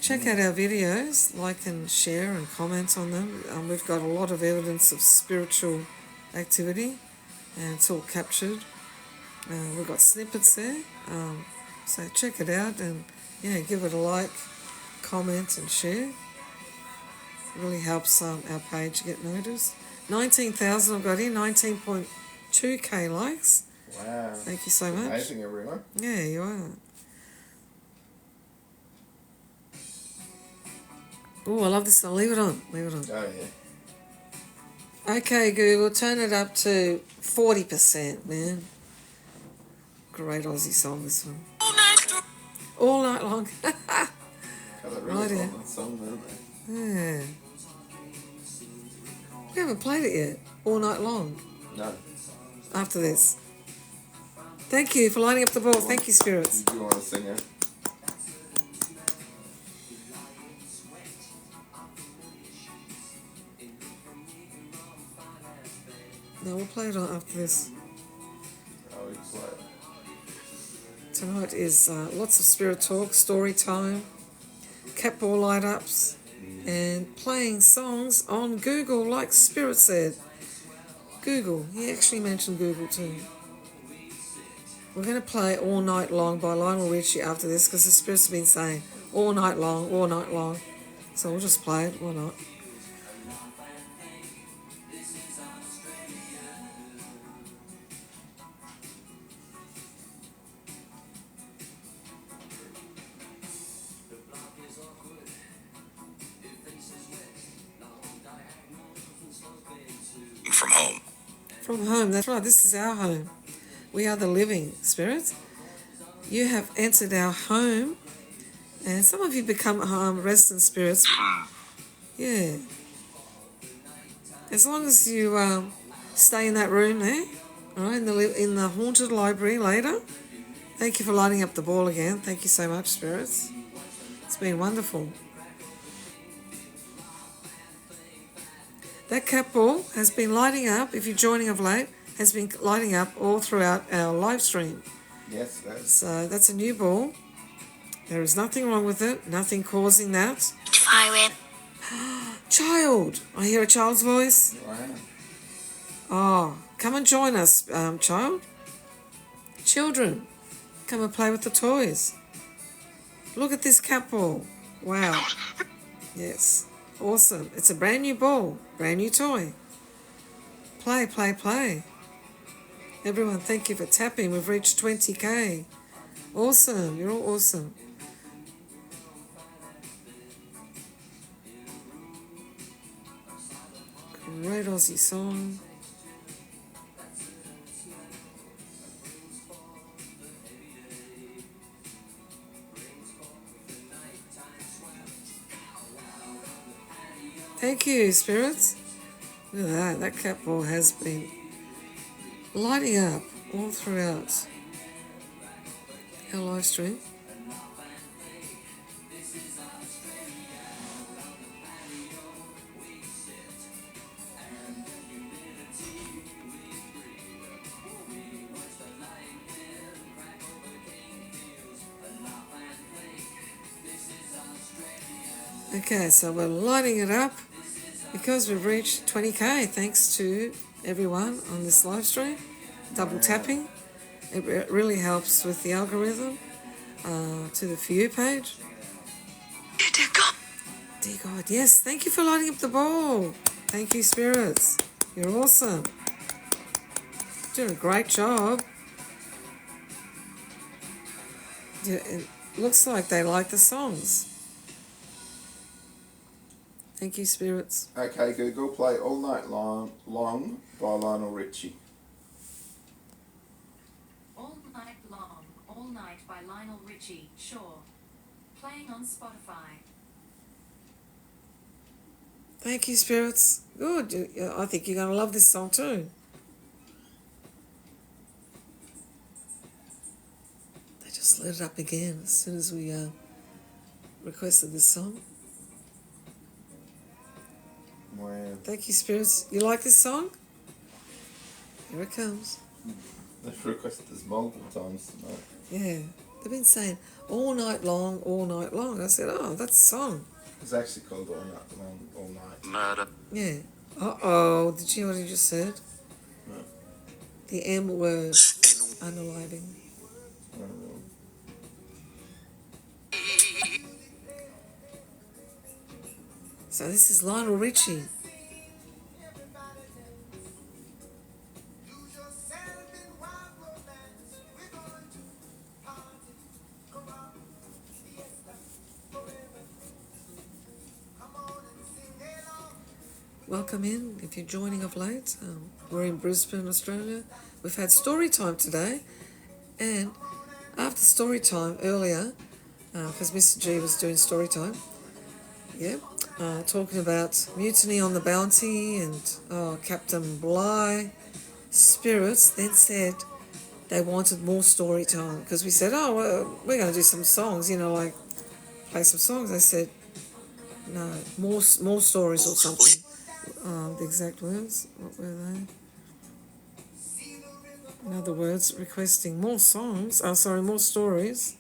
Check out our videos, like and share and comment on them. We've got a lot of evidence of spiritual activity, and it's all captured. We've got snippets there, so check it out and give it a like, comment and share. It really helps our page get noticed. 19,000 I've got here, 19.2k likes. Wow. Thank you so much. Amazing, everyone. Yeah, you are. Oh, I love this song. Leave it on. Leave it on. Oh, yeah. Okay, Google, turn it up to 40%, man. Great Aussie song, this one. All night long. God, they really Right, yeah. love that song, don't they? Yeah. We haven't played it yet. All night long. No. After this. Thank you for lining up the ball. Thank you, spirits. Did you want to sing it? No, we'll play it on after this. Oh, we play it. Tonight is lots of spirit talk, story time, cat ball light ups, and playing songs on Google, like Spirit said. Google. He actually mentioned Google too. We're going to play All Night Long by Lionel Richie after this because the Spirit's been saying all night long, all night long. So we'll just play it. Why not? From home. From home, that's right. This is our home. We are the living spirits. You have entered our home, and some of you become resident spirits. Yeah. As long as you stay in that room there, all right, in the haunted library later. Thank you for lighting up the ball again. Thank you so much, spirits. It's been wonderful. That cat ball has been lighting up, if you're joining of late, has been lighting up all throughout our live stream. Yes, that's. So that's a new ball. There is nothing wrong with it, nothing causing that. Child! I hear a child's voice. Wow. Oh, come and join us, child. Children, come and play with the toys. Look at this cat ball. Wow. Yes. Awesome. It's a brand new ball, brand new toy. Play, play, play. Everyone, thank you for tapping. We've reached 20K. Awesome. You're all awesome. Great Aussie song. Thank you, spirits. Look at that. That cat ball has been lighting up all throughout our live stream. Okay, so we're lighting it up because we've reached 20K. Thanks to everyone on this live stream. Double tapping. It really helps with the algorithm to the For You page. Dear God. Dear God, yes. Thank you for lighting up the ball. Thank you, spirits. You're awesome. Doing a great job. Yeah, it looks like they like the songs. Thank you, spirits. Okay, Google, play All Night Long by Lionel Richie. All Night Long, All Night by Lionel Richie, sure. Playing on Spotify. Thank you, spirits. Good. I think you're going to love this song too. They just lit it up again as soon as we requested this song. Wow. Thank you, spirits. You like this song? Here it comes. They've requested this multiple times tonight. Yeah. They've been saying all night long, all night long. I said, oh, that's a song. It's actually called All Night Long, All Night. Murder. Yeah. Uh-oh. Did you hear what he just said? No. The M word. Unaliving. So this is Lionel Richie. welcome in if you're joining of late. We're in Brisbane, Australia. We've had story time today, and after story time earlier, because Mr. G was doing story time, talking about mutiny on the Bounty and Captain Bligh, spirits then said they wanted more story time because we said, we're going to do some songs, like play some songs. They said, no, more stories or something. The exact words, what were they? In other words, requesting more songs, more stories.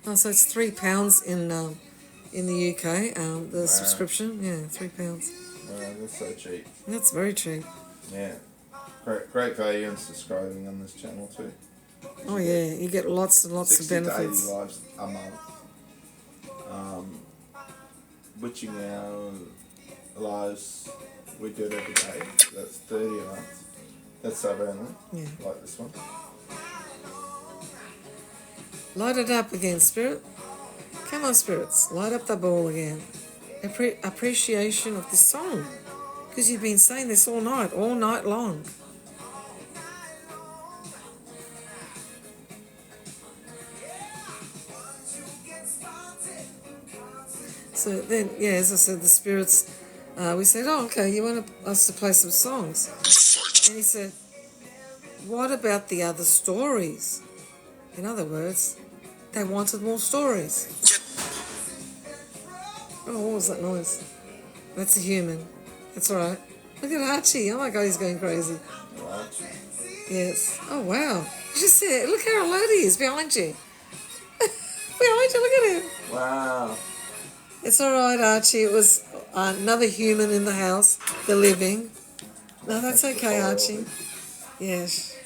So it's £3 in the UK, the subscription, £3. That's so cheap. That's very cheap. Yeah. Great value in subscribing on this channel too. Oh yeah, you get lots and lots of 60 benefits. to 80 lives a month. Witching Hour lives, we do it every day. That's 30 a month. That's sub-only, like this one. Light it up again, Spirit. Come on, spirits, light up the ball again. Appreciation of this song, because you've been saying this all night long. So then, as I said, the spirits, we said, okay, you want us to play some songs? And he said, what about the other stories? In other words, they wanted more stories. Oh, what was that noise? That's a human. That's all right. Look at Archie. Oh my God, he's going crazy. Yes. Oh wow. You just see it. Look how alert he is behind you. Behind you, look at him. Wow. It's all right, Archie. It was another human in the house. They're living. No, that's okay, Archie. Yes.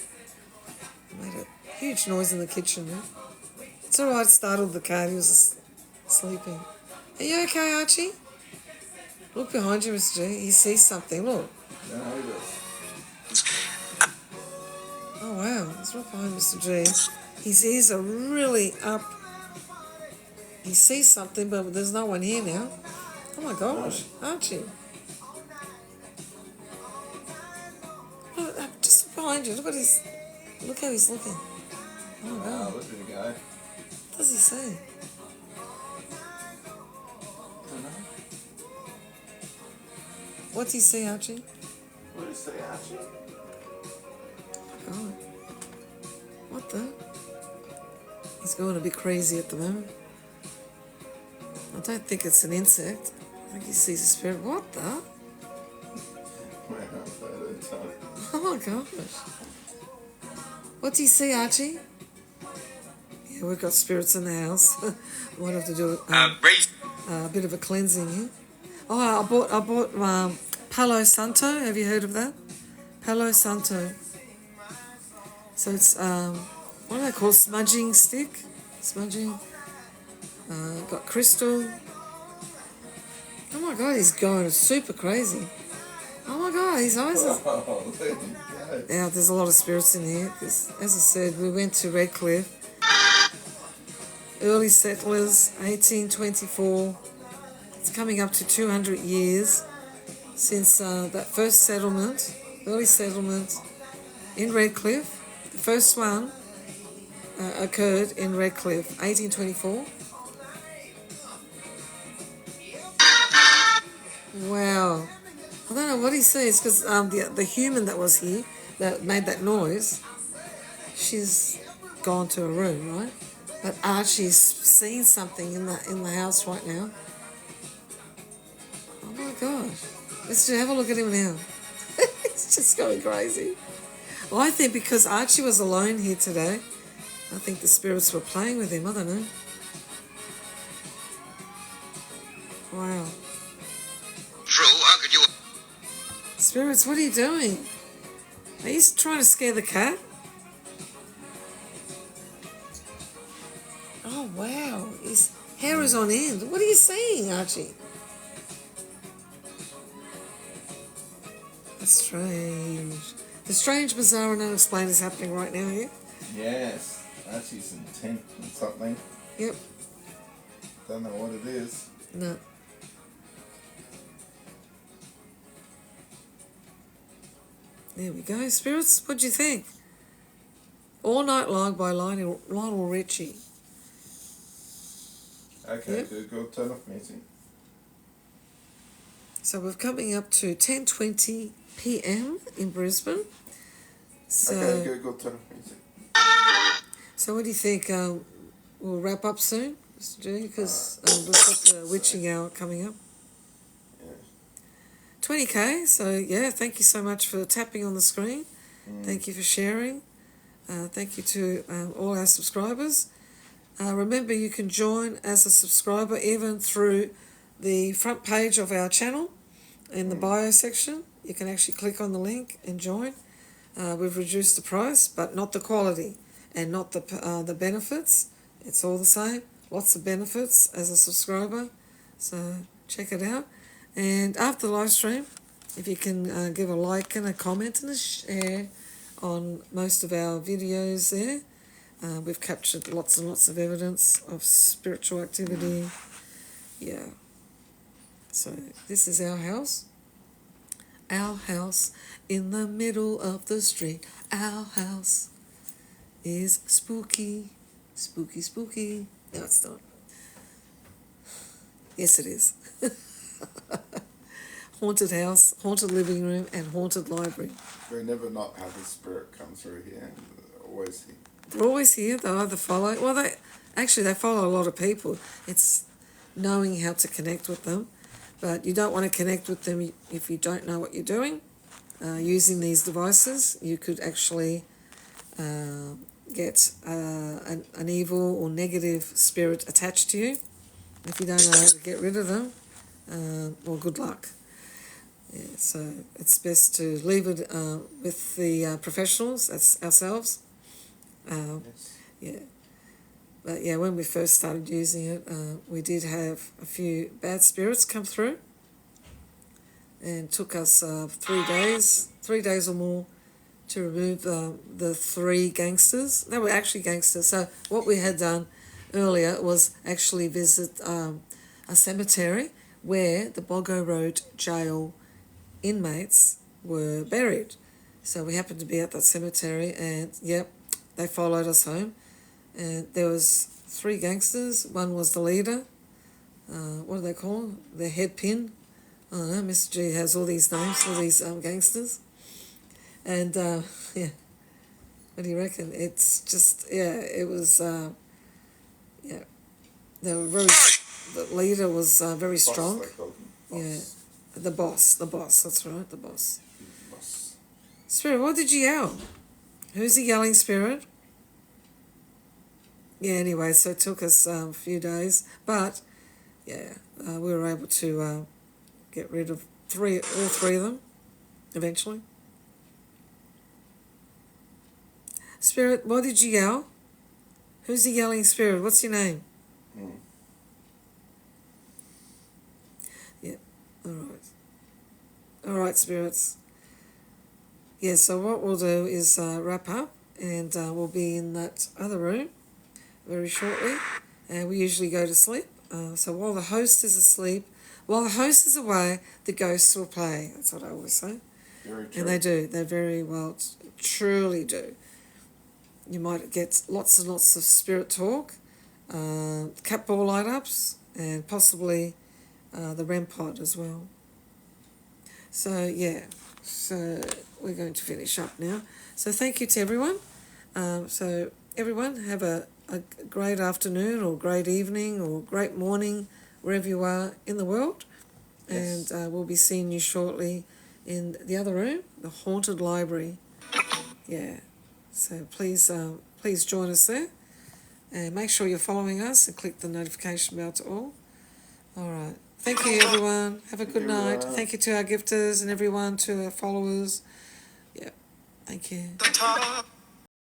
Made a huge noise in the kitchen. It's all right. It startled the cat. He was sleeping. Are you okay, Archie? Look behind you, Mr. G. He sees something. Look. Yeah, he does. Oh, wow. It's right behind Mr. G. His ears are really up. He sees something, but there's no one here now. Oh, my gosh. Archie. Look, just behind you. Look how he's looking. Oh, my God. Look at the guy. What does he say? What do you see, Archie? What do you say, Archie? God. What the? He's going a bit crazy at the moment. I don't think it's an insect. I think he sees a spirit. What the? Oh my gosh. What do you see, Archie? Yeah, we've got spirits in the house. Might have to do a bit of a cleansing here. Oh, I bought Palo Santo. Have you heard of that? Palo Santo. So it's what do they call smudging stick? Smudging. Got crystal. Oh my God, he's going super crazy. Oh my God, his eyes are... Yeah, there's a lot of spirits in here. Because, as I said, we went to Redcliffe. Early settlers, 1824. It's coming up to 200 years since that first settlement, early settlement in Redcliffe. The first one occurred in Redcliffe, 1824. Wow. I don't know what he says because the human that was here that made that noise, she's gone to her room, right? But Archie's seen something in the house right now. Oh my gosh. Let's just have a look at him now. He's just going crazy. Well, I think because Archie was alone here today, I think the spirits were playing with him. I don't know. Wow. How could you? Spirits, what are you doing? Are you trying to scare the cat? Oh, wow. His hair is on end. What are you seeing, Archie? That's strange. The strange, bizarre, and unexplained is happening right now here. Yes. That's his intent and something. Yep. Don't know what it is. No. There we go. Spirits, what do you think? All Night Long by Lionel Richie. Okay, Yep. Google, turn off music. So we're coming up to 10:20 p.m. in Brisbane. So, Okay, Google, turn off music. so what do you think? We'll wrap up soon, Mr. G, because we've got the witching hour coming up. Yeah. 20k. So yeah, thank you so much for tapping on the screen. Thank you for sharing. Thank you to all our subscribers. Remember, you can join as a subscriber even through the front page of our channel in the bio section. You can actually click on the link and join. We've reduced the price, but not the quality and not the benefits. It's all the same. Lots of benefits as a subscriber. So check it out. And after the live stream, if you can give a like and a comment and a share on most of our videos there. We've captured lots and lots of evidence of spiritual activity. Yeah. So this is our house. Our house in the middle of the street. Our house is spooky. Spooky, spooky. No, it's not. Yes, it is. Haunted house, haunted living room, and haunted library. We never not have a spirit come through here, and always here. They're always here. They either follow. Well, they follow a lot of people. It's knowing how to connect with them, but you don't want to connect with them if you don't know what you're doing. Using these devices, you could actually get an evil or negative spirit attached to you. If you don't know how to get rid of them, well, good luck. Yeah, so it's best to leave it with the professionals. That's ourselves. Yes. Yeah, but yeah, when we first started using it, we did have a few bad spirits come through, and took us 3 days or more to remove the 3 gangsters. They were actually gangsters. So what we had done earlier was actually visit a cemetery where the Boggo Road jail inmates were buried. So we happened to be at that cemetery, and yep, they followed us home. And there was 3 gangsters. One was the leader. What do they call him? The head pin. I don't know. Mr. G has all these names for these gangsters. And yeah, what do you reckon? It's just, yeah, it was, yeah, they were very. The leader was very strong. Boss, they call him. Yeah, Boss. the boss. That's right, the boss. Boss. Spirit, what did you yell? Who's the yelling spirit? Yeah, anyway, so it took us a few days, but yeah, we were able to get rid of all three of them eventually. Spirit, what did you yell? Who's the yelling spirit? What's your name? Yeah, all right, spirits. Yeah, so what we'll do is wrap up, and we'll be in that other room very shortly, and we usually go to sleep. So while the host is asleep, while the host is away, the ghosts will play. That's what I always say. Very true. And they do. They very well, truly do. You might get lots and lots of spirit talk, cat ball light-ups, and possibly the REM pod as well. So, yeah. So we're going to finish up now. So thank you to everyone. So everyone, have a great afternoon or great evening or great morning wherever you are in the world. Yes. And we'll be seeing you shortly in the other room, the haunted library. Yeah. So please join us there. And make sure you're following us and click the notification bell to all. All right. Thank you, everyone. Have a good night. Thank you to our gifters and everyone, to our followers. Yeah. Thank you.